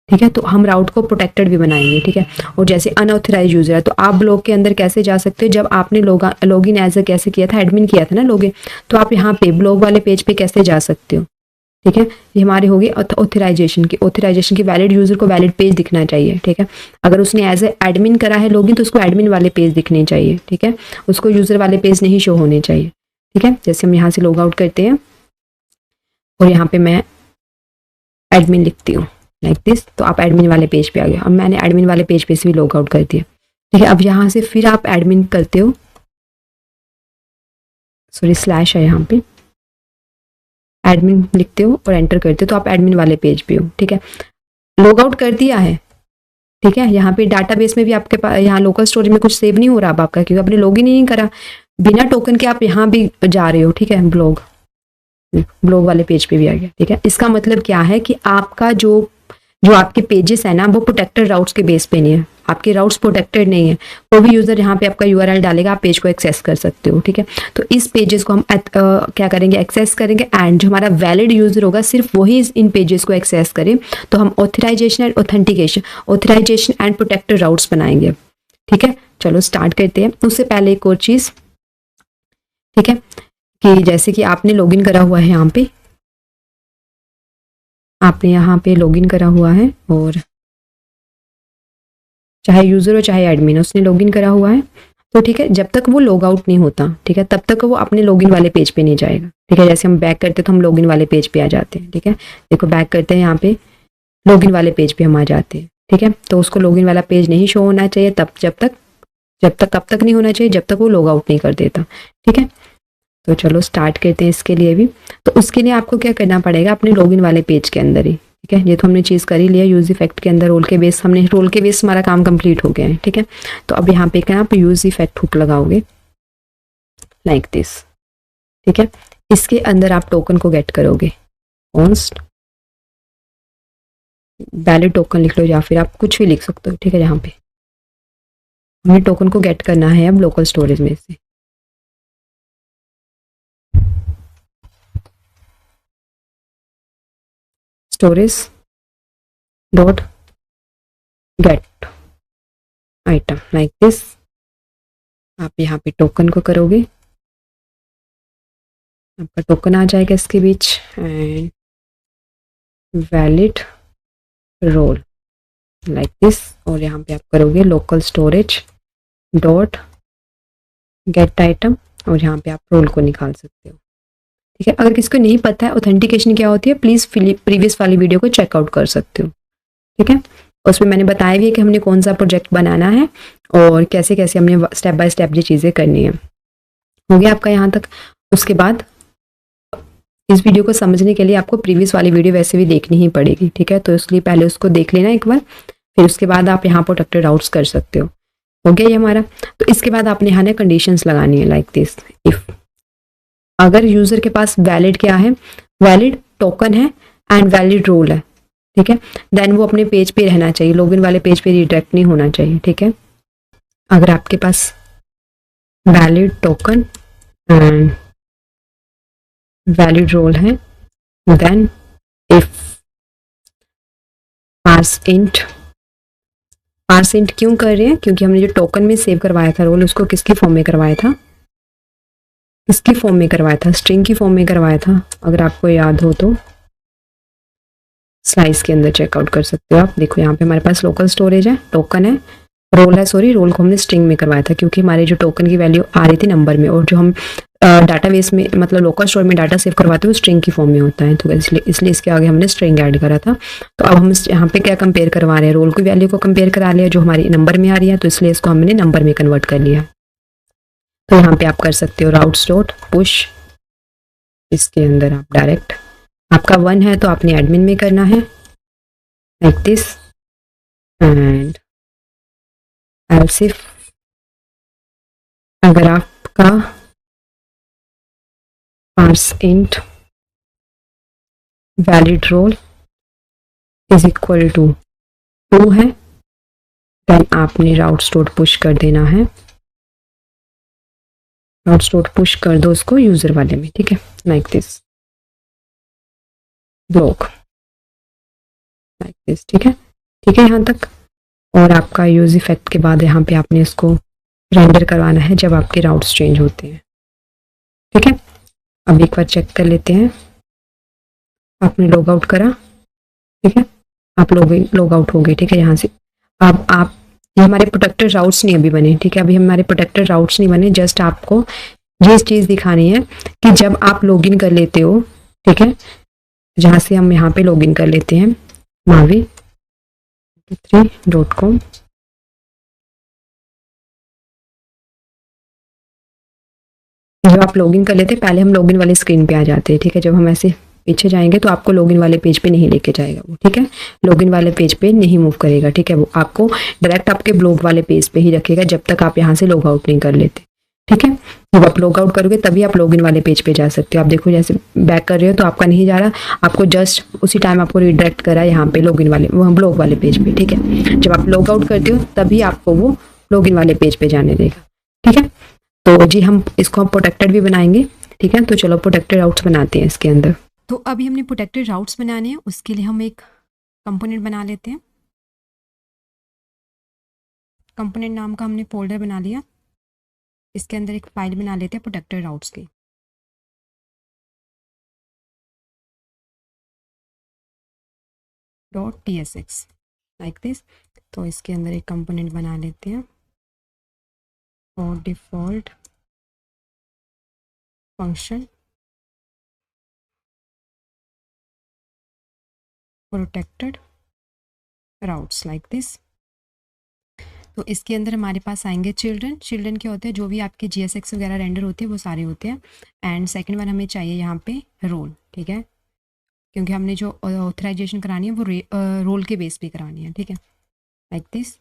ठीक है। तो हम राउट को प्रोटेक्टेड भी बनाएंगे, ठीक है। और जैसे अनऑथराइज यूजर है तो आप ब्लॉग के अंदर कैसे जा सकते हो, जब आपने लॉगिन एज कैसे किया था, एडमिन किया था ना लॉगिन, तो आप यहाँ पे ब्लॉग वाले पेज पे कैसे जा सकते हो, ठीक है। ये हमारी होगी ऑथराइजेशन की वैलिड यूजर को वैलिड पेज दिखना चाहिए, ठीक है। अगर उसने एज एडमिन करा है लॉगिन तो उसको एडमिन वाले पेज दिखने चाहिए, ठीक है। उसको यूजर वाले पेज नहीं शो होने चाहिए, ठीक है। जैसे हम यहाँ से लॉग आउट करते हैं और यहाँ पे मैं एडमिन लिखती हूँ लाइक दिस, तो आप एडमिन वाले पेज पे आ गए। अब मैंने एडमिन वाले पेज पे से भी लॉग आउट कर दिया, ठीक है। अब यहाँ से फिर आप एडमिन करते हो, सॉरी स्लैश है यहाँ पे, एडमिन लिखते हो और एंटर करते हो तो आप एडमिन वाले पेज पे हो, ठीक है। लॉग आउट कर दिया है, ठीक है। यहाँ पे डाटाबेस में भी आपके पास यहाँ लोकल स्टोरेज में कुछ सेव नहीं हो रहा अब आपका, क्योंकि आपने लॉगिन ही नहीं करा। बिना टोकन के आप यहाँ भी जा रहे हो, ठीक है। ब्लॉग वाले पेज पे भी आ गया, ठीक है। इसका मतलब क्या है कि आपका जो आपके पेजेस है ना, वो प्रोटेक्टेड राउट्स के बेस पे नहीं है, आपके राउट्स प्रोटेक्टेड नहीं है। कोई भी यूजर यहाँ पे आपका यूआरएल डालेगा, आप पेज को एक्सेस कर सकते हो, ठीक है। तो इस पेजेस को हम क्या करेंगे, एक्सेस करेंगे, एंड जो हमारा वैलिड यूजर होगा सिर्फ वही इन पेजेस को एक्सेस करे। तो हम ऑथराइजेशन एंड प्रोटेक्टेड राउट्स बनाएंगे, ठीक है। चलो स्टार्ट करते हैं। उससे पहले एक और चीज, ठीक है, कि जैसे कि आपने लॉगिन करा हुआ है, यहाँ पे लॉगिन करा हुआ है, और चाहे यूजर हो चाहे एडमिन, उसने लॉगिन करा हुआ है, तो ठीक है। जब तक वो लॉग आउट नहीं होता, ठीक है, तब तक वो अपने लॉगिन वाले पेज पे नहीं जाएगा, ठीक है। जैसे हम बैक करते तो हम लॉगिन वाले पेज पे आ जाते हैं, ठीक है। देखो बैक करते हैं, यहाँ पे लॉगिन वाले पेज पे हम आ जाते हैं, ठीक है। तो उसको लॉगिन वाला पेज नहीं शो होना चाहिए तब कब तक नहीं होना चाहिए, जब तक वो लॉग आउट नहीं कर देता, ठीक है। तो चलो स्टार्ट करते हैं इसके लिए भी। तो उसके लिए आपको क्या करना पड़ेगा, अपने लॉगिन वाले पेज के अंदर ही, ठीक है। ये तो हमने चीज़ कर ही लिया, यूज इफेक्ट के अंदर रोल के बेस हमारा काम कंप्लीट हो गया है, ठीक है। तो अब यहाँ पे क्या आप यूज इफेक्ट हुक लगाओगे लाइक दिस, ठीक है। इसके अंदर आप टोकन को गेट करोगे, कॉन्स्ट वैलिड टोकन लिख लो, या फिर आप कुछ भी लिख सकते हो, ठीक है। यहाँ पे हमें टोकन को गेट करना है अब लोकल स्टोरेज में से, storage dot get item like this. आप यहाँ पे टोकन को करोगे, आपका टोकन आ जाएगा इसके बीच, and valid role like this. और यहाँ पे आप करोगे local storage dot get item, और यहाँ पे आप रोल को निकाल सकते हो, ठीक है। अगर किसी को नहीं पता है ऑथेंटिकेशन क्या होती है, प्लीज़ प्रीवियस वाली वीडियो को चेकआउट कर सकते हो, ठीक है। उसमें मैंने बताया भी है कि हमने कौन सा प्रोजेक्ट बनाना है और कैसे कैसे हमने स्टेप बाय स्टेप ये चीज़ें करनी है। हो गया आपका यहाँ तक। उसके बाद इस वीडियो को समझने के लिए आपको प्रीवियस वाली वीडियो वैसे भी देखनी ही पड़ेगी, ठीक है। तो इसलिए पहले उसको देख लेना एक बार, फिर उसके बाद आप यहाँ प्रोटेक्टेड राउट्स कर सकते हो गया ये हमारा। तो इसके बाद आपने यहाँ कंडीशंस लगानी है लाइक दिस, इफ अगर यूजर के पास वैलिड क्या है, वैलिड टोकन है एंड वैलिड रोल है, ठीक है, देन वो अपने पेज पे रहना चाहिए, लॉगिन वाले पेज पे रिडायरेक्ट नहीं होना चाहिए, ठीक है। अगर आपके पास valid token and valid role है, देन इफ पार्स इंट क्यों कर रहे हैं, क्योंकि हमने जो टोकन में सेव करवाया था रोल, उसको किसकी फॉर्म में करवाया था, स्ट्रिंग की फॉर्म में करवाया था। अगर आपको याद हो तो स्लाइस के अंदर चेकआउट कर सकते हो आप। देखो यहाँ पे हमारे पास लोकल स्टोरेज है, टोकन है, रोल है, रोल को हमने स्ट्रिंग में करवाया था, क्योंकि हमारे जो टोकन की वैल्यू आ रही थी नंबर में, और जो हम डाटाबेस में मतलब लोकल स्टोर में डाटा सेव करवाते हैं वो स्ट्रिंग की फॉर्म में होता है, तो इसलिए इसके आगे हमने स्ट्रिंग ऐड करा था। तो अब हम यहाँ पे क्या कंपेयर करवा रहे हैं, रोल की वैल्यू को कंपेयर करा लिया जो हमारी नंबर में आ रही है, तो इसलिए इसको हमने नंबर में कन्वर्ट कर लिया। तो यहाँ पे आप कर सकते हो राउट्स डॉट पुश, इसके अंदर आप डायरेक्ट, आपका 1 है तो आपने एडमिन में करना है like this, and else if अगर आपका parse int valid role is equal to 2 है, देन आपने राउट्स डॉट पुश कर देना है, राउट्स डॉट पुश कर दो उसको यूजर वाले में, ठीक है, like this block like this, ठीक है यहाँ तक। और आपका यूज इफेक्ट के बाद यहाँ पे आपने इसको रेंडर करवाना है जब आपके राउट्स चेंज होते हैं, ठीक है। अब एक बार चेक कर लेते हैं, आपने लॉग आउट करा, ठीक है, आप लॉग आउट हो गए, ठीक है यहाँ से। अब आप, ये हमारे प्रोटेक्टेड राउट्स नहीं अभी बने, ठीक है, अभी हमारे प्रोटेक्टेड राउट्स नहीं बने, जस्ट आपको ये चीज़ दिखानी है कि जब आप लॉगिन कर लेते हो, ठीक है, जहाँ से हम यहाँ पे लॉगिन कर लेते हैं mavi3.com, जब आप लॉगिन कर लेते हैं पहले हम लॉगिन वाली स्क्रीन पे आ जाते हैं, ठीक है, जब हम ऐसे पीछे जाएंगे तो आपको लॉगिन वाले पेज पे नहीं लेके जाएगा वो, ठीक है, लॉगिन वाले पेज पे नहीं मूव करेगा, ठीक है, वो आपको डायरेक्ट आपके ब्लॉग वाले पेज पे ही रखेगा जब तक आप यहाँ से लॉग आउट नहीं कर लेते, ठीक है। जब आप लॉग आउट करोगे तभी आप लॉगिन वाले पेज पे जा सकते हो। आप देखो जैसे बैक कर रहे हो तो आपका नहीं जा रहा, आपको जस्ट उसी टाइम आपको रिडायरेक्ट करा यहाँ पे लॉगिन वाले वो ब्लॉग वाले पेज पे, ठीक है। जब आप लॉग आउट करते हो तभी आपको वो लॉगिन वाले पेज पे जाने देगा, ठीक है। तो जी हम इसको हम प्रोटेक्टेड भी बनाएंगे, ठीक है, तो चलो प्रोटेक्टेड राउट्स बनाते हैं इसके अंदर। तो अभी हमने प्रोटेक्टेड राउट्स बनाने हैं, उसके लिए हम एक कंपोनेंट बना लेते हैं। कंपोनेंट नाम का हमने फोल्डर बना लिया, इसके अंदर एक फाइल बना लेते हैं प्रोटेक्टेड राउट्स की, .tsx लाइक दिस। तो इसके अंदर एक कंपोनेंट बना लेते हैं और default function protected routes like this. तो इसके अंदर हमारे पास आएंगे चिल्ड्रन, चिल्ड्रन क्या होते हैं, जो भी आपके GSX वगैरह रेंडर होते हैं वो सारे होते हैं। एंड सेकंड वन हमें चाहिए यहाँ पे रोल, ठीक है, क्योंकि हमने जो ऑथराइजेशन करानी है वो रोल के बेस पे करानी है, ठीक है, लाइक दिस।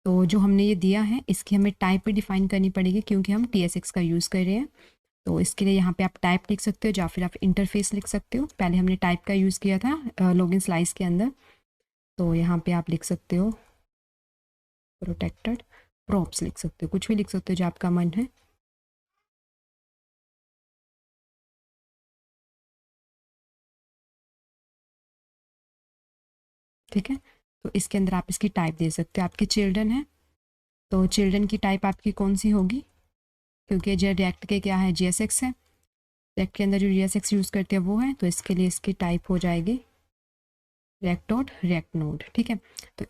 तो जो हमने ये दिया है इसकी हमें टाइप भी डिफाइन करनी पड़ेगी क्योंकि हम TSX का यूज़ कर रहे हैं। तो इसके लिए यहाँ पे आप टाइप लिख सकते हो या फिर आप इंटरफेस लिख सकते हो। पहले हमने टाइप का यूज़ किया था लॉगिन स्लाइस के अंदर, तो यहाँ पे आप लिख सकते हो प्रोटेक्टेड प्रॉप्स, लिख सकते हो, कुछ भी लिख सकते हो जो आपका मन है। ठीक है, तो इसके अंदर आप इसकी टाइप दे सकते हो, आपके चिल्ड्रन है तो चिल्ड्रन की टाइप आपकी कौन सी होगी, क्योंकि जो रिएक्ट के क्या है GSX है, रिएक्ट के अंदर जो GSX यूज़ करते हैं वो है, तो इसके लिए इसकी टाइप हो जाएगी रिएक्ट डॉट रिएक्ट नोड, ठीक है। तो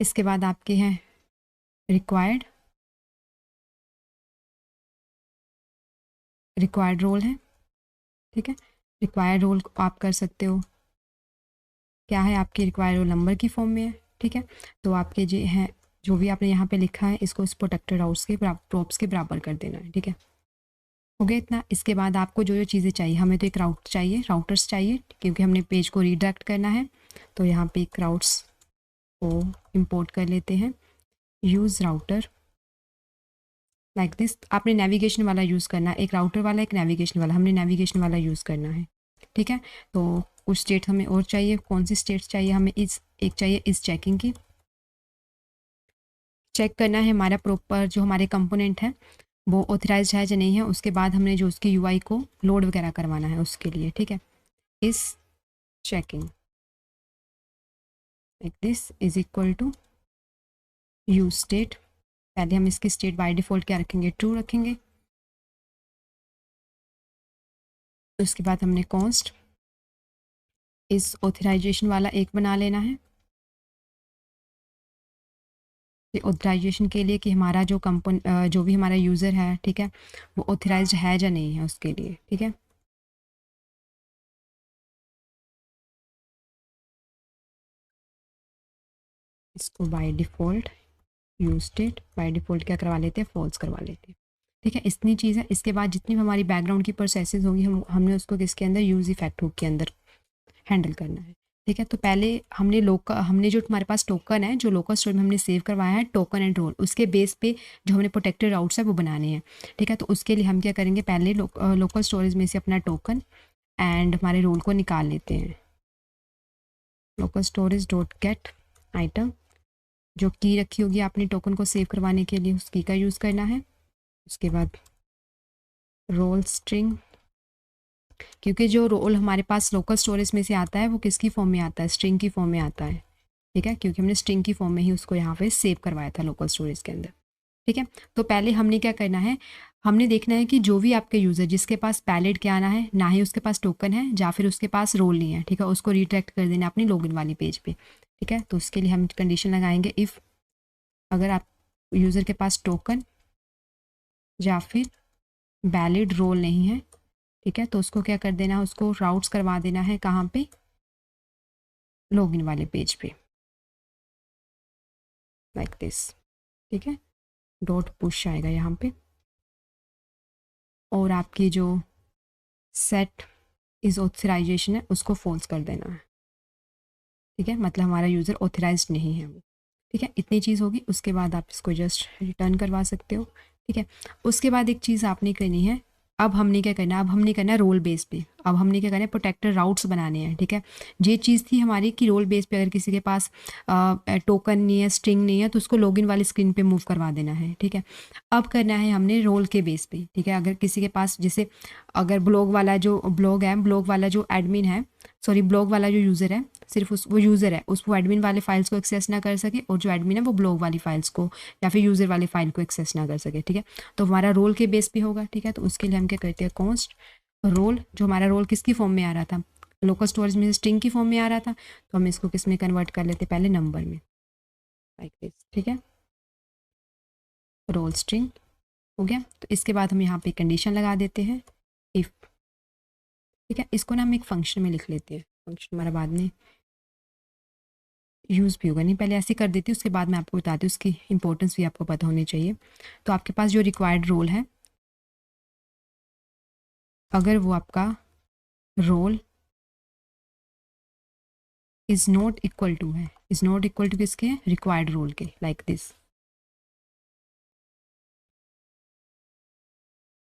इसके बाद आपके हैं रिक्वायर्ड रोल है, ठीक है। रिक्वायर्ड रोल आप कर सकते हो, क्या है आपके रिक्वायर्ड रोल नंबर की फॉर्म में है, ठीक है। तो आपके जो है जो भी आपने यहाँ पे लिखा है इसको इस प्रोटेक्टेड राउट्स के प्रॉप्स के बराबर कर देना है, ठीक है। हो गया इतना। इसके बाद आपको जो जो चीज़ें चाहिए, हमें तो एक राउट चाहिए, राउटर्स चाहिए क्योंकि हमने पेज को रीडायरेक्ट करना है, तो यहाँ पे एक राउट्स को इंपोर्ट कर लेते हैं, यूज़ राउटर लाइक दिस। आपने नेविगेशन वाला यूज़ करना है, एक राउटर वाला एक नेविगेशन वाला, हमने नेविगेशन वाला यूज़ करना है, ठीक है। तो कुछ स्टेट हमें और चाहिए, कौन सी स्टेट्स चाहिए हमें, एक चाहिए इस चेकिंग की, चेक करना है हमारा प्रॉपर जो हमारे कंपोनेंट है वो ऑथराइज है या नहीं है, उसके बाद हमने जो उसकी UI को लोड वगैरह करवाना है उसके लिए, ठीक है। इस checking like this is equal to use state, पहले हम इसकी स्टेट बाय डिफॉल्ट क्या रखेंगे, ट्रू रखेंगे। उसके बाद हमने कॉन्स्ट इस ऑथराइजेशन वाला एक बना लेना है, ऑथराइजेशन के लिए कि हमारा जो जो भी हमारा यूज़र है, ठीक है, वो ऑथराइज्ड है या नहीं है उसके लिए, ठीक है। इसको by default use state by default क्या करवा लेते हैं, फॉल्स करवा लेते हैं। ठीक है, इतनी चीज़ है। इसके बाद जितनी भी हमारी बैकग्राउंड की प्रोसेसेस होंगी हमने उसको किसके अंदर, यूज़ इफेक्ट हुक के अंदर हैंडल करना है। ठीक है, तो पहले हमने जो हमारे पास टोकन है, जो लोकल स्टोरेज में हमने सेव करवाया है, टोकन एंड रोल, उसके बेस पे जो हमने प्रोटेक्टेड राउट्स है वो बनाने हैं। ठीक है, तो उसके लिए हम क्या करेंगे, पहले लोकल स्टोरेज में से अपना टोकन एंड हमारे रोल को निकाल लेते हैं। Local storage dot get item, जो की रखी होगी आपने टोकन को सेव करवाने के लिए, उस की का यूज़ करना है। उसके बाद रोल स्ट्रिंग, क्योंकि जो रोल हमारे पास लोकल स्टोरेज में से आता है वो किसकी फॉर्म में आता है, स्ट्रिंग की फॉर्म में आता है। ठीक है, क्योंकि हमने स्ट्रिंग की फॉर्म में ही उसको यहाँ पे सेव करवाया था लोकल स्टोरेज के अंदर। ठीक है, तो पहले हमने क्या करना है, हमने देखना है कि जो भी आपके यूज़र जिसके पास पैलेट क्या आना है, ना ही उसके पास टोकन है या फिर उसके पास रोल नहीं है, ठीक है, उसको रिट्रैक्ट कर देना अपनी लॉगिन वाली पेज पे। ठीक है, तो उसके लिए हम कंडीशन लगाएंगे, इफ़ अगर आप यूज़र के पास टोकन या फिर वैलिड रोल नहीं है, ठीक है, तो उसको क्या कर देना है, उसको राउट्स करवा देना है कहाँ पे, लॉगिन वाले पेज पे, लाइक दिस। ठीक है, डॉट पुश आएगा यहाँ पे, और आपकी जो सेट इज ऑथराइजेशन है उसको फॉल्स कर देना है। ठीक है, मतलब हमारा यूज़र ऑथराइज्ड नहीं है वो। ठीक है, इतनी चीज़ होगी, उसके बाद आप इसको जस्ट रिटर्न करवा सकते हो। ठीक है, उसके बाद एक चीज़ आपने करनी है, अब हमने क्या करना है, अब हमने करना है रोल बेस पे, अब हमने क्या करना है, प्रोटेक्टेड राउट्स बनाने हैं। ठीक है, ये चीज़ थी हमारी कि रोल बेस पे अगर किसी के पास टोकन नहीं है, स्ट्रिंग नहीं है, तो उसको लॉगिन वाली स्क्रीन पे मूव करवा देना है। ठीक है, अब करना है हमने रोल के बेस पे। ठीक है, अगर किसी के पास जैसे अगर ब्लॉग वाला जो ब्लॉग है, ब्लॉग वाला जो एडमिन है, सॉरी ब्लॉग वाला जो यूज़र है, सिर्फ वो यूज़र है, उसको एडमिन वाले फाइल्स को एक्सेस ना कर सके, और जो एडमिन है वो ब्लॉग वाली फाइल्स को या फिर यूज़र वाली फाइल को एक्सेस ना कर सके। ठीक है, तो हमारा रोल के बेस पे होगा। ठीक है, तो उसके लिए हम क्या करते हैं, कॉन्स्ट रोल, जो हमारा रोल किसकी फॉर्म में आ रहा था, लोकल स्टोरेज में स्ट्रिंग की फॉर्म में आ रहा था, तो हम इसको किस में कन्वर्ट कर लेते, पहले नंबर में, लाइक दिस। ठीक है, रोल स्ट्रिंग हो गया। तो इसके बाद हम यहाँ पे कंडीशन लगा देते हैं, इफ़। ठीक है, इसको ना हम एक फंक्शन में लिख लेते हैं, फंक्शन हमारा बाद में यूज़ भी होगा, नहीं पहले ऐसे कर देती हूँ, उसके बाद मैं आपको बताती हूँ, उसकी इंपॉर्टेंस भी आपको पता होनी चाहिए। तो आपके पास जो रिक्वायर्ड रोल है, अगर वो आपका role is not equal to है, इज़ नॉट इक्वल टू किसके, रिक्वायर्ड रोल के, लाइक दिस,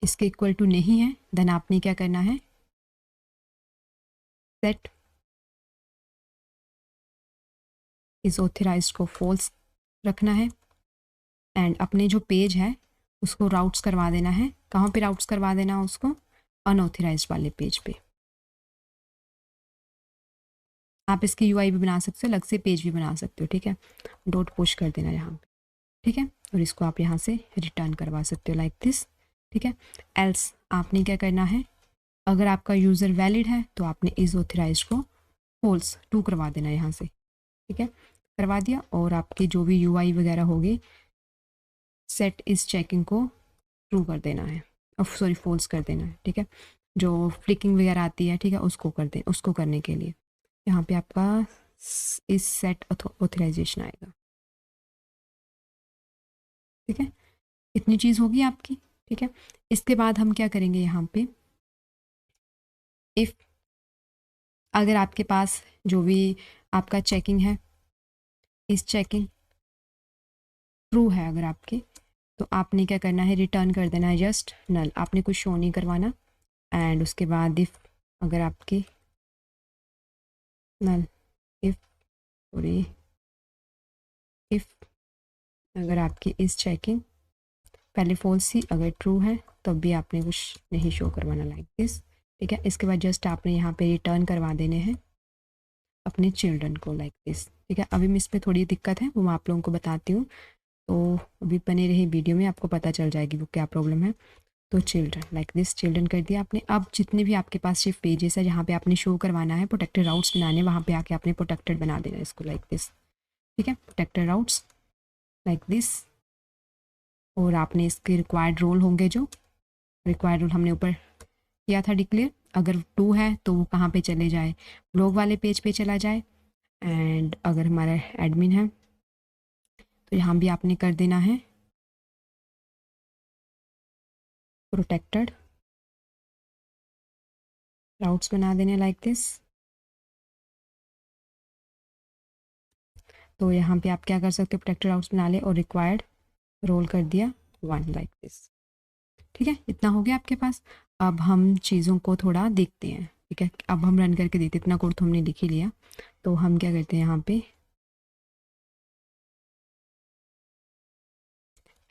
इसके इक्वल टू नहीं है, देन आपने क्या करना है, सेट इज ऑथराइज्ड को फॉल्स रखना है, एंड अपने जो पेज है उसको राउट्स करवा देना है, कहाँ पे राउट्स करवा देना है उसको, अनऑथराइज्ड वाले पेज पे। आप इसकी यूआई भी बना सकते हो, अलग से पेज भी बना सकते हो। ठीक है, डॉट पुश कर देना यहाँ पे। ठीक है, और इसको आप यहाँ से रिटर्न करवा सकते हो, लाइक दिस। ठीक है, एल्स आपने क्या करना है, अगर आपका यूज़र वैलिड है तो आपने इज ऑथराइज्ड को फॉल्स टू करवा देना यहाँ से। ठीक है, करवा दिया, और आपकी जो भी यूआई वगैरह होगी, सेट इस चेकिंग को ट्रू कर देना है, सॉरी फॉल्स कर देना है। ठीक है, जो फ्लिकिंग वगैरह आती है, ठीक है, उसको कर दे, उसको करने के लिए यहाँ पे आपका इस सेट ऑथराइजेशन आएगा। ठीक है, इतनी चीज़ होगी आपकी। ठीक है, इसके बाद हम क्या करेंगे, यहाँ पे इफ़ अगर आपके पास जो भी आपका चेकिंग है, इस चेकिंग ट्रू है अगर आपके, तो आपने क्या करना है, रिटर्न कर देना है जस्ट नल, आपने कुछ शो नहीं करवाना। एंड उसके बाद इफ़ अगर आपकी नल, इफ़ सॉरी इफ़ अगर आपकी इस चेकिंग पहले फॉल्स थी, अगर ट्रू है तब भी आपने कुछ नहीं शो करवाना, लाइक दिस। ठीक है, इसके बाद जस्ट आपने यहाँ पे रिटर्न करवा देने हैं अपने चिल्ड्रन को, लाइक दिस। ठीक है, अभी मैं इस पर थोड़ी दिक्कत है, वो मैं आप लोगों को बताती हूँ, तो अभी बने रही वीडियो में, आपको पता चल जाएगी वो क्या प्रॉब्लम है। तो चिल्ड्रन, लाइक दिस, चिल्ड्रन कर दिया आपने। अब जितने भी आपके पास सिर्फ पेजेस है जहाँ पे आपने शो करवाना है, प्रोटेक्टेड राउट्स बनाने, वहाँ पे आके आपने प्रोटेक्टेड बना देना इसको, लाइक दिस। ठीक है, प्रोटेक्टेड राउट्स लाइक दिस, और आपने इसके रिक्वायर्ड रोल होंगे, जो रिक्वायर्ड रोल हमने ऊपर किया था डिक्लेयर, अगर टू है तो वो कहाँ पे चले जाए, ब्लॉग वाले पेज पे चला जाए। एंड अगर हमारा एडमिन है तो यहाँ भी आपने कर देना है प्रोटेक्टेड राउट्स बना देने लाइक दिस। तो यहाँ पे आप क्या कर सकते हो, प्रोटेक्टेड राउट्स बना ले और रिक्वायर्ड रोल कर दिया 1 लाइक दिस। ठीक है, इतना हो गया आपके पास। अब हम चीज़ों को थोड़ा देखते हैं। ठीक है, अब हम रन करके देखते हैं। इतना कोड तो हमने लिख ही लिया, तो हम क्या करते हैं यहाँ पे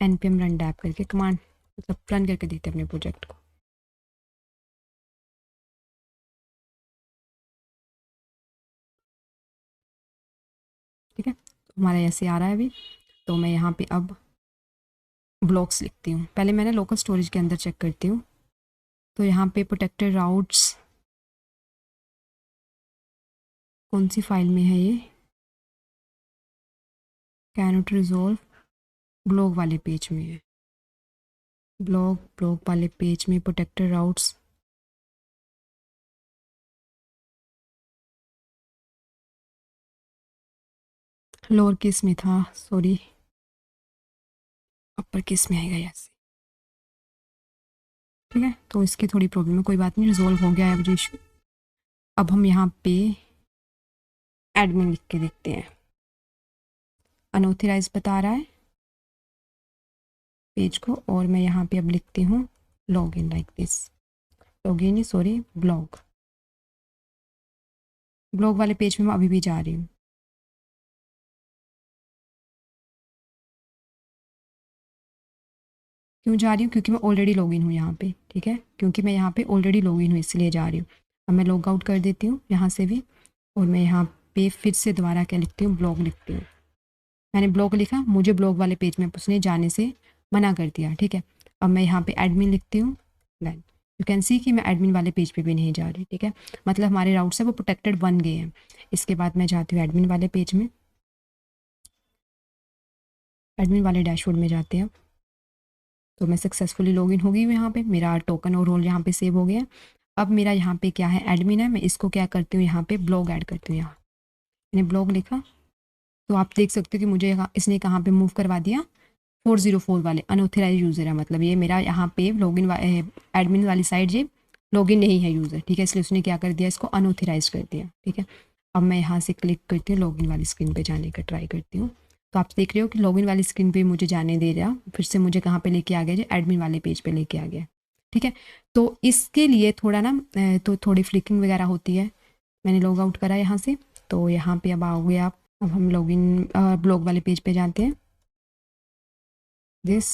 npm रन डैप करके कमांड मतलब रन करके देखते हैं अपने प्रोजेक्ट को। ठीक है, हमारा ऐसे आ रहा है अभी। तो मैं यहाँ पे अब ब्लॉक्स लिखती हूँ। पहले मैंने लोकल स्टोरेज के अंदर चेक करती हूँ। तो यहाँ पे प्रोटेक्टेड राउट्स कौन सी फाइल में है ये, कैनॉट रिजॉल्व ब्लॉग वाले पेज में है। ब्लॉग वाले पेज में प्रोटेक्टेड राउट्स लोअर केस में था, सॉरी अपर केस में आएगा ऐसे। ठीक है, तो इसकी थोड़ी प्रॉब्लम है, कोई बात नहीं, रिजॉल्व हो गया है अब इशू। अब हम यहाँ पे एडमिन लिख के देखते हैं। अनऑथराइज बता रहा है पेज को, और मैं यहाँ पे अब लिखती हूँ login like this. Login he sorry blog वाले पेज में मैं अभी भी जा रही हूँ। क्यों जा रही हूँ, क्योंकि मैं ऑलरेडी लॉगिन हूँ यहाँ पे। ठीक है, क्योंकि मैं यहाँ पे ऑलरेडी लॉगिन हूँ इसलिए जा रही हूँ। अब मैं लॉग आउट कर देती हूँ यहाँ से भी, और मैं यहाँ पे फिर से दोबारा क्या लिखती हूँ, ब्लॉग लिखती हूँ। मैंने ब्लॉग लिखा, मुझे ब्लॉग वाले पेज में उसने जाने से मना कर दिया। ठीक है, अब मैं यहाँ पे एडमिन लिखती हूँ, देन यू कैन सी कि मैं एडमिन वाले पेज पे भी नहीं जा रही। ठीक है, मतलब हमारे राउट्स है वो प्रोटेक्टेड बन गए हैं। इसके बाद मैं जाती हूँ एडमिन वाले पेज में, एडमिन वाले डैशबोर्ड में जाते हैं। तो मैं सक्सेसफुली लॉगिन हो गई हूँ यहाँ पे, मेरा टोकन और रोल यहाँ पे सेव हो गया। अब मेरा यहाँ पे क्या है, एडमिन है, मैं इसको क्या करती हूँ यहाँ पे ब्लॉग ऐड करती हूँ। यहाँ मैंने ब्लॉग लिखा, तो आप देख सकते हो कि मुझे इसने कहाँ पे मूव करवा दिया, 404 वाले अनऑथराइज यूज़र है। मतलब ये मेरा यहाँ पे लॉगिन एडमिन वाली साइड ये लॉगिन नहीं है यूज़र। ठीक है, इसलिए उसने क्या कर दिया, इसको अनऑथराइज कर दिया। ठीक है, अब मैं यहाँ से क्लिक करती हूँ, लॉगिन वाली स्क्रीन पे जाने का ट्राई करती हूँ। तो आप देख रहे हो कि लॉगिन वाली स्क्रीन पे मुझे जाने दे रहा, फिर से मुझे कहाँ पे लेके आ गया, जो एडमिन वाले पेज पे लेके आ गया। ठीक है, तो इसके लिए थोड़ा ना तो थोड़ी फ्लिकिंग वगैरह होती है। मैंने लॉग आउट करा यहाँ से, तो यहाँ पे अब आओगे आप। अब हम लॉगिन ब्लॉग वाले पेज पे जाते हैं। दिस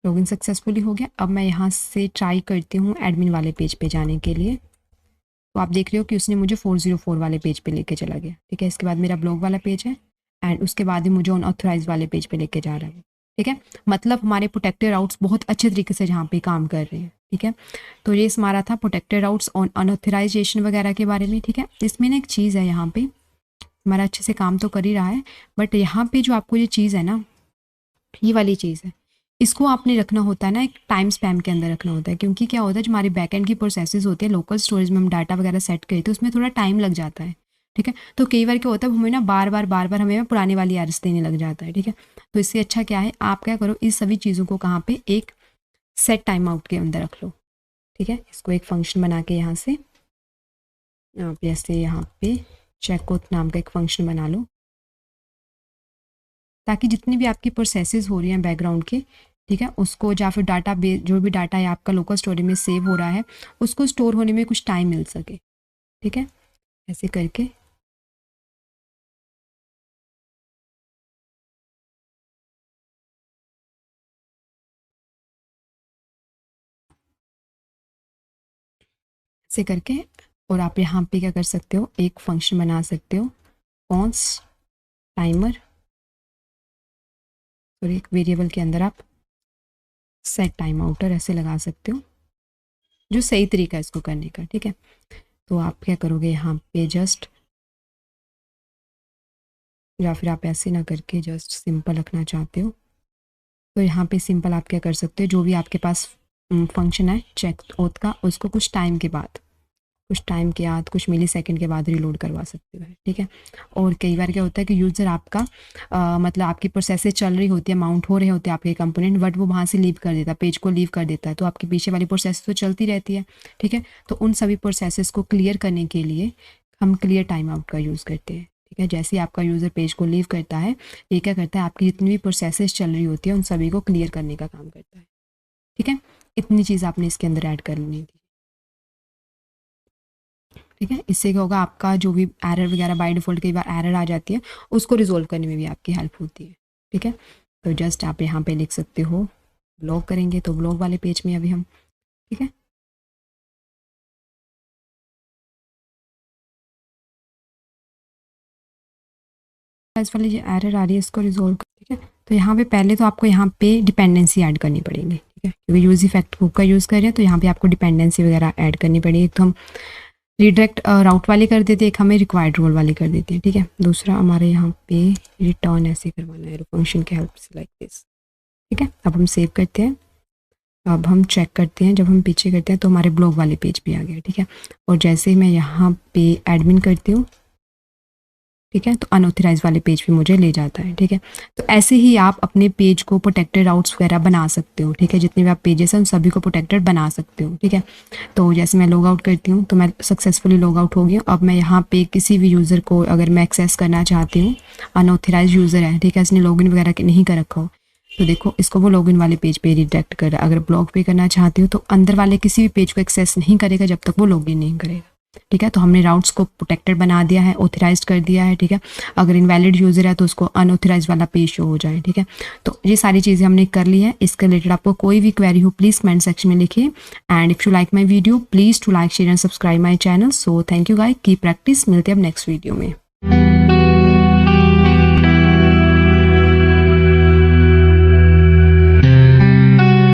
लॉगिन सक्सेसफुली हो गया। अब मैं यहाँ से ट्राई करती हूँ एडमिन वाले पेज पे जाने के लिए। तो आप देख रहे हो कि उसने मुझे 404 वाले पेज पे लेके चला गया। ठीक है, इसके बाद मेरा ब्लॉग वाला पेज है, एंड उसके बाद ही मुझे अनऑथराइज वाले पेज पे लेके जा रहा है। ठीक है, मतलब हमारे प्रोटेक्टेड राउट्स बहुत अच्छे तरीके से यहाँ पे काम कर रहे हैं। ठीक है, तो ये हमारा था प्रोटेक्टेड राउट्स ऑन अनऑथराइजेशन वगैरह के बारे में। ठीक है, इसमें ना एक चीज़ है, यहाँ पे हमारा अच्छे से काम तो कर ही रहा है, बट यहाँ पे जो आपको ये चीज़ है ना, ये वाली चीज़ है, इसको आपने रखना होता है ना एक टाइम स्पैम के अंदर रखना होता है। क्योंकि क्या होता है, जो हमारे बैकएंड की प्रोसेसेस होते हैं लोकल स्टोरेज में हम डाटा वगैरह सेट करते हैं, उसमें थोड़ा टाइम लग जाता है। ठीक है, तो कई बार क्या होता है, हमें ना बार बार हमें पुराने वाली एरर्स देने लग जाता है। ठीक है, तो इससे अच्छा क्या है, आप क्या करो, इस सभी चीज़ों को कहाँ पे एक सेट टाइम आउट के अंदर रख लो। ठीक है, इसको एक फंक्शन बना के यहाँ से आप ऐसे यहाँ पे चेकआउट नाम का एक फंक्शन बना लो, ताकि जितनी भी आपकी प्रोसेसेस हो रही हैं बैकग्राउंड के, ठीक है, उसको या फिर डाटा बेस जो भी डाटा है आपका लोकल स्टोरेज में सेव हो रहा है, उसको स्टोर होने में कुछ टाइम मिल सके। ठीक है, ऐसे करके ऐसे करके, और आप यहाँ पे क्या कर सकते हो, एक फंक्शन बना सकते हो, कॉन्स टाइमर, और एक वेरिएबल के अंदर आप सेट टाइम आउटर ऐसे लगा सकते हो, जो सही तरीका है इसको करने का। ठीक है, तो आप क्या करोगे, यहाँ पे जस्ट, या फिर आप ऐसे ना करके जस्ट सिंपल रखना चाहते हो, तो यहाँ पे सिंपल आप क्या कर सकते हो, जो भी आपके पास फंक्शन है चेक ऑथ का, उसको कुछ टाइम के बाद कुछ टाइम के बाद, कुछ मिली सेकेंड के बाद रीलोड करवा सकते हो, ठीक है। और कई बार क्या होता है कि यूज़र आपका मतलब आपकी प्रोसेसेस चल रही होती है, माउंट हो रहे होते हैं आपके कंपोनेंट, बट वो वहाँ से लीव कर देता है, पेज को लीव कर देता है, तो आपकी पीछे वाली प्रोसेस तो चलती रहती है, ठीक है। तो उन सभी प्रोसेसेस को क्लियर करने के लिए हम क्लियर टाइम आउट का यूज़ करते हैं, ठीक है। जैसे ही आपका यूज़र पेज को लीव करता है, ये क्या करता है, आपकी जितनी भी प्रोसेसेस चल रही होती है उन सभी को क्लियर करने का काम करता है, ठीक है। इतनी चीज़ आपने इसके अंदर ऐड कर लेनी थी, ठीक है। इससे क्या होगा, आपका जो भी एरर वगैरह बाय डिफ़ॉल्ट कई बार एरर आ जाती है, उसको रिजोल्व करने में भी आपकी हेल्प होती है, ठीक है। तो जस्ट आप यहाँ पे लिख सकते हो, ब्लॉग करेंगे तो ब्लॉग वाले पेज में अभी हम, ठीक है। इस वाली जो एरर आ रही है इसको रिजोल्व, ठीक है। तो यहाँ पे पहले तो आपको यहाँ पे डिपेंडेंसी ऐड करनी पड़ेगी, ठीक है, क्योंकि यूज इफेक्ट हुक का यूज़ कर रहे हैं तो यहाँ पे आपको डिपेंडेंसी वगैरह ऐड करनी पड़ेगी। एक तो हम रिडायरेक्ट राउट वाले कर देते हैं, एक हमें रिक्वायर्ड रोल वाले कर देते हैं, ठीक है। दूसरा हमारे यहाँ पे रिटर्न ऐसे करवाना है, फंक्शन के हेल्प से, लाइक दिस, ठीक है। अब हम सेव करते हैं, अब हम चेक करते हैं, जब हम पीछे करते हैं तो हमारे ब्लॉग वाले पेज पे आ गया, ठीक है। और जैसे ही मैं यहाँ पे एडमिन करती हूँ, ठीक है, तो अनऑथराइज वाले पेज पे मुझे ले जाता है, ठीक है। तो ऐसे ही आप अपने पेज को प्रोटेक्टेड राउट्स वगैरह बना सकते हो, ठीक है। जितने भी आप पेजेस हैं उन सभी को प्रोटेक्टेड बना सकते हो, ठीक है। तो जैसे मैं लॉग आउट करती हूँ तो मैं सक्सेसफुली लॉग आउट हो गई हूँ। अब मैं यहाँ पे किसी भी यूज़र को अगर मैं एक्सेस करना चाहती हूँ, अनऑथराइज यूज़र है, ठीक है, इसने लॉगिन वगैरह नहीं कर रखा हो, तो देखो इसको वो लॉगिन वाले पेज पे रिडायरेक्ट कर रहा है। अगर ब्लॉग पे करना चाहती हूँ तो अंदर वाले किसी भी पेज को एक्सेस नहीं करेगा जब तक वो लॉगिन नहीं करेगा, ठीक है। तो हमने राउट्स को प्रोटेक्टेड बना दिया है, ऑथराइज कर दिया है, ठीक है। अगर इनवैलिड यूज़र है तो उसको अनऑथराइज वाला पेज शो हो जाए, ठीक है। तो ये सारी चीज़ें हमने कर ली है। इसके रिलेटेड आपको कोई भी क्वेरी हो प्लीज़ कमेंट सेक्शन में लिखिए। And if you like my video please to like share and subscribe my channel. So thank you guys, keep practice, मिलते हैं अब नेक्स्ट वीडियो में।